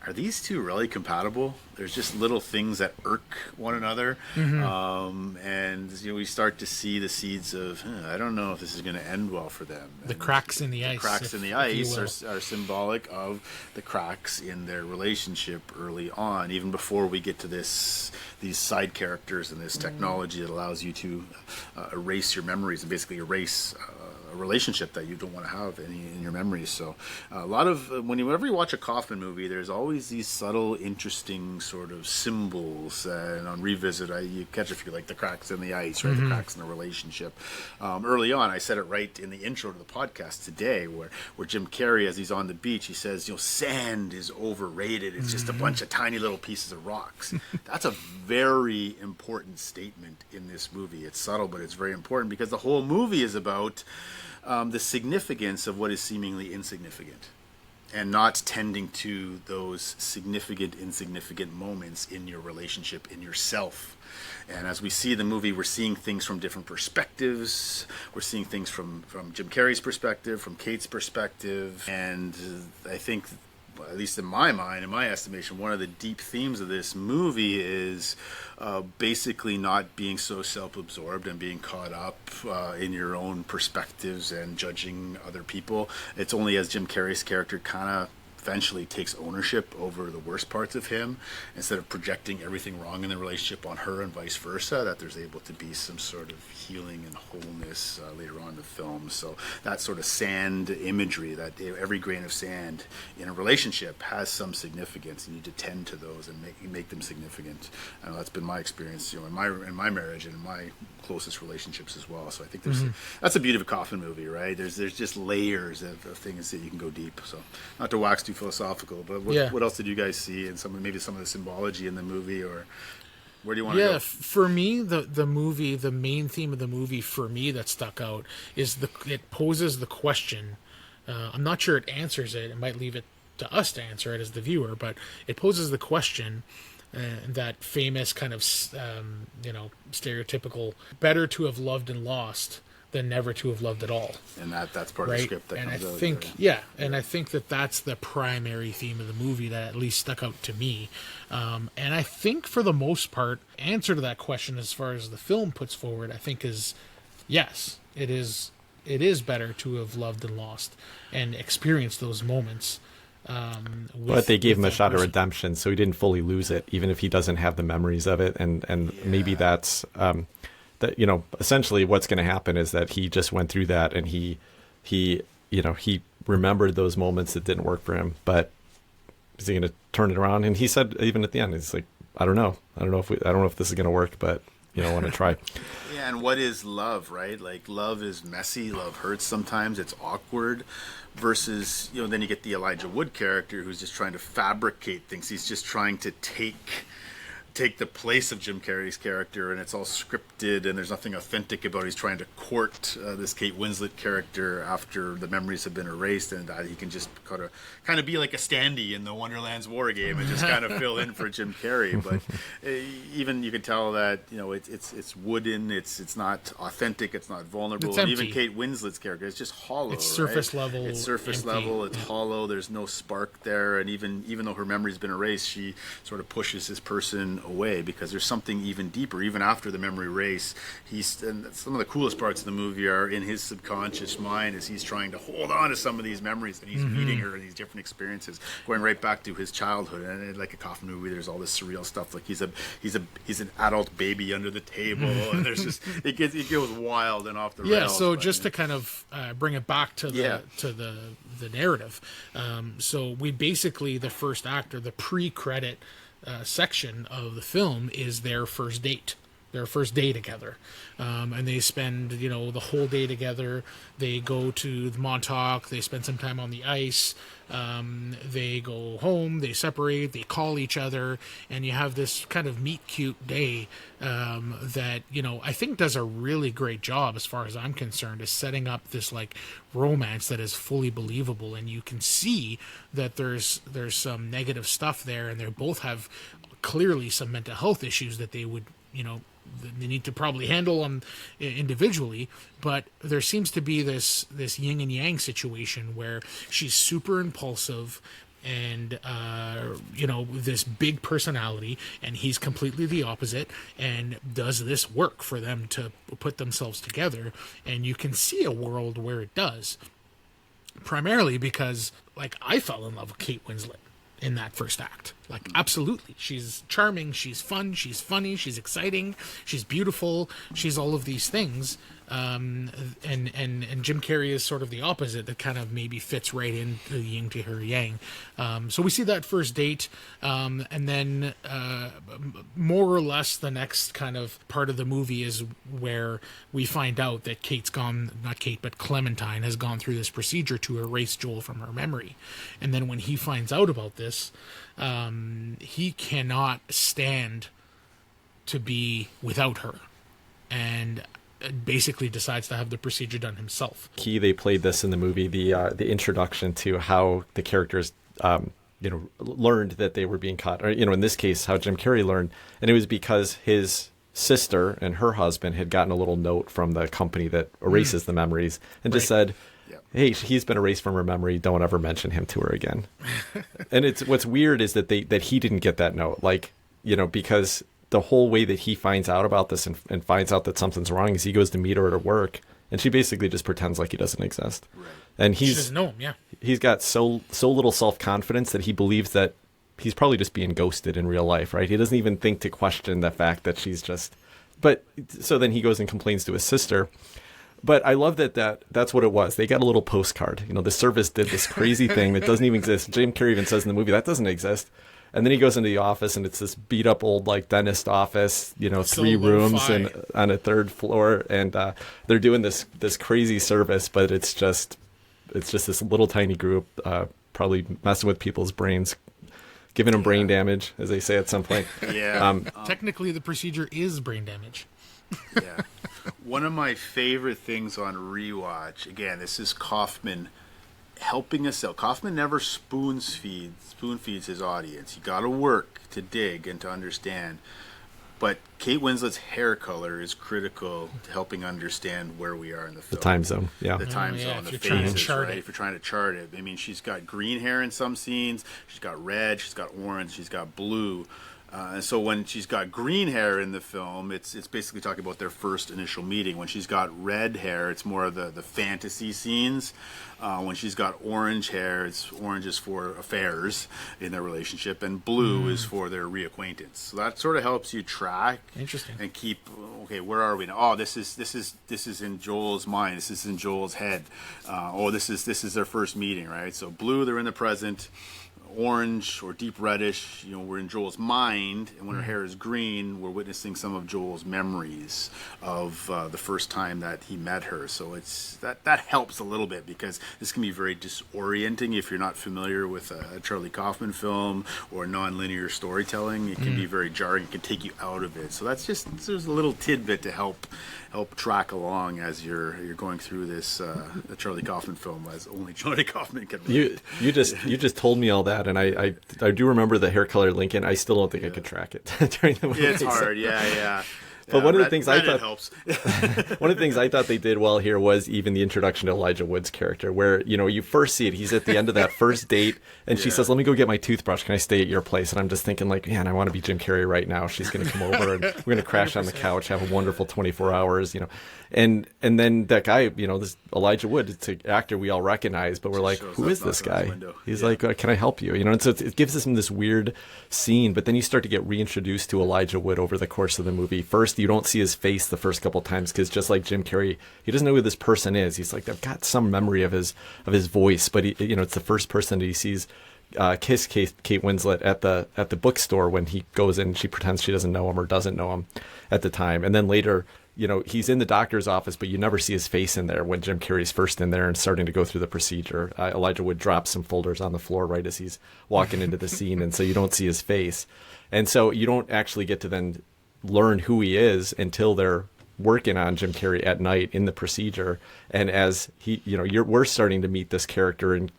are these two really compatible? There's just little things that irk one another. And you know, we start to see the seeds of, I don't know if this is going to end well for them. The cracks in the ice. Cracks in the ice are symbolic of the cracks in their relationship early on, even before we get to these side characters and this technology that allows you to erase your memories and basically erase a relationship that you don't want to have any in your memories. So a lot of whenever you watch a Kaufman movie, there's always these subtle, interesting sort of symbols, and on revisit you catch a few, like the cracks in the ice, right? The cracks in the relationship. Early on, I said it right in the intro to the podcast today, where Jim Carrey, as he's on the beach, he says, you know, sand is overrated, it's just a bunch of tiny little pieces of rocks. That's a very important statement in this movie. It's subtle, but it's very important, because the whole movie is about the significance of what is seemingly insignificant, and not tending to those significant, insignificant moments in your relationship, in yourself. And as we see the movie, we're seeing things from different perspectives. We're seeing things from Jim Carrey's perspective, from Kate's perspective. And I think, at least in my mind, in my estimation, one of the deep themes of this movie is basically not being so self-absorbed and being caught up in your own perspectives and judging other people. It's only as Jim Carrey's character kind of eventually takes ownership over the worst parts of him, instead of projecting everything wrong in the relationship on her and vice versa, that there's able to be some sort of healing and wholeness later on in the film. So that sort of sand imagery, that every grain of sand in a relationship has some significance, and you need to tend to those and make them significant. And that's been my experience, you know, in my marriage and in my closest relationships as well. So I think that's the beauty of a Kaufman movie, right? There's just layers of things that you can go deep. So not to wax too philosophical, but what else did you guys see, and maybe some of the symbology in the movie, or where do you want to go? For me, the movie, the main theme of the movie for me that stuck out is it poses the question. I'm not sure it answers it. It might leave it to us to answer it as the viewer, but it poses the question. That famous kind of, stereotypical, better to have loved and lost than never to have loved at all. And that's part of the script that comes out. And I think that's the primary theme of the movie that at least stuck out to me. And I think for the most part, answer to that question as far as the film puts forward, I think is yes, it is better to have loved and lost and experienced those moments. But they gave him a shot at redemption, so he didn't fully lose it, even if he doesn't have the memories of it. And maybe that's that, you know, essentially what's going to happen is that he just went through that, and he remembered those moments that didn't work for him. But is he going to turn it around? And he said even at the end, he's like, I don't know if this is going to work, but you know, I want to try. Yeah, and what is love, right? Like, love is messy, love hurts sometimes, it's awkward, versus, you know, then you get the Elijah Wood character who's just trying to fabricate things. He's just trying to take the place of Jim Carrey's character, and it's all scripted, and there's nothing authentic about it. He's trying to court this Kate Winslet character after the memories have been erased, and that he can just kind of be like a standee in the Wonderland's war game and just kind of fill in for Jim Carrey. But even you can tell that, you know, it's wooden, it's not authentic, it's not vulnerable. It's and empty. even Kate Winslet's character, it's just hollow. It's surface right? level. It's surface empty. level. It's hollow. There's no spark there, and even though her memory's been erased, she sort of pushes this person away, because there's something even deeper. Even after the memory race, and some of the coolest parts of the movie are in his subconscious mind, as he's trying to hold on to some of these memories, and he's meeting her in these different experiences, going right back to his childhood. And like a Kaufman movie, there's all this surreal stuff, like he's an adult baby under the table, and there's just it goes wild and off the rails. Yeah, so just to kind of bring it back to the narrative. So we basically, the first act, or the pre-credit section of the film is their first day together. And they spend, the whole day together. They go to the Montauk, they spend some time on the ice, they go home, they separate, they call each other, and you have this kind of meet cute day that, I think does a really great job, as far as I'm concerned, is setting up this like romance that is fully believable, and you can see that there's some negative stuff there, and they both have clearly some mental health issues that they would, they need to probably handle them individually, but there seems to be this yin and yang situation where she's super impulsive and this big personality, and he's completely the opposite. And does this work for them to put themselves together? And you can see a world where it does, primarily because like I fell in love with Kate Winslet in that first act. Like, absolutely. She's charming, she's fun, she's funny, she's exciting, she's beautiful, she's all of these things. And Jim Carrey is sort of the opposite, that kind of maybe fits right into the yin to her yang. So we see that first date, and then more or less the next kind of part of the movie is where we find out that Clementine has gone through this procedure to erase Joel from her memory. And then when he finds out about this, he cannot stand to be without her, and basically decides to have the procedure done himself. They played this in the movie, the introduction to how the characters learned that they were being caught, or in this case how Jim Carrey learned, and it was because his sister and her husband had gotten a little note from the company that erases the memories, and just said, hey, he's been erased from her memory, don't ever mention him to her again. And what's weird is that he didn't get that note, because the whole way that he finds out about this and finds out that something's wrong is he goes to meet her at work, and she basically just pretends like he doesn't exist. Right. And she doesn't know him, yeah. He's got so little self-confidence that he believes that he's probably just being ghosted in real life, right? He doesn't even think to question the fact that she's just... But so then he goes and complains to his sister. But I love that's what it was. They got a little postcard. The service did this crazy thing that doesn't even exist. Jim Carrey even says in the movie, that doesn't exist. And then he goes into the office, and it's this beat up old dentist office, 3 rooms and on a 3rd floor, and they're doing this crazy service, but it's just this little tiny group, probably messing with people's brains, giving them brain damage, as they say at some point. Yeah. Technically, the procedure is brain damage. Yeah. One of my favorite things on rewatch, again, this is Kaufman helping us out. Kaufman never spoon feeds his audience. You got to work to dig and to understand. But Kate Winslet's hair color is critical to helping understand where we are in the film. The time zone, yeah. The time zone, the phases, right? If you're trying to chart it. I mean, she's got green hair in some scenes. She's got red. She's got orange. She's got blue. And so when she's got green hair in the film, it's basically talking about their first initial meeting. When she's got red hair, it's more of the fantasy scenes. When she's got orange hair, orange is for affairs in their relationship, and blue is for their reacquaintance. So that sort of helps you track and keep, okay, where are we now? Oh, this is in Joel's mind. This is in Joel's head. This is their first meeting, right? So blue, they're in the present. Orange or deep reddish, we're in Joel's mind, and when her hair is green, we're witnessing some of Joel's memories of the first time that he met her. So it's that helps a little bit, because this can be very disorienting if you're not familiar with a Charlie Kaufman film or nonlinear storytelling. It can be very jarring. It can take you out of it. So there's a little tidbit to help track along as you're going through this the Charlie Kaufman film, as only Charlie Kaufman can relate. You just told me all that, and I do remember the hair color, Lincoln. I still don't think I could track it during the movie. It's hard, yeah. But one of the things I thought helps. one of the things I thought they did well here was even the introduction to Elijah Wood's character, where you first see it. He's at the end of that first date, and she says, "Let me go get my toothbrush. Can I stay at your place?" And I'm just thinking, man, I want to be Jim Carrey right now. She's going to come over, and we're going to crash 100%. On the couch, have a wonderful 24 hours, And then that guy, this Elijah Wood, it's an actor we all recognize, but we're like, who is this guy? He's like, can I help you? And so it gives us this weird scene, but then you start to get reintroduced to Elijah Wood over the course of the movie. First, you don't see his face the first couple times, because just like Jim Carrey, he doesn't know who this person is. He's like, I've got some memory of his voice, but it's the first person that he sees kiss Kate Winslet at the bookstore when he goes in. She pretends she doesn't know him or doesn't know him at the time, and then later, he's in the doctor's office, but you never see his face in there when Jim Carrey's first in there and starting to go through the procedure. Elijah Wood drops some folders on the floor right as he's walking into the scene, and so you don't see his face, and so you don't actually get to then learn who he is until they're working on Jim Carrey at night in the procedure. And as we're starting to meet this character, and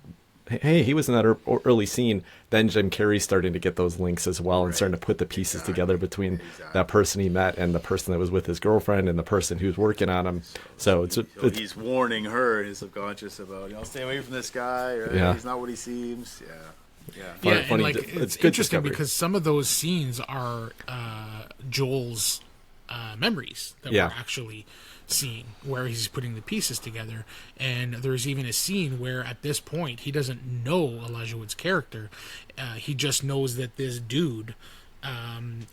hey, he was in that early scene, then Jim Carrey's starting to get those links as well, and starting to put the pieces together between that person he met and the person that was with his girlfriend and the person who's working on him. So he's warning her in his subconscious about, stay away from this guy, or he's not what he seems. Yeah, and it's interesting discovery. Because some of those scenes are Joel's memories that we're actually seeing, where he's putting the pieces together. And there's even a scene where at this point he doesn't know Elijah Wood's character. He just knows that this dude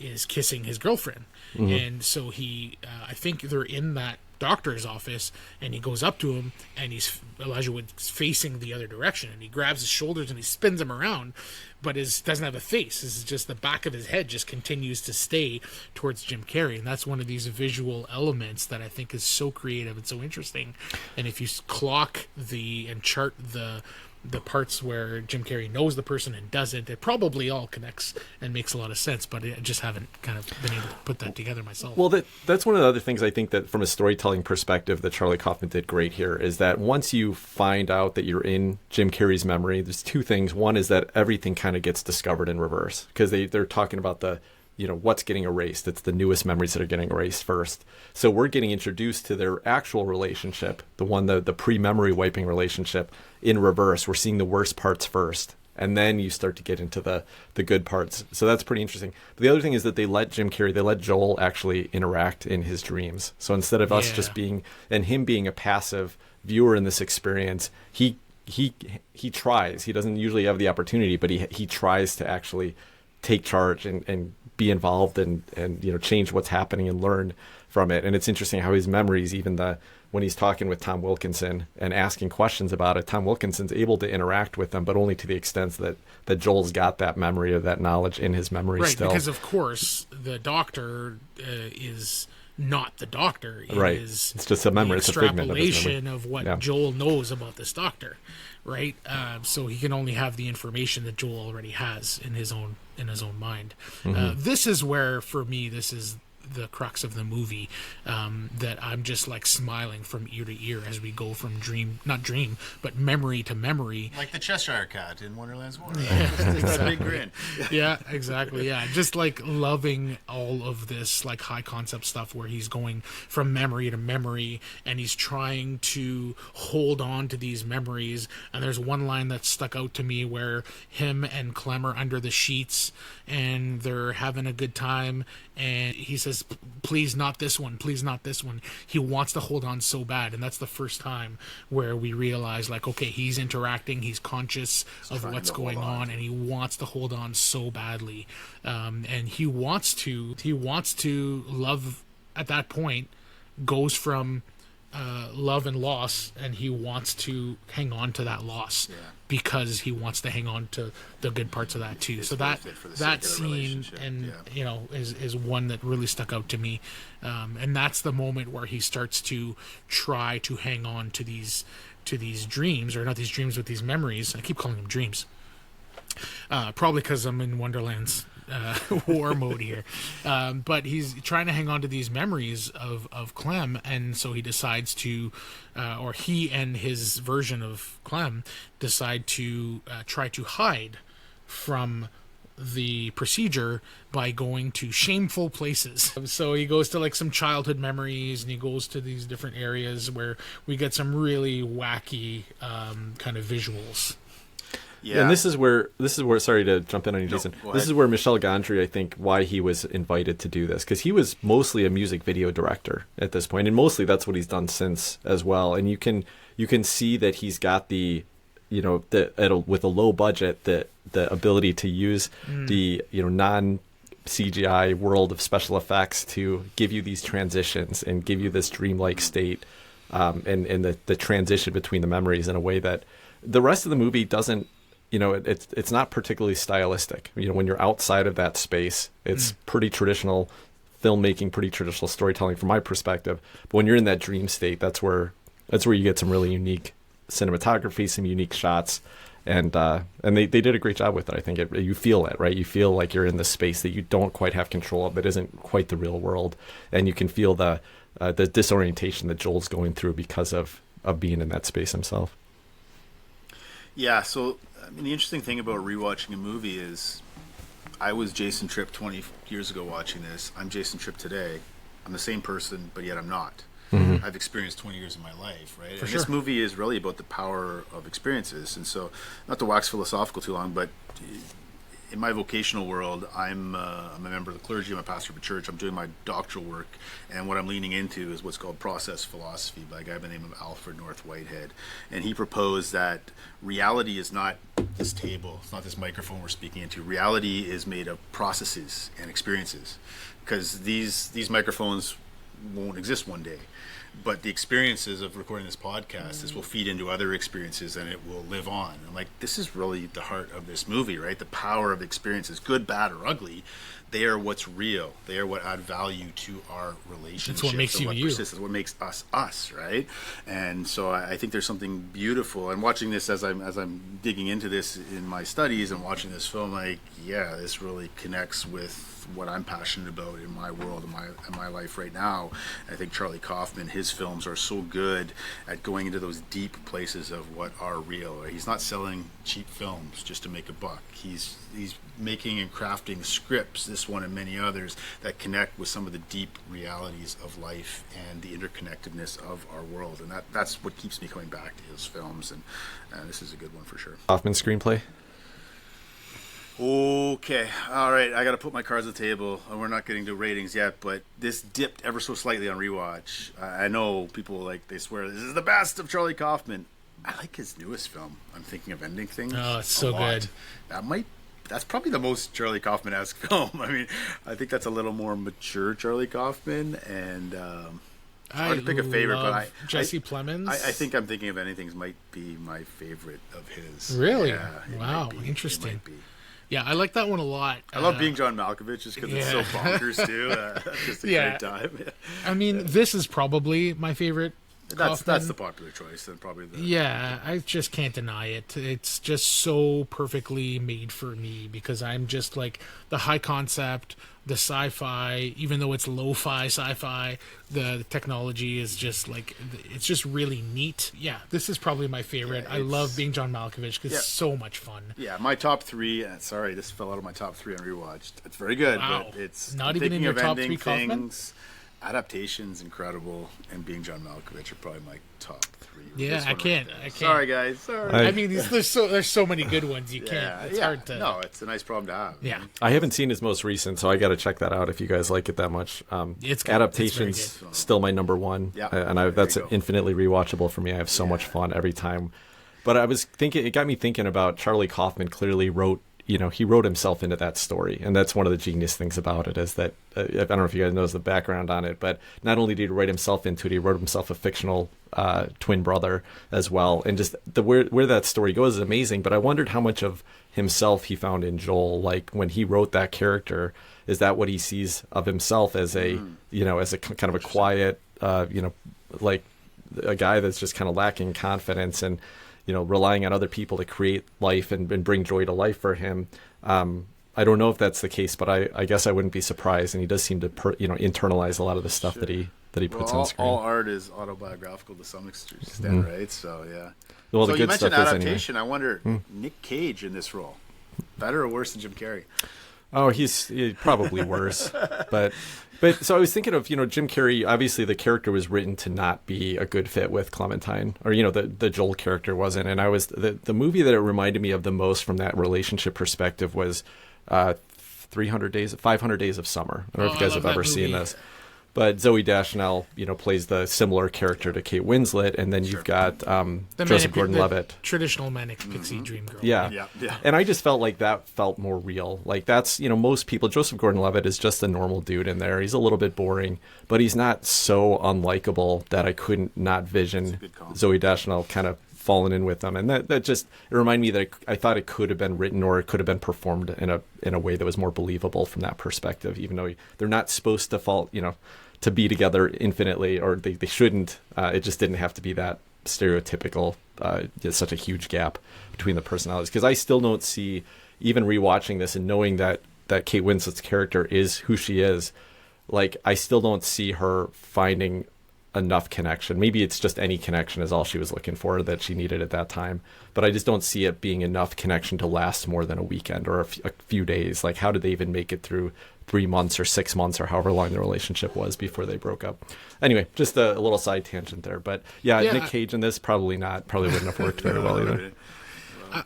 is kissing his girlfriend. Mm-hmm. And so I think they're in that doctor's office, and he goes up to him, and Elijah Wood's facing the other direction, and he grabs his shoulders and he spins him around, but doesn't have a face. This is just the back of his head just continues to stay towards Jim Carrey, and that's one of these visual elements that I think is so creative and so interesting. And if you clock and chart the parts where Jim Carrey knows the person and doesn't, it probably all connects and makes a lot of sense, but I just haven't kind of been able to put that together myself. Well, that's one of the other things I think that from a storytelling perspective that Charlie Kaufman did great here, is that once you find out that you're in Jim Carrey's memory, there's two things. One is that everything kind of gets discovered in reverse, because they're talking about what's getting erased. It's the newest memories that are getting erased first. So we're getting introduced to their actual relationship, the pre-memory wiping relationship, in reverse. We're seeing the worst parts first, and then you start to get into the good parts. So that's pretty interesting. But the other thing is that they let Joel actually interact in his dreams. So instead of us just being, and him being a passive viewer in this experience, he tries. He doesn't usually have the opportunity, but he tries to actually take charge and be involved and change what's happening and learn from it. And it's interesting how his memories, even when he's talking with Tom Wilkinson and asking questions about it, Tom Wilkinson's able to interact with them, but only to the extent that Joel's got that memory or that knowledge in his memory still. Right, because of course the doctor is not the doctor. Right. It's just a memory. It's a figment of his memory. Of what Joel knows about this doctor, right? So he can only have the information that Joel already has in his own mind. Mm-hmm. This is where, for me, this is the crux of the movie, that I'm just like smiling from ear to ear as we go from memory to memory. Like the Cheshire Cat in Wonderland's War. That big grin. Yeah, exactly. Yeah, just like loving all of this like high concept stuff where he's going from memory to memory, and he's trying to hold on to these memories. And there's one line that stuck out to me where him and Clem are under the sheets and they're having a good time, and he says, please not this one, please not this one. He wants to hold on so bad, and that's the first time where we realize, like, okay, he's interacting, he's conscious of what's going on, and he wants to hold on so badly. And he wants to love at that point goes from love and loss, and he wants to hang on to that loss because he wants to hang on to the good parts of that too. So that scene and is one that really stuck out to me, and that's the moment where he starts to try to hang on to these dreams, or not these dreams, but these memories. I keep calling them dreams, probably because I'm in Wonderland's war mode here, but he's trying to hang on to these memories of Clem, and so he decides to, or he and his version of Clem decide to try to hide from the procedure by going to shameful places. So he goes to like some childhood memories, and he goes to these different areas where we get some really wacky kind of visuals. Yeah. And this is where sorry to jump in on you, Jason. This is where Michel Gondry, I think, why he was invited to do this, because he was mostly a music video director at this point, and mostly that's what he's done since as well. And you can see that he's got with a low budget, the ability to use the non CGI world of special effects to give you these transitions and give you this dreamlike state, and the transition between the memories in a way that the rest of the movie doesn't it's not particularly stylistic. When you're outside of that space, it's pretty traditional filmmaking, pretty traditional storytelling from my perspective. But when you're in that dream state, that's where you get some really unique cinematography, some unique shots, and they did a great job with it. I think you feel it, right? You feel like you're in this space that you don't quite have control of. It isn't quite the real world, and you can feel the disorientation that Joel's going through because of being in that space himself. Yeah, so the interesting thing about rewatching a movie is I was Jason Tripp 20 years ago watching this. I'm Jason Tripp today. I'm the same person, but yet I'm not. I've experienced 20 years of my life, right? And this movie is really about the power of experiences. And so, not to wax philosophical too long, but in my vocational world, I'm a member of the clergy. I'm a pastor of a church. I'm doing my doctoral work, and what I'm leaning into is what's called process philosophy by a guy by the name of Alfred North Whitehead. And he proposed that reality is not this table, it's not this microphone we're speaking into. Reality is made of processes and experiences, because these microphones won't exist one day. But the experiences of recording this podcast, this will feed into other experiences and it will live on. And like, this is really the heart of this movie, right? The power of experiences, good, bad, or ugly. They are what's real. They are what add value to our relationships. It's what makes you you. It's what makes us us, right? And so I think there's something beautiful. And watching this as I'm digging into this in my studies and watching this film, like, yeah, this really connects with what I'm passionate about in my world, in my life right now. I think Charlie Kaufman, his films are so good at going into those deep places of what are real. He's not selling cheap films just to make a buck. He's making and crafting scripts, this one and many others, that connect with some of the deep realities of life and the interconnectedness of our world. And that's what keeps me coming back to his films. And this is a good one for sure. Kaufman screenplay? Okay, all right, I got to put my cards on the table. We're not getting to ratings yet, but this dipped ever so slightly on rewatch. I know people, they swear this is the best of Charlie Kaufman. I like his newest film. I'm Thinking of Ending Things. Oh, it's so good. That's probably the most Charlie Kaufman-esque film. I mean, I think that's a little more mature Charlie Kaufman, and it's hard to pick a favorite, but Jesse Plemons. I think I'm Thinking of Ending Things might be my favorite of his. Really? Yeah, wow, interesting. Yeah, I like that one a lot. I love Being John Malkovich just because it's so bonkers too. Just a great time. I mean, this is probably my favorite. That's the popular choice, and probably the. Yeah, I just can't deny it. It's just so perfectly made for me because I'm just like the high concept, the sci-fi. Even though it's lo-fi sci-fi, the technology is just like it's just really neat. Yeah, this is probably my favorite. I love Being John Malkovich because it's so much fun. Yeah, my top three. Sorry, this fell out of my top three on rewatched. It's very good, wow. But it's not even in your top three. Kaufman? Adaptation's incredible, and Being John Malkovich are probably my top three. Yeah, I can't. Sorry, guys. Sorry. I mean, there's so many good ones. You can't. It's hard to. No, it's a nice problem to have. Yeah. I haven't seen his most recent, so I got to check that out if you guys like it that much. It's good. Adaptation's still my number one, and that's infinitely rewatchable for me. I have so much fun every time. But I was thinking, it got me thinking about Charlie Kaufman. Clearly wrote. He wrote himself into that story, and that's one of the genius things about it is that I don't know if you guys know the background on it, but not only did he write himself into it, he wrote himself a fictional twin brother as well, and just where that story goes is amazing. But I wondered how much of himself he found in Joel, like when he wrote that character. Is that what he sees of himself as a as a kind of a quiet like a guy that's just kind of lacking confidence and relying on other people to create life and bring joy to life for him. I don't know if that's the case, but I guess I wouldn't be surprised. And he does seem to, internalize a lot of the stuff that he puts on screen. All art is autobiographical to some extent, right? So yeah. Well, so the you good mentioned stuff adaptation. Is anyway. I wonder, Nick Cage in this role, better or worse than Jim Carrey? Oh, he's probably worse, but so I was thinking of, Jim Carrey, obviously the character was written to not be a good fit with Clementine, or, the Joel character wasn't. And the movie that it reminded me of the most from that relationship perspective was 500 Days of Summer. I don't know if you guys have ever seen this. But Zooey Deschanel, plays the similar character to Kate Winslet, and then you've got Joseph Gordon-Levitt, traditional manic pixie dream girl. Yeah. And I just felt like that felt more real. Like that's most people. Joseph Gordon-Levitt is just a normal dude in there. He's a little bit boring, but he's not so unlikable that I couldn't not vision Zooey Deschanel kind of fallen in with them, and that just it reminded me that I thought it could have been written or it could have been performed in a way that was more believable from that perspective, even though they're not supposed to fall, to be together infinitely, or they shouldn't. It just didn't have to be that stereotypical, such a huge gap between the personalities, because I still don't see, even rewatching this and knowing that Kate Winslet's character is who she is, like I still don't see her finding enough connection. Maybe it's just any connection is all she was looking for that she needed at that time, but I just don't see it being enough connection to last more than a weekend or a few days. Like, how did they even make it through 3 months or 6 months or however long the relationship was before they broke up? Anyway, just a little side tangent there, but yeah, Nick Cage in this probably wouldn't have worked very well either.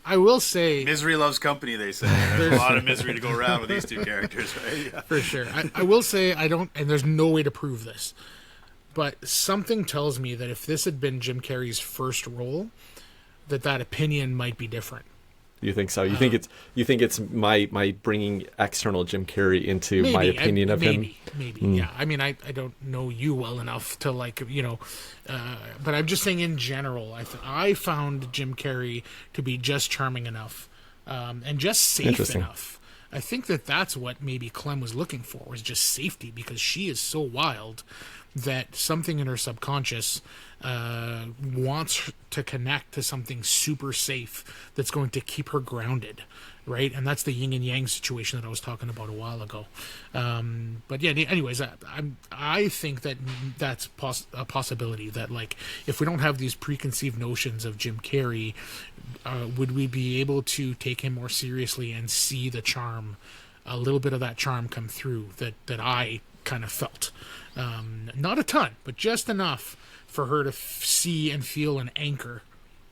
I will say, misery loves company, they say. There's a lot of misery to go around with these two characters, right? Yeah. For sure. I will say I don't, and there's no way to prove this, but something tells me that if this had been Jim Carrey's first role, that opinion might be different. You think so? You think it's my bringing external Jim Carrey into maybe, my opinion of him? Maybe, yeah. I mean, I don't know you well enough to but I'm just saying in general, I found Jim Carrey to be just charming enough, and just safe enough. I think that's what maybe Clem was looking for, was just safety, because she is so wild that something in her subconscious wants to connect to something super safe that's going to keep her grounded, right? And that's the yin and yang situation that I was talking about a while ago. But yeah, anyways, I think that's a possibility, that like if we don't have these preconceived notions of Jim Carrey, would we be able to take him more seriously and see the charm, a little bit of that charm come through that I kind of felt. Not a ton, but just enough for her to see and feel an anchor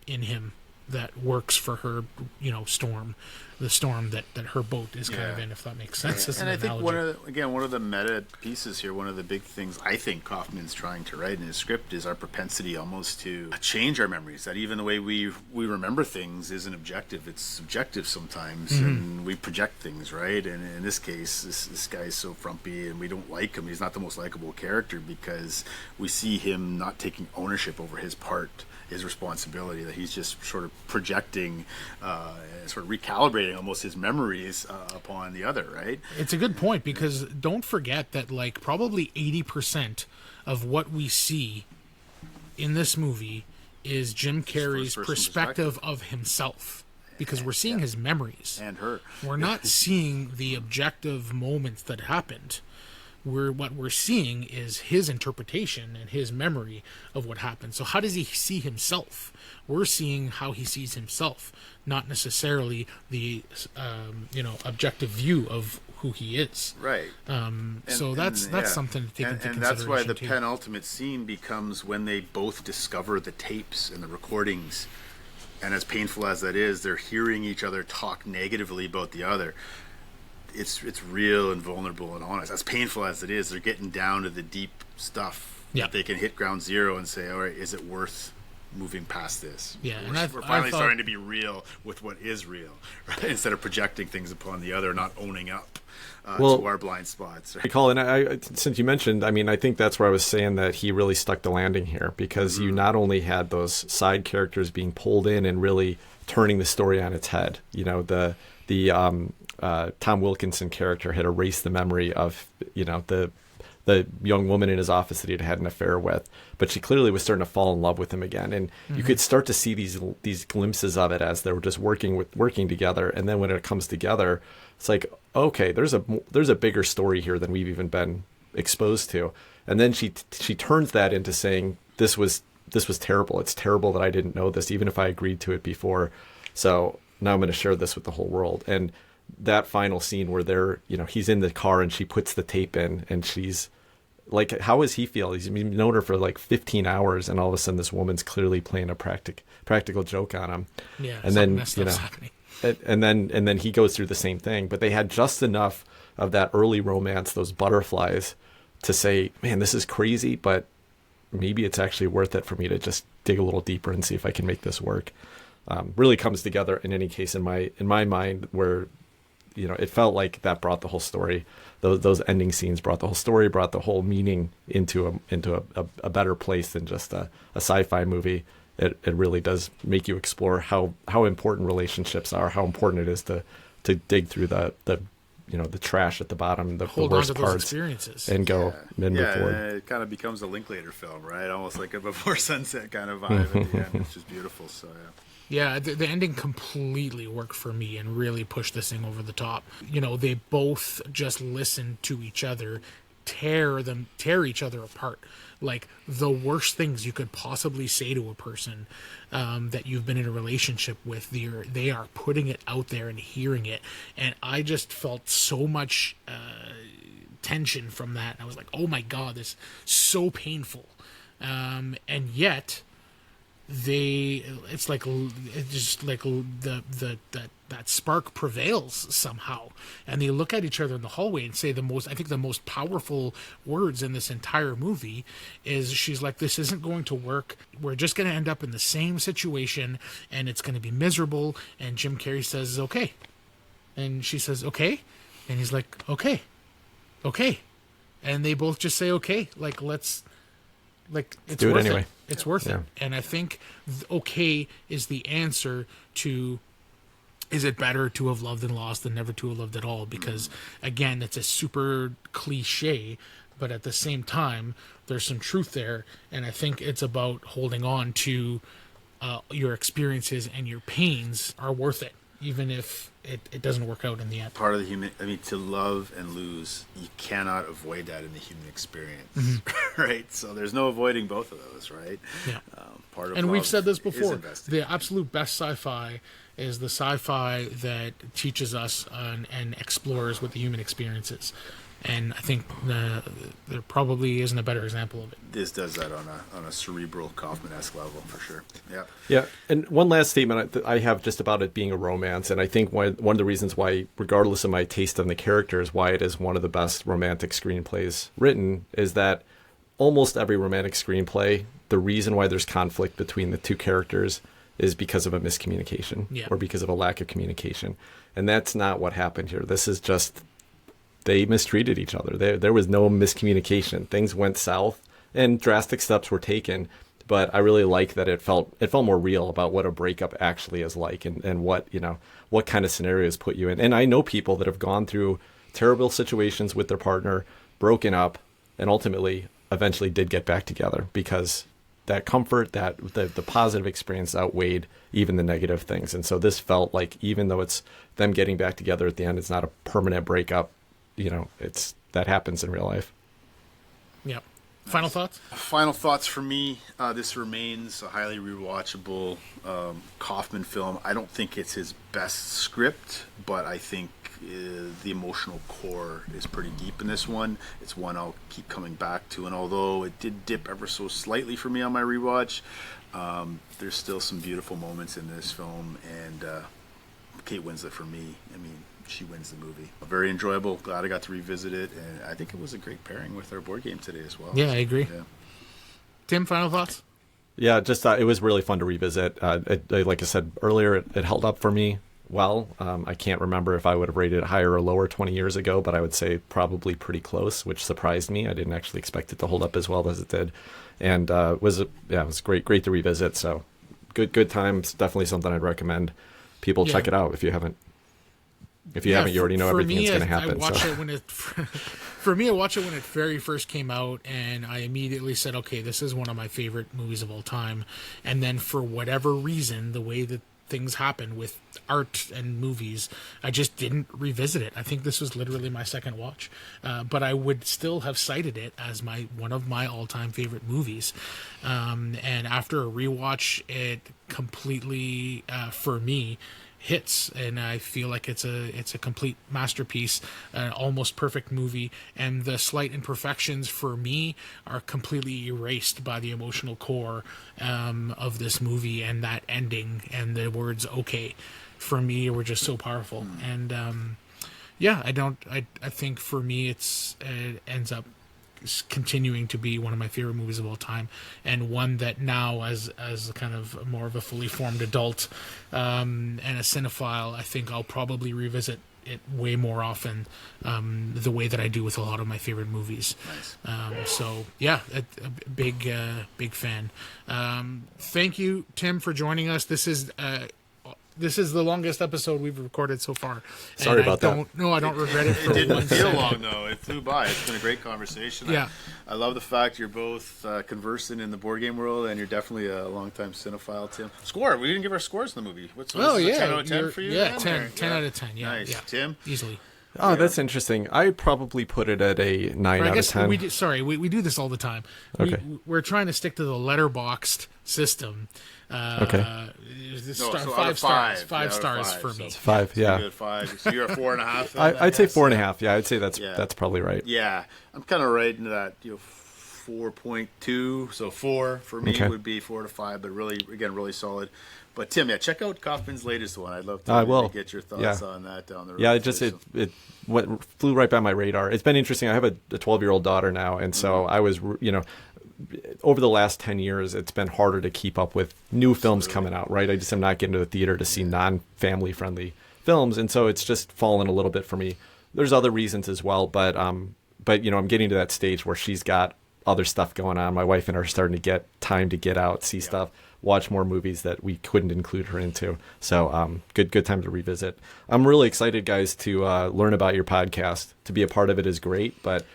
in him that works for her, storm, the storm that her boat is kind of in, if that makes sense. And I think one of the meta pieces here, one of the big things I think Kaufman's trying to write in his script is our propensity almost to change our memories. That even the way we remember things isn't objective; it's subjective sometimes, and we project things, right? And in this case, this guy's so frumpy, and we don't like him. He's not the most likable character because we see him not taking ownership over his part, his responsibility, that he's just sort of projecting, sort of recalibrating almost his memories upon the other, right? It's a good point, because don't forget that like probably 80% of what we see in this movie is Jim Carrey's perspective of himself, because we're seeing his memories. And her. We're not seeing the objective moments that happened. What we're seeing is his interpretation and his memory of what happened. So how does he see himself? We're seeing how he sees himself, not necessarily the objective view of who he is. Right. So that's something to take into consideration. And that's why the too. penultimate scene becomes when they both discover the tapes and the recordings. And as painful as that is, they're hearing each other talk negatively about the other. It's real and vulnerable and honest. As painful as it is, they're getting down to the deep stuff that they can hit ground zero and say, all right, is it worth moving past this? Yeah, we're finally starting to be real with what is real, right? Instead of projecting things upon the other, not owning up to our blind spots. Right? Colin, since you mentioned, I think that's where I was saying that he really stuck the landing here, because you not only had those side characters being pulled in and really turning the story on its head. Tom Wilkinson character had erased the memory of, the young woman in his office that he'd had an affair with, but she clearly was starting to fall in love with him again. And you could start to see these glimpses of it as they were just working together. And then when it comes together, it's like, okay, there's a bigger story here than we've even been exposed to. And then she turns that into saying, this was terrible. It's terrible that I didn't know this, even if I agreed to it before. So now I'm going to share this with the whole world. And that final scene where he's in the car and she puts the tape in, and she's like, how does he feel? He's known her for like 15 hours, and all of a sudden this woman's clearly playing a practical joke on him. Yeah. And then, happening. and then he goes through the same thing, but they had just enough of that early romance, those butterflies, to say, man, this is crazy, but maybe it's actually worth it for me to just dig a little deeper and see if I can make this work. Really comes together in any case in my mind, where it felt like that brought the whole story. Those ending scenes brought the whole story, brought the whole meaning into a better place than just a sci-fi movie. it really does make you explore how important relationships are, how important it is to dig through the the trash at the bottom, the Hold on worst to those parts, experiences. and go and move forward. It kind of becomes a Linklater film, right? Almost like a Before Sunset kind of vibe at the end, which is beautiful. So Yeah, the ending completely worked for me and really pushed this thing over the top. They both just listened to each other, tear each other apart. Like the worst things you could possibly say to a person that you've been in a relationship with, they are putting it out there and hearing it. And I just felt so much tension from that. I was like, oh my God, this is so painful. And yet it's like that spark prevails somehow, and they look at each other in the hallway and say the most powerful words in this entire movie is, she's like, this isn't going to work, we're just going to end up in the same situation and it's going to be miserable. And Jim Carrey says okay, and she says okay, and he's like okay, and they both just say okay, like it's do it worth anyway. It's worth it. And I think okay is the answer to, is it better to have loved and lost than never to have loved at all? Because again, it's a super cliche, but at the same time, there's some truth there. And I think it's about holding on to your experiences, and your pains are worth it, even if it doesn't work out in the end. part of the human, to love and lose, you cannot avoid that in the human experience, right? So there's no avoiding both of those, right? Yeah. Part of And we've love said this is before, investing. the absolute best sci-fi is the sci-fi that teaches us and explores what the human experience is. And I think there probably isn't a better example of it. This does that on a cerebral Kaufman-esque level for sure. Yeah. Yeah, and one last statement I have just about it being a romance, and I think one of the reasons why, regardless of my taste on the characters, why it is one of the best romantic screenplays written is that almost every romantic screenplay, the reason why there's conflict between the two characters is because of a miscommunication or because of a lack of communication. And that's not what happened here. This is just, they mistreated each other. There was no miscommunication. Things went south and drastic steps were taken. But I really like that it felt more real about what a breakup actually is like, and what kind of scenarios put you in. And I know people that have gone through terrible situations with their partner, broken up, and ultimately eventually did get back together because that comfort, that the positive experience outweighed even the negative things. And so this felt like, even though it's them getting back together at the end, it's not a permanent breakup. It's that happens in real life. Yeah. Final thoughts? Final thoughts for me. This remains a highly rewatchable Kaufman film. I don't think it's his best script, but I think the emotional core is pretty deep in this one. It's one I'll keep coming back to, and although it did dip ever so slightly for me on my rewatch, there's still some beautiful moments in this film, and Kate Winslet for me, she wins the movie. Very enjoyable. Glad I got to revisit it, and I think it was a great pairing with our board game today as well. Yeah, I agree. Yeah. Tim, final thoughts? Yeah, just it was really fun to revisit. Like I said earlier, it held up for me well. I can't remember if I would have rated it higher or lower 20 years ago, but I would say probably pretty close, which surprised me. I didn't actually expect it to hold up as well as it did, and it was great to revisit. So good times. Definitely something I'd recommend people check it out if you haven't. If you haven't, you already know everything that's going to happen. I watched it when it very first came out, and I immediately said, okay, this is one of my favorite movies of all time. And then for whatever reason, the way that things happen with art and movies, I just didn't revisit it. I think this was literally my second watch. But I would still have cited it as one of my all-time favorite movies. And after a rewatch, it completely, for me, hits, and I feel like it's a complete masterpiece, an almost perfect movie, and the slight imperfections for me are completely erased by the emotional core of this movie, and that ending and the words "okay" for me were just so powerful. And I think for me it ends up continuing to be one of my favorite movies of all time, and one that now, as kind of more of a fully formed adult and a cinephile, I think I'll probably revisit it way more often, the way that I do with a lot of my favorite movies. Nice. So yeah, a big fan. Thank you, Tim, for joining us. This is the longest episode we've recorded so far. Sorry about that. No, I don't regret it. It didn't feel long though. It flew by. It's been a great conversation. Yeah. I love the fact you're both conversant in the board game world, and you're definitely a longtime cinephile, Tim. Score. We didn't give our scores in the movie. What's Oh a yeah, 10 out of 10 for you? Yeah, man? 10 out of 10. Yeah, Nice. yeah. Tim? Easily. Oh, that's interesting. I probably put it at a 9 out of 10. We do this all the time. Okay. We're trying to stick to the letterboxed system. Okay. Five stars. Five stars for me. 5, yeah. You're at 5. So you're a 4.5. I'd say 4.5. Yeah, I'd say that's probably right. Yeah, I'm kind of right into that. 4.2. So 4 for me would be 4 to 5, but really solid. But Tim, check out Kaufman's latest one. I'd love to get your thoughts on that down the road. Yeah, it flew right by my radar. It's been interesting. I have a 12-year-old daughter now, and so I was, over the last 10 years, it's been harder to keep up with new films coming out, right? I just am not getting to the theater to see non-family friendly films, and so it's just fallen a little bit for me. There's other reasons as well, but I'm getting to that stage where she's got other stuff going on. My wife and I are starting to get time to get out, see stuff, watch more movies that we couldn't include her into. So good time to revisit. I'm really excited, guys, to learn about your podcast. To be a part of it is great, but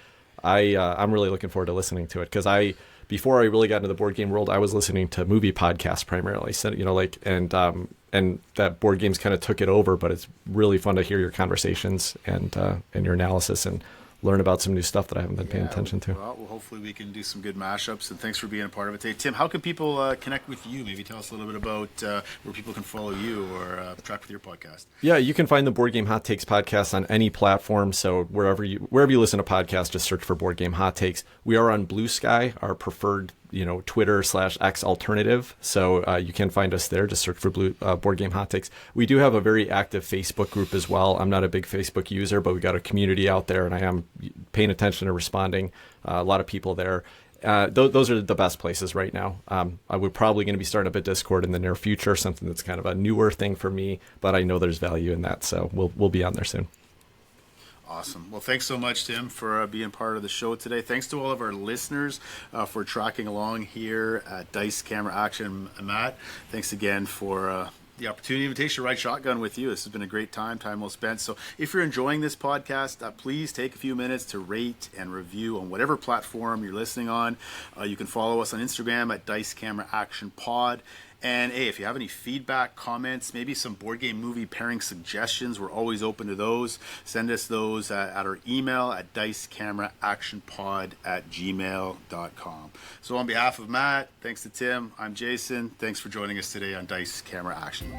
I'm really looking forward to listening to it, because before I really got into the board game world, I was listening to movie podcasts primarily. So, and that board games kind of took it over, but it's really fun to hear your conversations and your analysis and learn about some new stuff that I haven't been paying attention to. Well, hopefully we can do some good mashups, and thanks for being a part of it today. Tim, how can people connect with you? Maybe tell us a little bit about where people can follow you or track with your podcast. Yeah, you can find the Board Game Hot Takes podcast on any platform. So wherever you listen to podcasts, just search for Board Game Hot Takes. We are on Blue Sky, our preferred Twitter/X alternative. So you can find us there. Just search for Board Game Hot Takes. We do have a very active Facebook group as well. I'm not a big Facebook user, but we got a community out there, and I am paying attention and responding. A lot of people there. Those are the best places right now. We're probably going to be starting up a Discord in the near future, something that's kind of a newer thing for me, but I know there's value in that, so we'll be on there soon. Awesome. Well, thanks so much, Tim, for being part of the show today. Thanks to all of our listeners for tracking along here at Dice Camera Action. Matt, thanks again for the opportunity, invitation to ride shotgun with you. This has been a great time well spent. So if you're enjoying this podcast, please take a few minutes to rate and review on whatever platform you're listening on. You can follow us on Instagram at Dice Camera Action Pod. And hey, if you have any feedback, comments, maybe some board game movie pairing suggestions, we're always open to those. Send us those at our email at dicecameraactionpod@gmail.com. So on behalf of Matt, thanks to Tim, I'm Jason. Thanks for joining us today on Dice Camera Action.